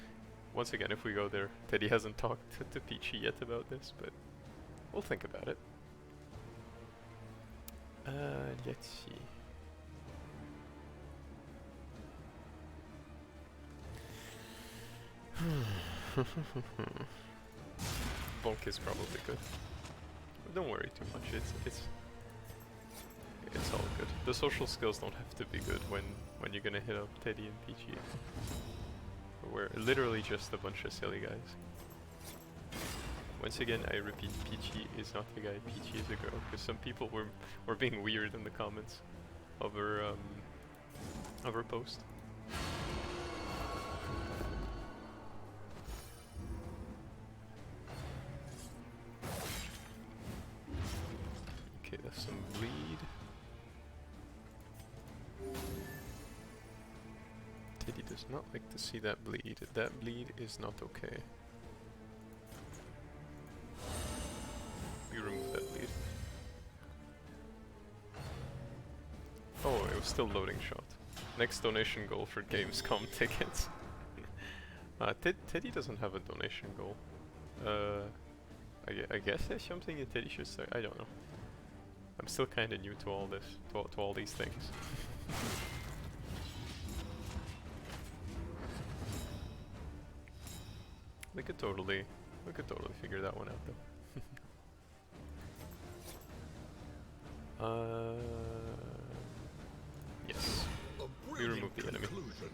Once again, if we go there, Teddy hasn't talked to Peachy yet about this, but we'll think about it. Let's see. Bonk is probably good. But don't worry too much. It's all good. The social skills don't have to be good when you're gonna hit up Teddy and Peachy. We're literally just a bunch of silly guys. Once again, I repeat, Peachy is not a guy. Peachy is a girl. Because some people were being weird in the comments of her post. Okay, that's some bleed. Teddy does not like to see that bleed. That bleed is not okay. We remove that bleed. Oh, it was still loading shot. Next donation goal for Gamescom tickets. Teddy doesn't have a donation goal. I guess there's something that Teddy should say. I don't know. I'm still kind of new to all this, to all these things. We could totally figure that one out though. the enemy. Conclusion.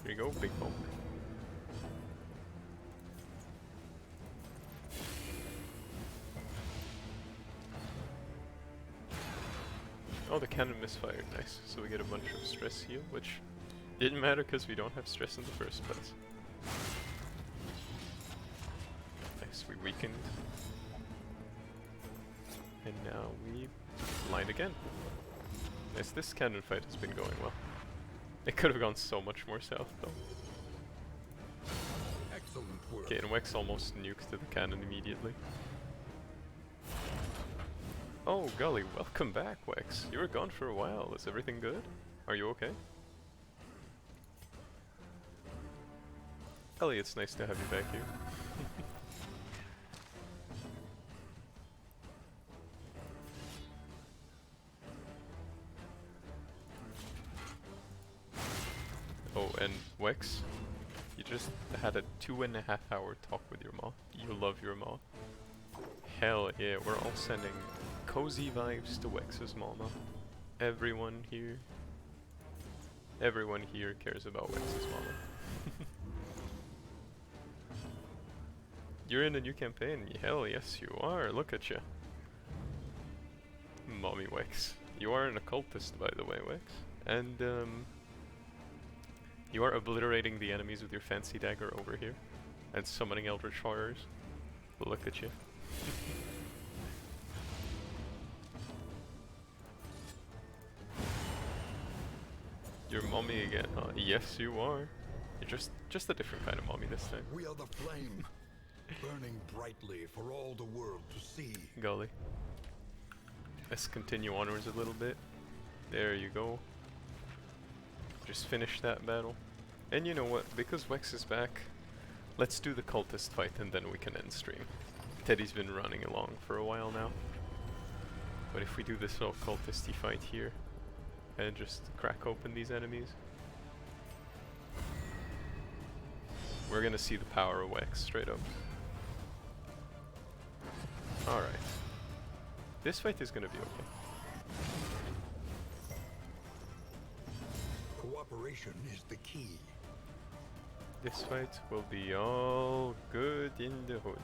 Here you go, big ball. Oh, the cannon misfired. Nice. So we get a bunch of stress heal, which didn't matter because we don't have stress in the first place. Nice, we weakened. And now we blind again. Nice, this cannon fight has been going well. It could have gone so much more south though. Excellent work. Okay, and Wex almost nuked to the cannon immediately. Oh golly, welcome back Wex. You were gone for a while. Is everything good? Are you okay? Golly, it's nice to have you back here. Oh, and Wex, you just had a 2.5-hour talk with your ma. You love your ma. Hell yeah, we're all sending cozy vibes to Wex's mama. Everyone here cares about Wex's mama. You're in a new campaign? Hell yes you are, look at you. Mommy Wex. You are an occultist by the way, Wex. And you are obliterating the enemies with your fancy dagger over here. And summoning eldritch horrors. Look at you. You're mommy again, huh? Yes you are. You're just a different kind of mommy this time. We are the flame, burning brightly for all the world to see. Golly. Let's continue onwards a little bit. There you go. Just finish that battle. And you know what, because Wex is back, let's do the cultist fight and then we can end stream. Teddy's been running along for a while now. But if we do this little cultisty fight here, and just crack open these enemies, we're gonna see the power of Wex, straight up. Alright. This fight is gonna be okay. Cooperation is the key. This fight will be all good in the hood.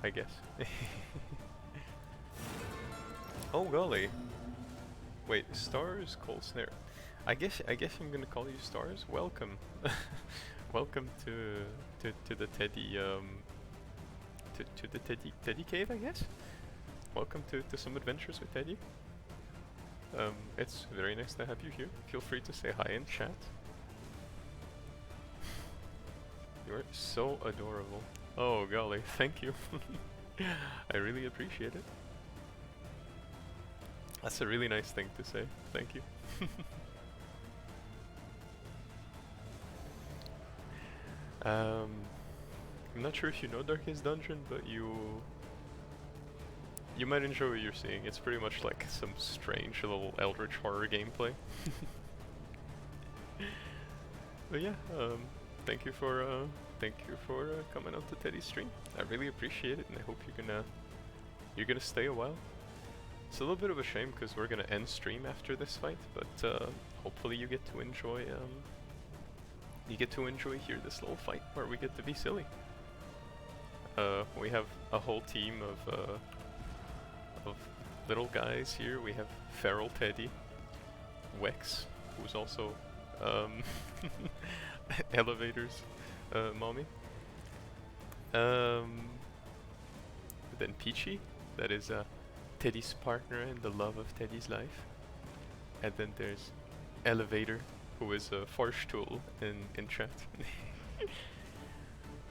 I guess. Oh golly. Wait, Stars, Cold Snare. I guess I'm gonna call you Stars. Welcome. Welcome to the Teddy to the Teddy cave, I guess. Welcome to some adventures with Teddy. It's very nice to have you here. Feel free to say hi in chat. You're so adorable. Oh golly, thank you. I really appreciate it. That's a really nice thing to say. Thank you. I'm not sure if you know Darkest Dungeon, but you might enjoy what you're seeing. It's pretty much like some strange little eldritch horror gameplay. But yeah, thank you for coming out to Teddy's stream. I really appreciate it, and I hope you're gonna stay a while. It's a little bit of a shame because we're gonna end stream after this fight, but hopefully you get to enjoy here this little fight where we get to be silly. We have a whole team of little guys here. We have Feral Teddy, Wex, who's also Elevator's mommy. Then Peachy, that is Teddy's partner and the love of Teddy's life. And then there's Elevator, who is a Farshtool in chat.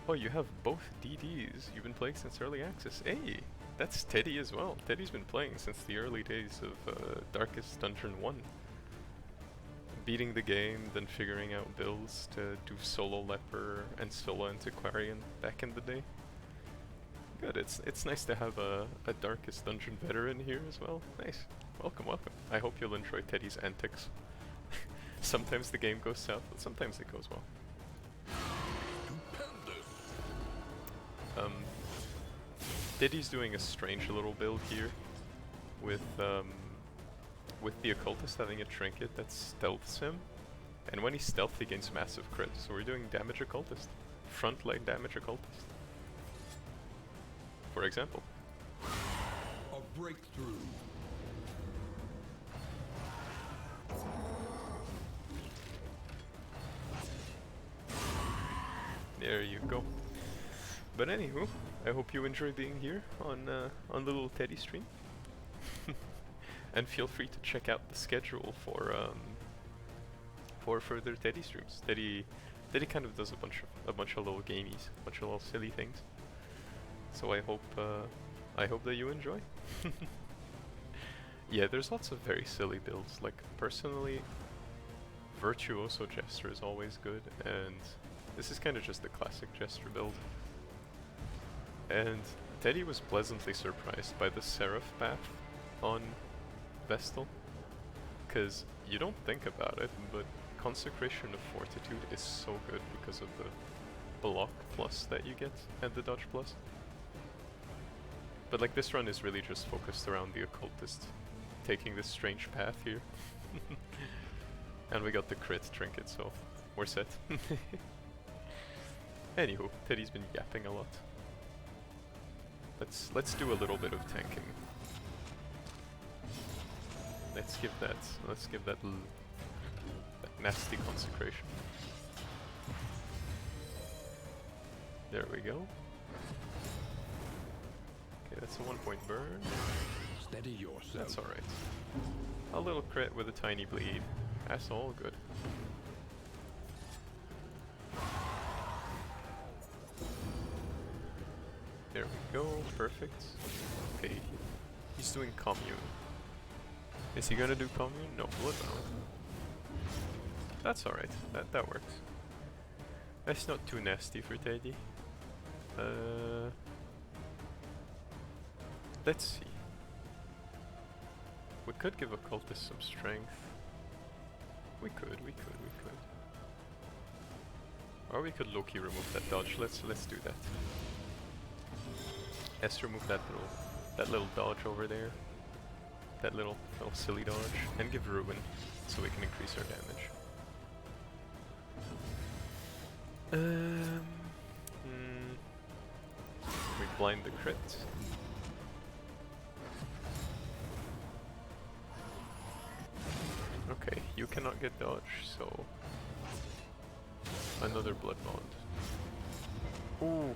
Oh, you have both DDs. You've been playing since early access. Hey, that's Teddy as well. Teddy's been playing since the early days of Darkest Dungeon 1. Beating the game, then figuring out builds to do solo Leper and solo Antiquarian back in the day. Good, it's nice to have a Darkest Dungeon veteran here as well. Nice. Welcome, welcome. I hope you'll enjoy Teddy's antics. Sometimes the game goes south, but sometimes it goes well. Teddy's doing a strange little build here. with the occultist having a trinket that stealths him, and when he's stealthed he gains massive crit. So we're doing damage occultist, frontline damage occultist, for example. A breakthrough. There you go. But anywho, I hope you enjoy being here on the little Teddy stream. And feel free to check out the schedule for further Teddy streams. Teddy kind of does a bunch of little gamies, a bunch of little silly things. So I hope that you enjoy. Yeah, there's lots of very silly builds. Like personally, Virtuoso Jester is always good, and this is kind of just the classic Jester build. And Teddy was pleasantly surprised by the Seraph path on Vestal, because you don't think about it, but Consecration of Fortitude is so good because of the block plus that you get and the dodge plus. But like this run is really just focused around the occultist taking this strange path here. And we got the crit trinket, so we're set. Anywho, Teddy's been yapping a lot. Let's do a little bit of tanking. Let's give that nasty consecration. There we go. Okay, that's a 1-point burn. Steady yourself. That's alright. A little crit with a tiny bleed. That's all good. There we go, perfect. Okay, he's doing commune. Is he gonna do commune? No, bloodbound. That's alright, that works. That's not too nasty for Teddy. Let's see. We could give Occultist some strength. We could. Or we could low-key remove that dodge. Let's do that. Let's remove that little dodge over there. That little silly dodge, and give Ruin so we can increase our damage. We blind the crit. Okay, you cannot get dodge, so another blood bond.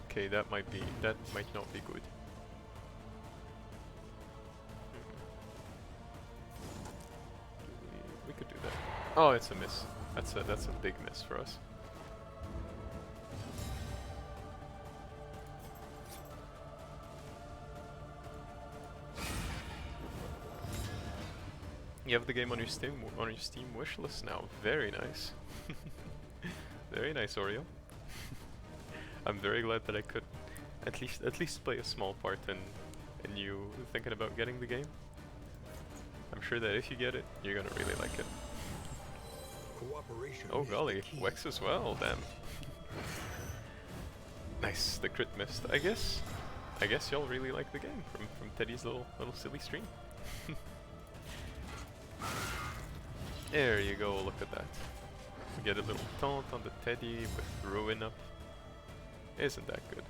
Okay, that might not be good. We could do that. Oh, it's a miss. That's a big miss for us. You have the game on your Steam wishlist now. Very nice. Very nice, Oreo. I'm very glad that I could at least play a small part in you thinking about getting the game. I'm sure that if you get it, you're gonna really like it. Cooperation. Oh golly, Wex as well, damn. Nice, the crit missed. I guess y'all really like the game from Teddy's little silly stream. There you go, look at that. We get a little taunt on the Teddy with Ruin up. Isn't that good?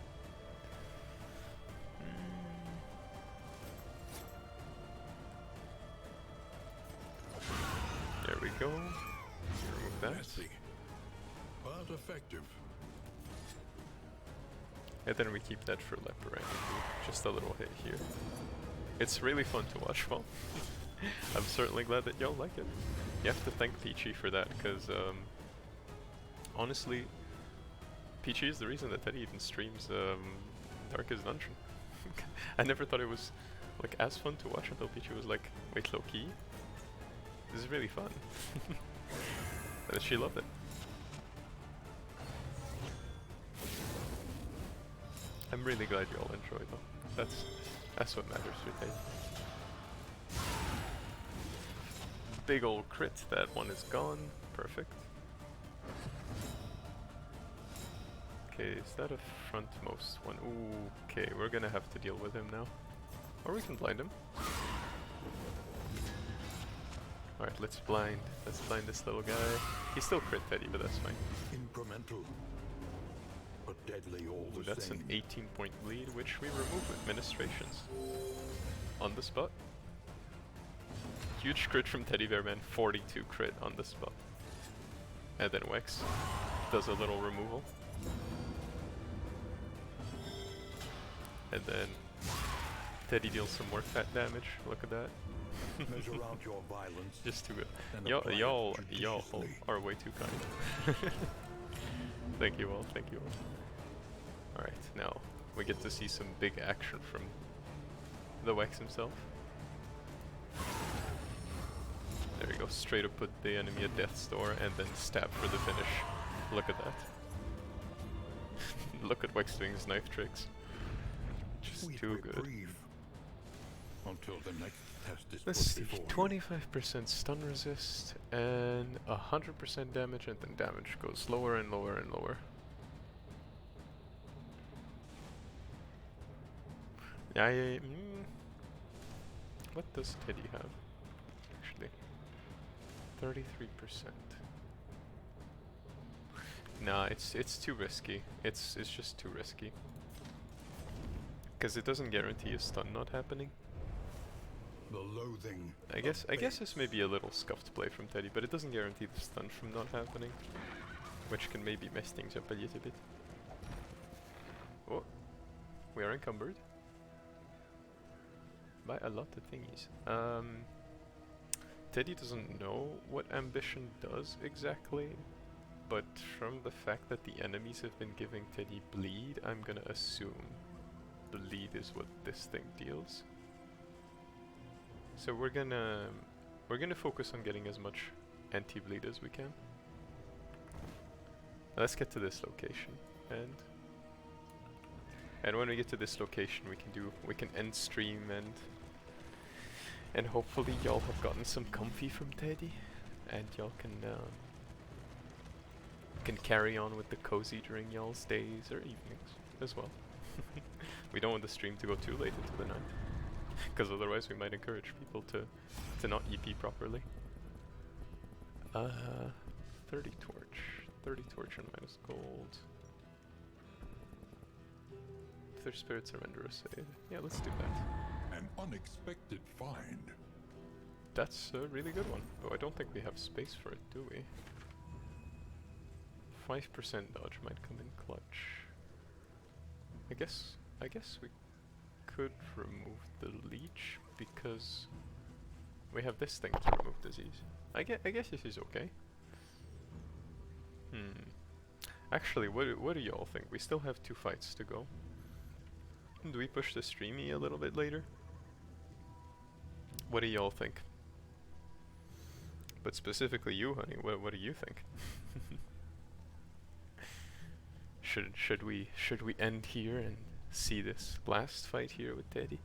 There we go. Remove that. Messy, but effective. And then we keep that for Leper. Just a little hit here. It's really fun to watch, well. I'm certainly glad that y'all like it. You have to thank Peachy for that, because honestly, Peachy is the reason that Teddy even streams Darkest Dungeon. I never thought it was like as fun to watch until Peachy was like, wait, low-key? This is really fun. And she loved it. I'm really glad you all enjoyed though. That's what matters for Teddy. Big old crit, that one is gone. Perfect. Okay, is that a frontmost one? Ooh, okay, we're gonna have to deal with him now. Or we can blind him. Alright, let's blind this little guy. He still crit Teddy, but that's fine. Incremental, but deadly all Ooh, the that's same. an 18-point lead, which we remove with ministrations. On the spot. Huge crit from Teddy Bear Man, 42 crit on the spot. And then Wex does a little removal. And then Teddy deals some more fat damage. Look at that. Measure out your violence. Just too good. and Y'all apply it y'all judiciously. are way too kind. Thank you all, thank you all. Alright, now we get to see some big action from the Wex himself. There we go, straight up put the enemy at death's door and then stab for the finish. Look at that. Look at Wex doing his knife tricks. Just Sweet too good. reprieve. Until the next test is Let's put see, before you. 25% stun resist and 100% damage, and then damage goes lower and lower and lower. What does Teddy have? Actually, 33%. Nah, it's too risky. It's just too risky. Because it doesn't guarantee a stun not happening. The loathing. I guess this may be a little scuffed play from Teddy, but it doesn't guarantee the stun from not happening, which can maybe mess things up a little bit. Oh, we are encumbered by a lot of thingies. Teddy doesn't know what ambition does exactly, but from the fact that the enemies have been giving Teddy bleed, I'm gonna assume the lead is what this thing deals. So we're gonna focus on getting as much anti-bleed as we can. Let's get to this location, and when we get to this location, we can end stream and hopefully y'all have gotten some comfy from Teddy, and y'all can carry on with the cozy during y'all's days or evenings as well. We don't want the stream to go too late into the night, because otherwise we might encourage people to not EP properly. 30 torch and minus gold. If their spirits surrender a save. Yeah, let's do that. An unexpected find. That's a really good one. But I don't think we have space for it, do we? 5% dodge might come in clutch. I guess we could remove the leech because we have this thing to remove disease. I guess this is okay. Actually, what do y'all think? We still have 2 fights to go. Do we push the streamy a little bit later? What do y'all think? But specifically you, honey, what do you think? Should we end here and see this last fight here with Teddy?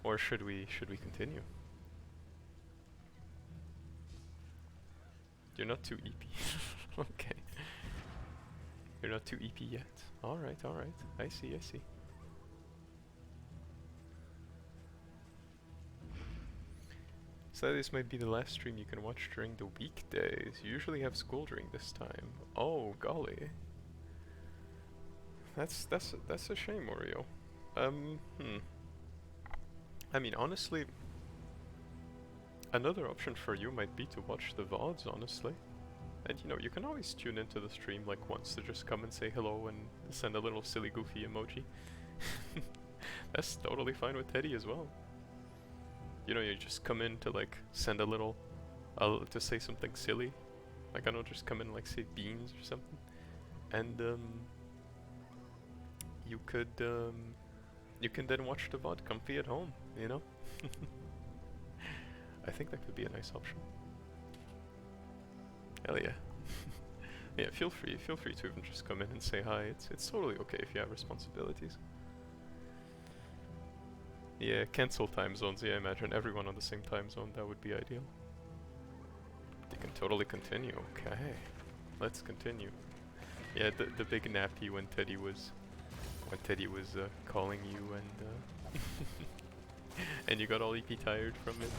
Or should we continue? You're not too EP. Okay. You're not too EP yet. Alright. I see. So this might be the last stream you can watch during the weekdays. You usually have school during this time. Oh golly. That's a shame, Oreo. I mean, honestly, another option for you might be to watch the VODs, honestly. And you know, you can always tune into the stream like once to just come and say hello and send a little silly goofy emoji. That's totally fine with Teddy as well. You know, you just come in to like send a little, to say something silly. Like, I don't just come in and like say beans or something. And you can then watch the VOD comfy at home, you know? I think that could be a nice option. Hell yeah. Yeah, feel free to even just come in and say hi. It's totally okay if you have responsibilities. Yeah, cancel time zones. Yeah, imagine everyone on the same time zone. That would be ideal. You can totally continue. Okay, let's continue. Yeah, the big nappy when Teddy was calling you and and you got all EP tired from it.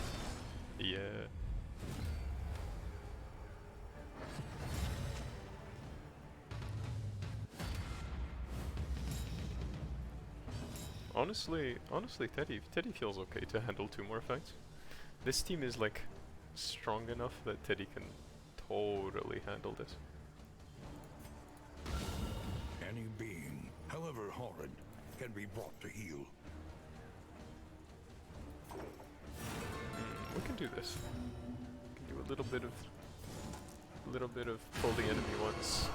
Yeah, Honestly, Teddy feels okay to handle 2 more fights. This team is like strong enough that Teddy can totally handle this. Any being, however horrid, can be brought to heel. We can do this. We can do a little bit of pull the enemy once.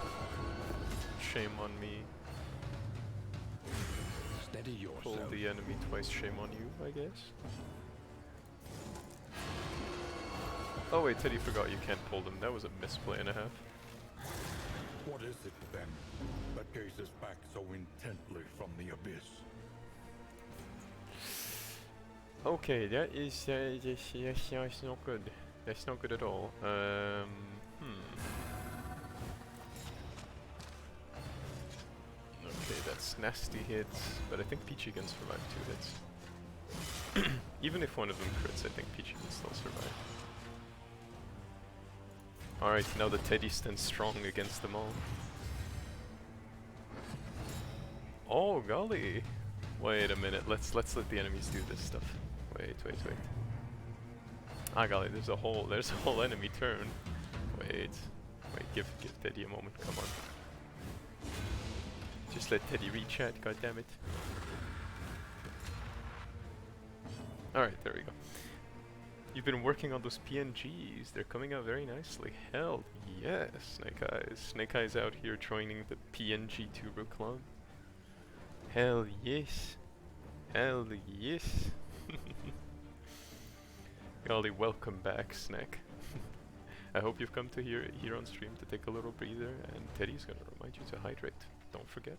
Shame on me. Steady yourself. Pull the enemy twice, shame on you, I guess. Oh wait, Teddy forgot you can't pull them. That was a misplay and a half. What is it then that gazes back so intently from the abyss? Okay, that's not good. That's not good at all. Okay, that's nasty hits, but I think Peachy can survive 2 hits. Even if one of them crits, I think Peachy can still survive. Alright, now the Teddy stands strong against them all. Oh golly! Wait a minute, let's let the enemies do this stuff. Wait. Ah golly, there's a whole enemy turn. Wait, give Teddy a moment, come on. Just let Teddy rechat, goddammit. Alright, there we go. You've been working on those PNGs, they're coming out very nicely. Hell yes, Snake Eyes. Snake Eyes out here joining the PNGtuber club. Hell yes. Hell yes. Golly, welcome back, Snack. I hope you've come to here on stream to take a little breather, and Teddy's gonna remind you to hydrate. Don't forget.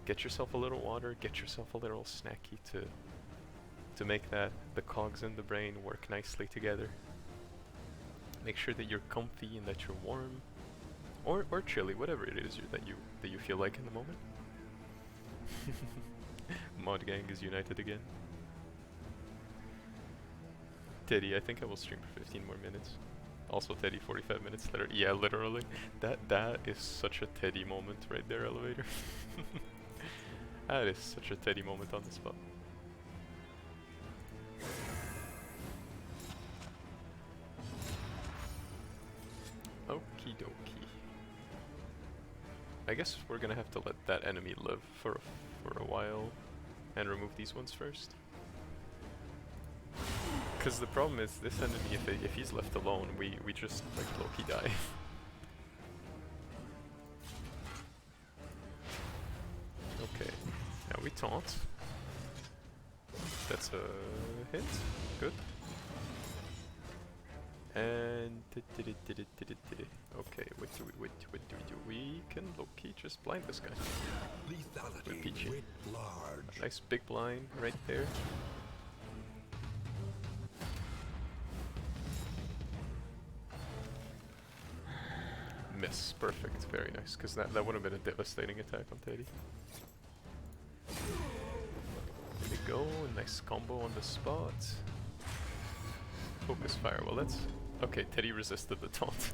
Get yourself a little water, get yourself a little snacky to make the cogs in the brain work nicely together. Make sure that you're comfy and that you're warm, or chilly, whatever it is that you feel like in the moment. Mod gang is united again. Teddy, I think I will stream for 15 more minutes. Also Teddy, 45 minutes later. Yeah, literally. That is such a Teddy moment right there, elevator. That is such a Teddy moment on the spot. Okie dokie. I guess we're gonna have to let that enemy live for a while and remove these ones first. Because the problem is this enemy, if he's left alone, we just like low-key die. Okay, now we taunt. That's a hit. Good. And okay, what do we do? We can low-key just blind this guy. With Peachy. Lethality writ large. Nice big blind right there. Miss, perfect, very nice, because that would have been a devastating attack on Teddy. There we go, a nice combo on the spot. Focus fire, well that's... Okay, Teddy resisted the taunt.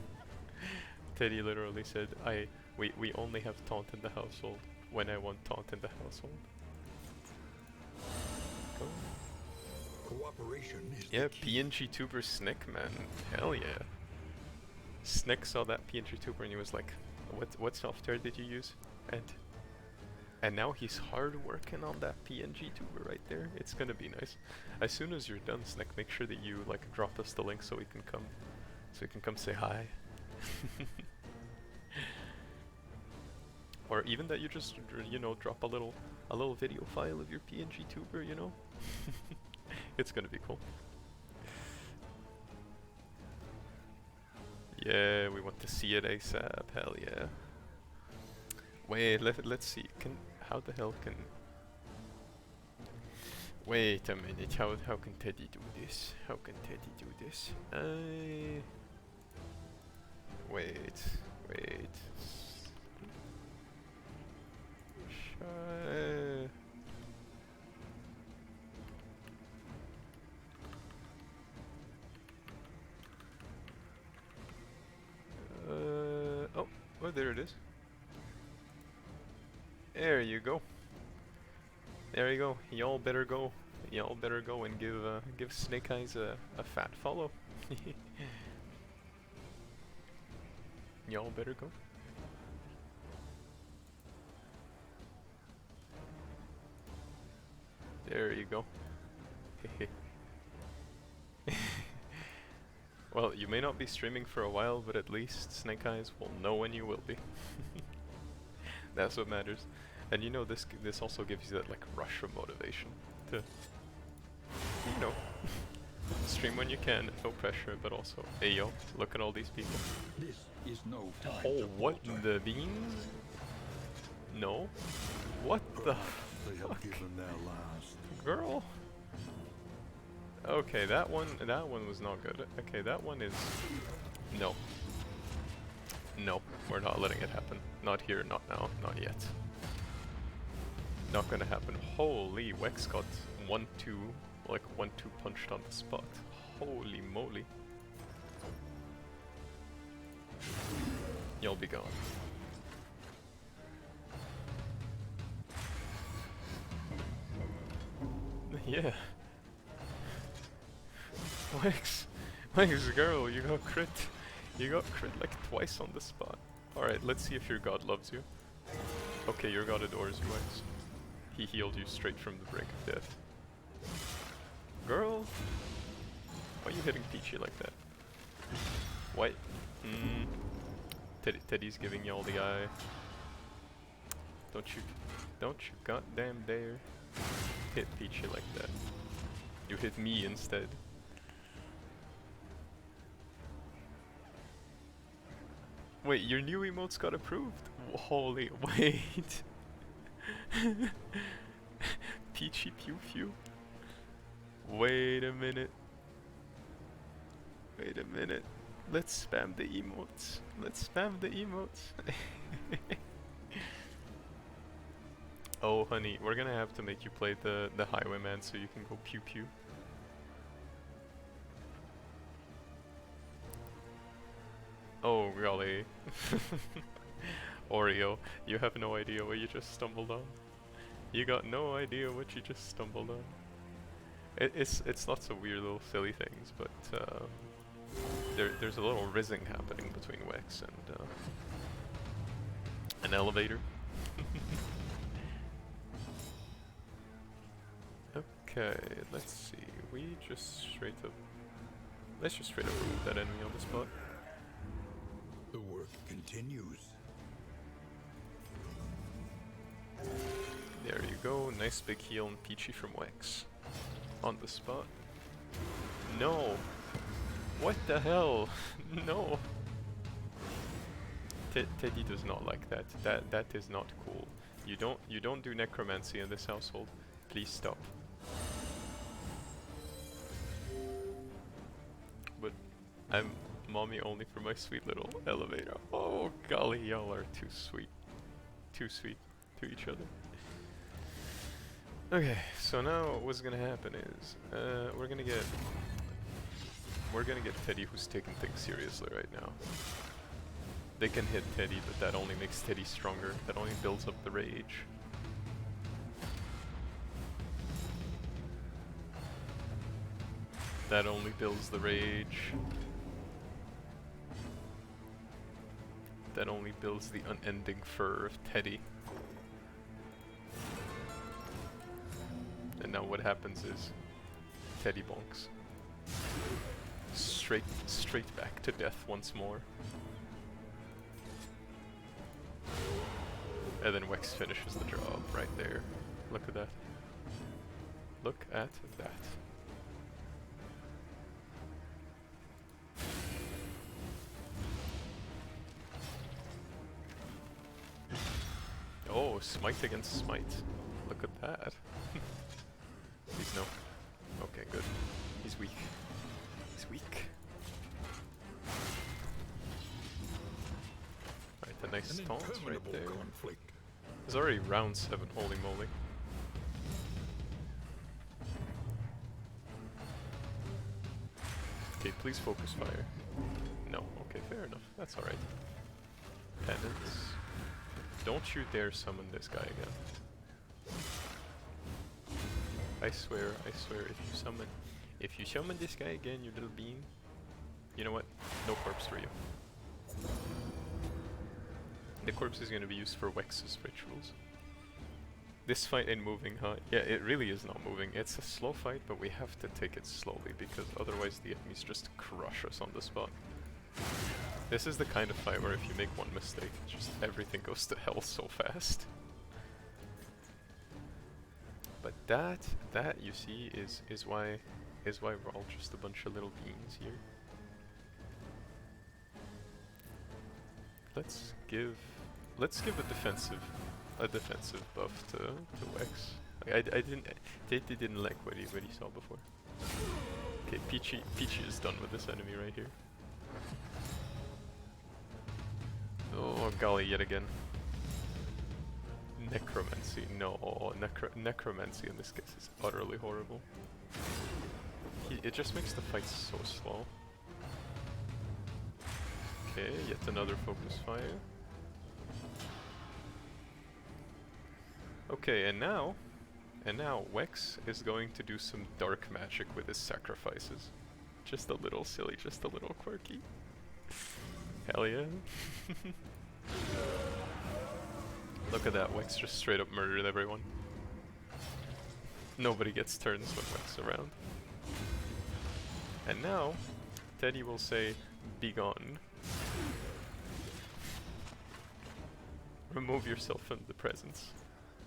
Teddy literally said, we only have taunt in the household when I want taunt in the household. Go. Cooperation is Yeah, the key. PNGtuber Snick, man, hell yeah. Snick saw that PNGtuber and he was like, what software did you use? And now he's hard working on that PNGtuber right there. It's gonna be nice. As soon as you're done, Snick, make sure that you like drop us the link so we can come say hi. Or even that you just drop a little video file of your PNGtuber, you know? It's gonna be cool. Yeah, we want to see it ASAP, hell yeah. Wait, let's see, how the hell can... Wait a minute, how can Teddy do this? How can Teddy do this? Wait. Oh, there it is. There you go. There you go. Y'all better go. Y'all better go and give Snake Eyes a fat follow. Y'all better go. There you go. Well, you may not be streaming for a while, but at least Snake Eyes will know when you will be. That's what matters. And you know, this also gives you that like rush of motivation to, you know, stream when you can, no pressure, but also, hey yo, look at all these people. This is no time Oh, to what falter. the beans? No. What the They have fuck? given their last. Girl? Okay, that one was not good. Okay, that one is... No. No, we're not letting it happen. Not here, not now, not yet. Not gonna happen. Holy, Wex got 1-2, like 1-2 punched on the spot. Holy moly. You'll be gone. Yeah. Wex girl, you got crit. You got crit like twice on the spot. Alright, let's see if your god loves you. Okay, your god adores you, Wex. He healed you straight from the brink of death. Girl! Why are you hitting Peachy like that? Why? Teddy's giving you all the eye. Don't you goddamn dare hit Peachy like that. You hit me instead. Wait, your new emotes got approved? Holy, wait. Peachy pew pew. Wait a minute. Wait a minute. Let's spam the emotes. Let's spam the emotes. Oh honey, we're gonna have to make you play the highwayman so you can go pew pew. Oh golly. Oreo, you have no idea what you just stumbled on. You got no idea what you just stumbled on. It's lots of weird little silly things, but there's a little rizzing happening between Wex and an elevator. Okay, let's see. Let's just straight up remove that enemy on the spot. The work continues. There you go, nice big heal and Peachy from Wex. On the spot. No! What the hell? No! Teddy does not like that. That is not cool. You don't do necromancy in this household. Please stop. But I'm mommy only for my sweet little elevator. Oh golly, y'all are too sweet. Too sweet to each other. Okay, so now what's gonna happen is we're gonna get Teddy, who's taking things seriously right now. They can hit Teddy, but that only makes Teddy stronger. That only builds up the rage. That only builds the rage. That only builds the unending fur of Teddy. And now what happens is Teddy bonks. Straight back to death once more. And then Wex finishes the job right there. Look at that. Look at that. Oh, smite against smite. Look at that. Please no. Okay, good. He's weak. He's weak. Right, a nice taunt right there. Conflict. It's already round 7, holy moly. Okay, please focus fire. No, okay, fair enough. That's alright. Penance. Don't you dare summon this guy again. I swear, if you summon this guy again, you little bean, you know what? No corpse for you. The corpse is gonna be used for Wex's rituals. This fight ain't moving, huh? Yeah, it really is not moving. It's a slow fight, but we have to take it slowly because otherwise the enemies just crush us on the spot. This is the kind of fight where if you make one mistake, just everything goes to hell so fast. But that you see is why we're all just a bunch of little beans here. Let's give a defensive buff to Wex. Like, Teddy didn't like what he saw before. Okay, Peachy is done with this enemy right here. Oh golly, yet again. Necromancy, no, necromancy in this case is utterly horrible. It just makes the fight so slow. Okay, yet another focus fire. Okay, and now Wex is going to do some dark magic with his sacrifices. Just a little silly, just a little quirky. Hell yeah. Look at that, Wex just straight up murdered everyone. Nobody gets turns when Wex around. And now, Teddy will say, "Be gone." Remove yourself from the presence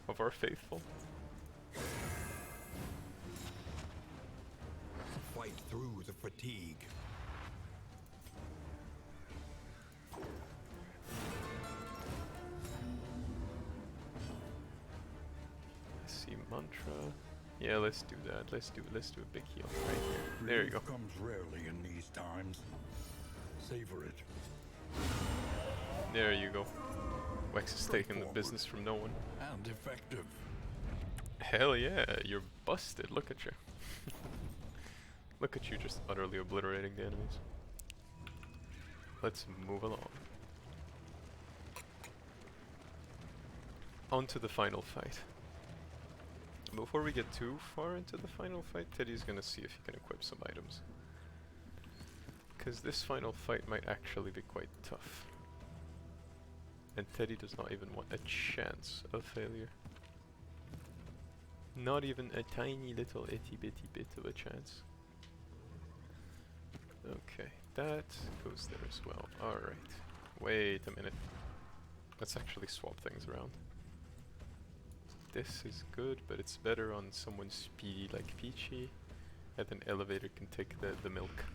of our faithful. Fight through the fatigue. See mantra. Yeah, let's do that. Let's do a big heal right here. There you go. Comes rarely in these times. Savor it. There you go. Wex is taking the business from no one. And effective. Hell yeah, you're busted. Look at you. Look at you just utterly obliterating the enemies. Let's move along. On to the final fight. Before we get too far into the final fight, Teddy's gonna see if he can equip some items. Because this final fight might actually be quite tough. And Teddy does not even want a chance of failure. Not even a tiny little itty bitty bit of a chance. Okay, that goes there as well. Alright. Wait a minute. Let's actually swap things around. This is good, but it's better on someone speedy like Peachy. And then Elevator can take the milk.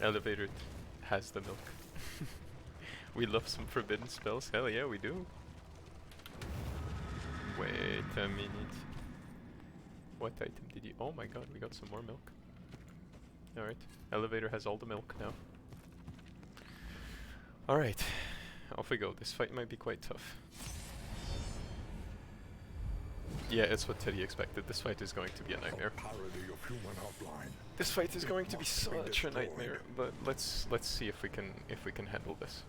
Elevator has the milk. We love some forbidden spells. Hell yeah, we do. Wait a minute. What item did you... Oh my god, we got some more milk. Alright. Elevator has all the milk now. Alright. Off we go. This fight might be quite tough. Yeah, it's what Teddy expected. This fight is going to be a nightmare. This fight is going to be such a nightmare, but let's see if we can handle this.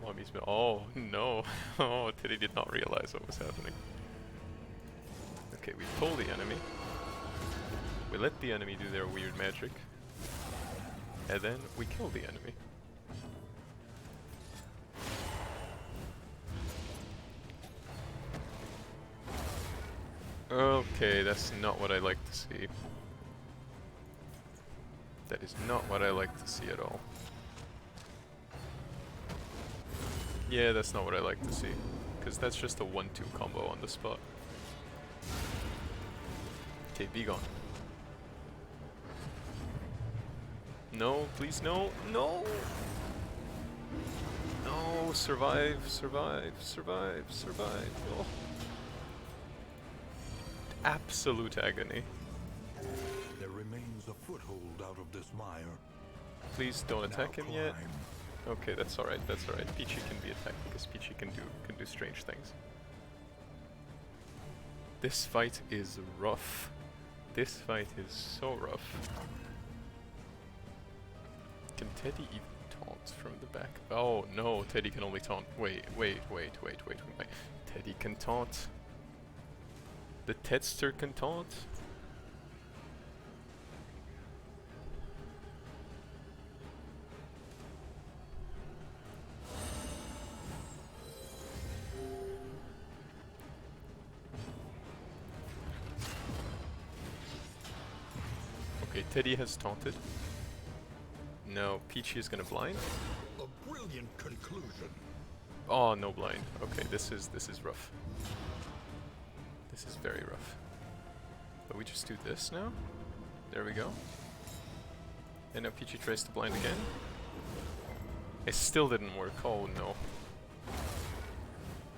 Mommy's been... Oh no! Oh, Teddy did not realize what was happening. Okay, we pull the enemy. We let the enemy do their weird magic. And then we kill the enemy. Okay, that's not what I like to see. That is not what I like to see at all. Yeah, that's not what I like to see. Because that's just a 1-2 combo on the spot. Okay, be gone. No, please no, no! No, survive, survive, survive, survive. Oh. Absolute agony. There remains a foothold out of this mire. Please don't attack him yet. Okay, that's alright, that's alright. Peachy can be attacked because Peachy can do strange things. This fight is rough. This fight is so rough. Can Teddy even taunt? It's from the back. Oh no, Teddy can only taunt. Wait. Teddy can taunt. The Tedster can taunt. Okay, Teddy has taunted. No, Peachy is gonna blind. A brilliant conclusion. Oh, no blind. Okay, this is rough. This is very rough. But we just do this now. There we go. And now Peachy tries to blind again. It still didn't work. Oh no.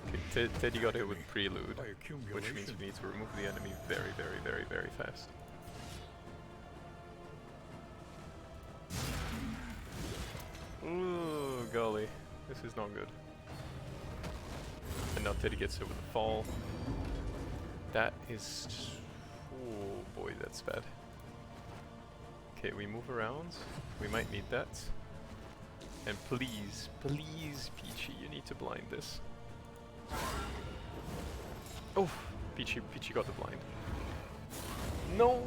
Okay, Teddy got hit with Prelude, which means we need to remove the enemy very fast. Ooh, golly. This is not good. And now Teddy gets hit with a fall. That is... oh boy, that's bad. Okay, we move around. We might need that. And please, Peachy, you need to blind this. Oh! Peachy got the blind. No!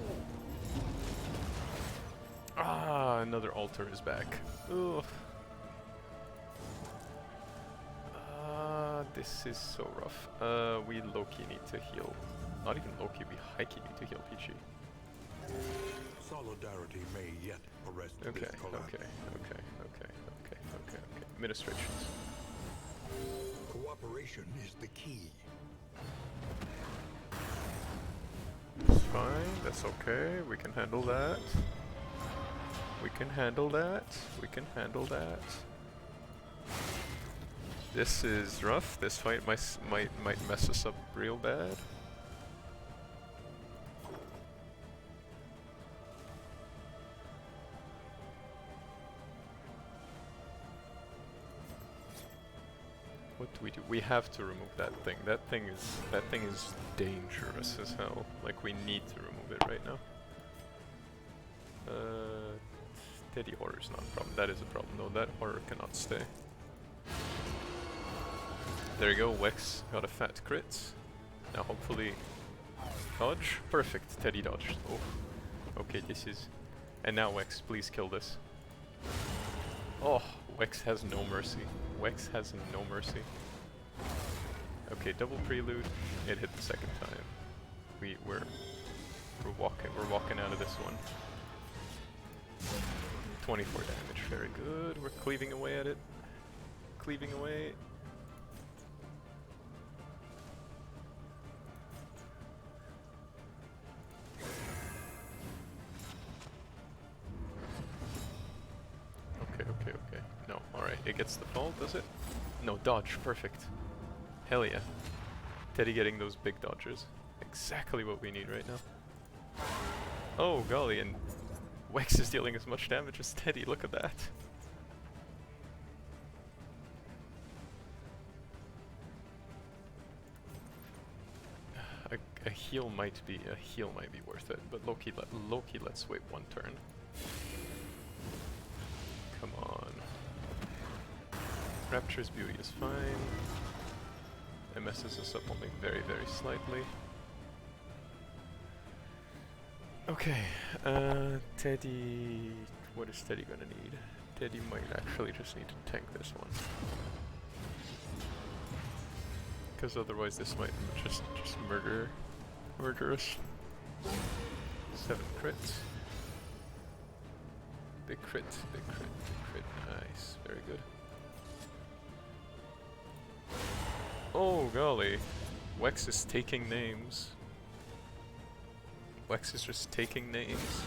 Ah, another altar is back. Ugh. This is so rough. We low-key need to heal. Not even low-key, we high-key need to heal Peachy. Solidarity may yet arrest Okay. this collapse. Administrations. Cooperation is the key. It's fine, that's okay, we can handle that. We can handle that. This is rough. This fight might mess us up real bad. What do we do? We have to remove that thing. That thing is dangerous as hell. Like, we need to remove it right now. Teddy horror is not a problem. That is a problem. No, that horror cannot stay. There you go. Wex got a fat crit. Now hopefully dodge. Perfect. Teddy dodged. Oh. Okay, this is... And now Wex, please kill this. Oh, Wex has no mercy. Wex has no mercy. Okay, double prelude. It hit the second time. We're walking out of this one. 24 damage, very good. We're cleaving away at it. Cleaving away. Okay. No, alright. It gets the fall, does it? No, dodge. Perfect. Hell yeah. Teddy getting those big dodgers. Exactly what we need right now. Oh, golly, and Wex is dealing as much damage as Teddy. Look at that. A heal might be worth it, but low-key let's wait one turn. Come on. Rapture's Beauty is fine. It messes us up only very slightly. Okay, Teddy... What is Teddy gonna need? Teddy might actually just need to tank this one. Because otherwise this might just murder us. 7 crits. Big crit. Nice, very good. Oh golly, Wex is taking names. Wex is just taking names.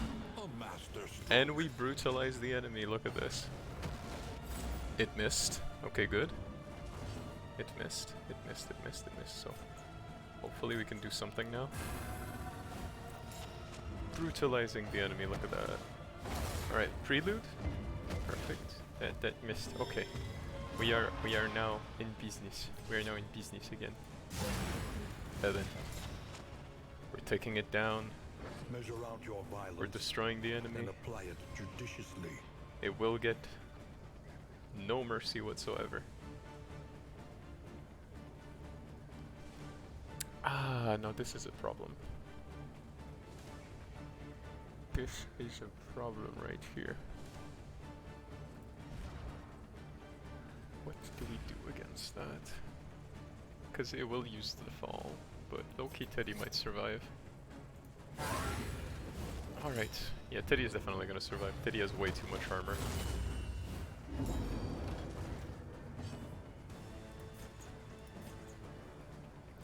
And we brutalize the enemy, look at this. It missed. Okay, good. It missed, so hopefully we can do something now. Brutalizing the enemy, look at that. Alright, prelude. Perfect. That missed. Okay. We are now in business. We are now in business again. Then we're taking it down. Measure out your violence. We're destroying the enemy. And apply it judiciously. It will get No mercy whatsoever. Ah, no, this is a problem. This is a problem right here. What do we do against that? Because it will use the fall, but low-key Teddy might survive. Alright, yeah, Teddy is definitely gonna survive. Teddy has way too much armor.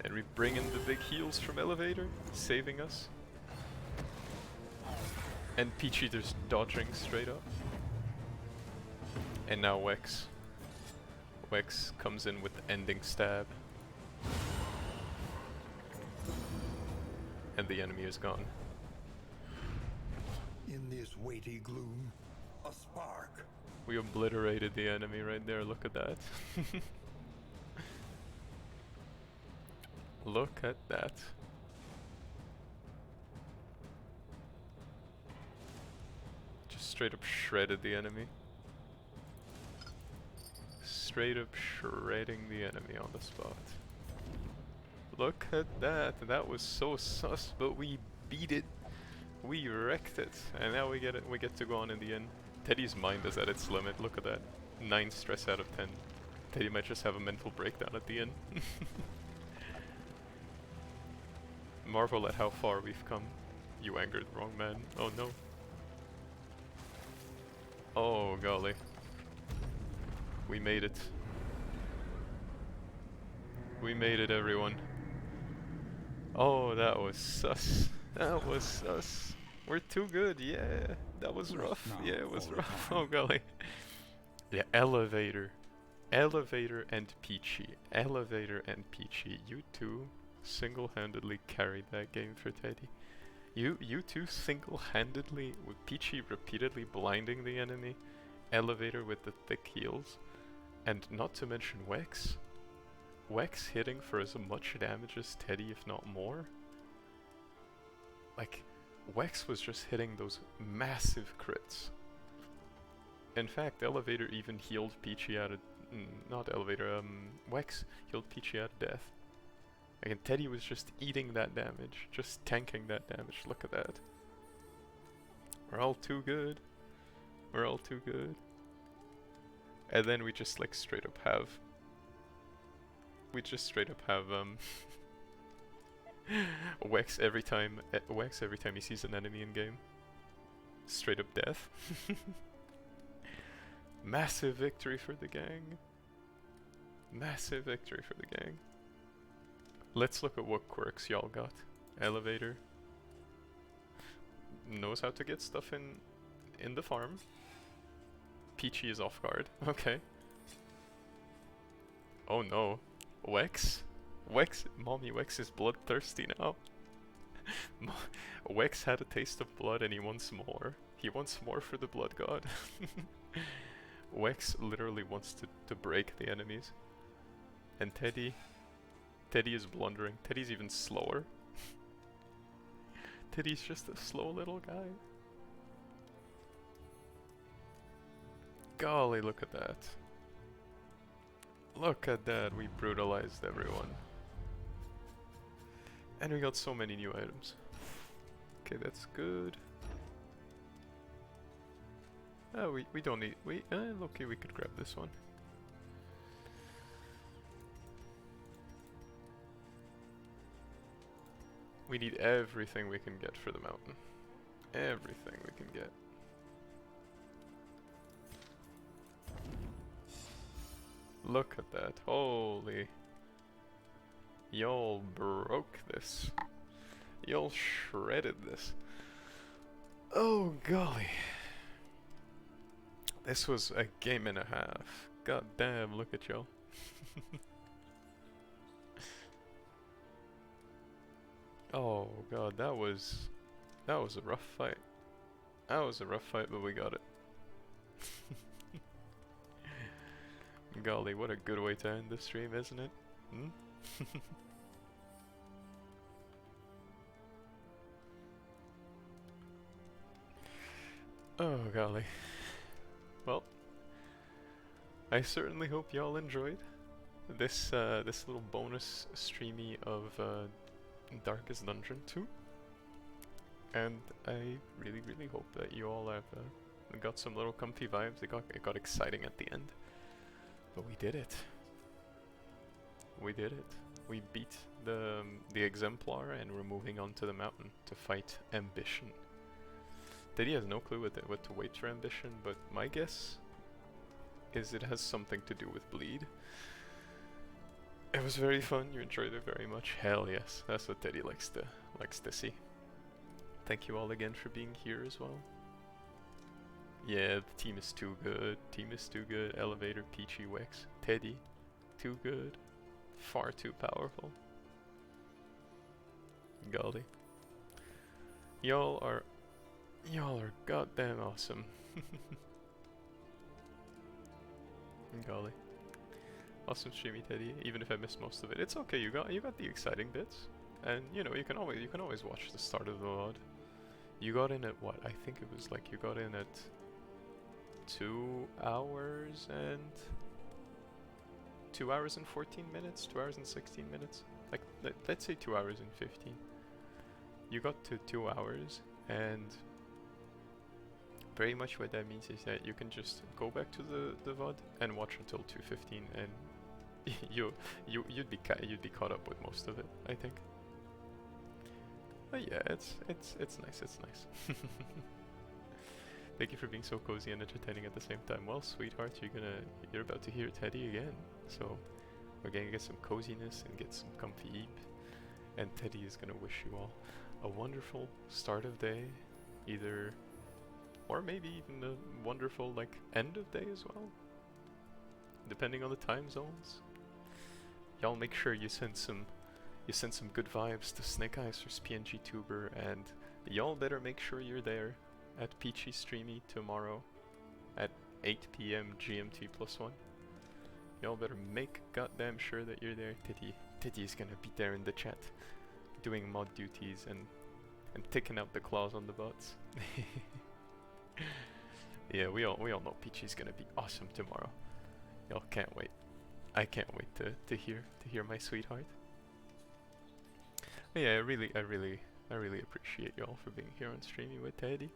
And we bring in the big heals from Elevator, saving us. And Peachy just dodging straight up. And now Wex. Wex comes in with the ending stab. And the enemy is gone. In this weighty gloom, a spark. We obliterated the enemy right there, look at that. Look at that. Just straight up shredded the enemy. Straight up shredding the enemy on the spot. Look at that. That was so sus, but we beat it. We wrecked it. And now we get it. We get to go on in the end. Teddy's mind is at its limit. Look at that. 9 stress out of 10. Teddy might just have a mental breakdown at the end. Marvel at how far we've come. You angered the wrong man. Oh no. Oh golly. We made it. We made it, everyone. Oh, that was sus. That was sus. We're too good, yeah. That was rough. Yeah, it was rough. Oh golly. Yeah, Elevator. Elevator and Peachy. Elevator and Peachy. You two single-handedly carried that game for Teddy. You two single-handedly, with Peachy repeatedly blinding the enemy, Elevator with the thick heals, and not to mention Wex. Wex hitting for as much damage as Teddy, if not more. Like, Wex was just hitting those massive crits. In fact, Elevator even healed Peachy out of... not Elevator, Wex healed Peachy out of death. Again, Teddy was just eating that damage, just tanking that damage. Look at that. We're all too good. We're all too good. And then we just like straight up have... We just straight up have Wex every time he sees an enemy in game. Straight up death. Massive victory for the gang. Massive victory for the gang. Let's look at what quirks y'all got. Elevator knows how to get stuff in the farm. Peachy is off guard. Okay. Oh no. Wex? Mommy Wex is bloodthirsty now. Wex had a taste of blood and he wants more. He wants more for the blood god. Wex literally wants to break the enemies. And Teddy is blundering. Teddy's even slower. Teddy's just a slow little guy. Golly, look at that. Look at that, we brutalized everyone. And we got so many new items. Okay, that's good. Oh, we don't need... okay, we could grab this one. We need everything we can get for the mountain. Everything we can get. Look at that. Holy. Y'all broke this. Y'all shredded this. Oh golly. This was a game and a half. God damn, look at y'all. Oh god, that was a rough fight. That was a rough fight, but we got it. Golly, what a good way to end the stream, isn't it? Hmm? Oh golly. Well, I certainly hope y'all enjoyed this this little bonus streamy of Darkest Dungeon 2, and I really hope that you all have got some little comfy vibes. It got exciting at the end, but we did it. We did it. We beat the Exemplar, and we're moving on to the mountain to fight Ambition. Teddy has no clue what to wait for Ambition, but my guess is it has something to do with Bleed. It was very fun. You enjoyed it very much. Hell yes, that's what Teddy likes to see. Thank you all again for being here as well. Yeah, the team is too good. Team is too good. Elevator, Peachy, Wex, Teddy, too good. Far too powerful. Golly. Y'all are goddamn awesome. Golly. Awesome streamy, Teddy. Even if I missed most of it, it's okay. You got the exciting bits, and you know you can always watch the start of the VOD. You got in at what? I think it was like you got in at 2 hours and 14 minutes, 2 hours and 16 minutes. Like let's say 2 hours and 15. You got to 2 hours, and very much what that means is that you can just go back to the VOD and watch until 2:15, and you'd be caught up with most of it, I think. But yeah, it's nice. It's nice. Thank you for being so cozy and entertaining at the same time. Well, sweetheart, you're about to hear Teddy again, so we're gonna get some coziness and get some comfy eep, and Teddy is gonna wish you all a wonderful start of day, either, or maybe even a wonderful like end of day as well, depending on the time zones. Y'all make sure you send some good vibes to Snake Eyes for PNGtuber, and y'all better make sure you're there at Peachy Streamy tomorrow at 8 PM GMT+1. Y'all better make goddamn sure that you're there. Teddy's gonna be there in the chat, doing mod duties and taking out the claws on the bots. Yeah, we all know Peachy's gonna be awesome tomorrow. Y'all can't wait. I can't wait to hear my sweetheart. But yeah, I really appreciate y'all for being here on Streamy with Teddy.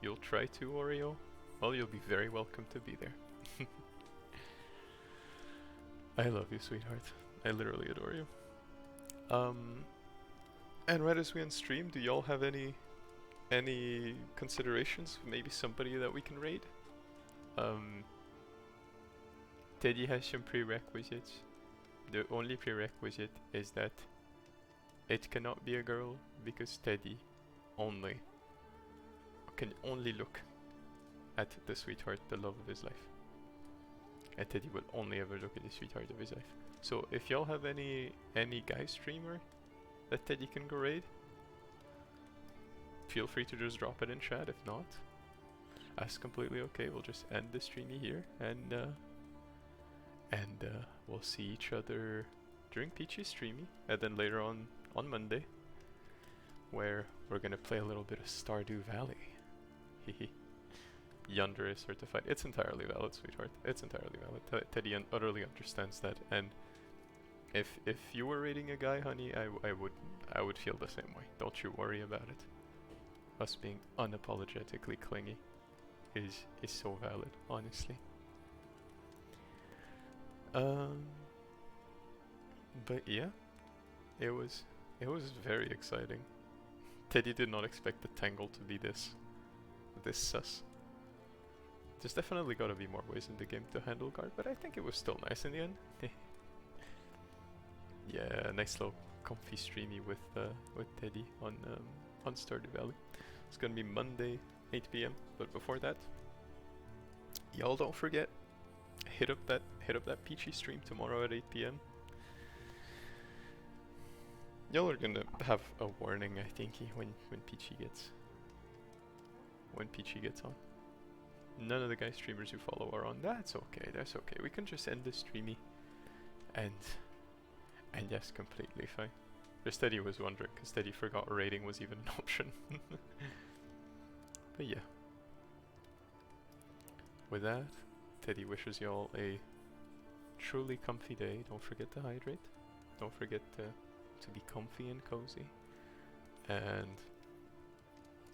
You'll try to, Oreo? Well, you'll be very welcome to be there. I love you, sweetheart. I literally adore you. And right as we end stream, do y'all have any considerations? Maybe somebody that we can raid? Teddy has some prerequisites. The only prerequisite is that it cannot be a girl, because Teddy can only look at the sweetheart, the love of his life. And Teddy will only ever look at the sweetheart of his life. So if y'all have any guy streamer that Teddy can go raid, feel free to just drop it in chat. If not, that's completely okay. We'll just end the streamy here, and we'll see each other during Peachy Streamy, and then later on Monday, where we're gonna play a little bit of Stardew Valley. Hehe. Yonder is certified. It's entirely valid, sweetheart. It's entirely valid. Teddy utterly understands that, and if you were raiding a guy, honey, I would feel the same way. Don't you worry about it. Us being unapologetically clingy is so valid, honestly. But yeah, it was very exciting. Teddy did not expect the Tangle to be this sus. There's definitely gotta be more ways in the game to handle guard, but I think it was still nice in the end. Yeah, nice little comfy streamy with Teddy on Stardew Valley. It's gonna be Monday, 8 PM. But before that, y'all don't forget, hit up that Peachy stream tomorrow at 8 PM. Y'all are gonna have a warning, I think, when Peachy gets on. None of the guys streamers you follow are on. That's okay. That's okay. We can just end the streamy, and yes, completely fine. Just Teddy was wondering, because Teddy forgot rating was even an option. But yeah. With that, Teddy wishes y'all a truly comfy day. Don't forget to hydrate. Don't forget to be comfy and cozy. And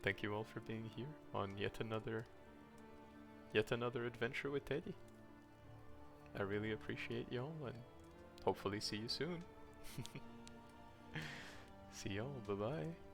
thank you all for being here on yet another adventure with Teddy. I really appreciate y'all and hopefully see you soon. See y'all. Bye bye.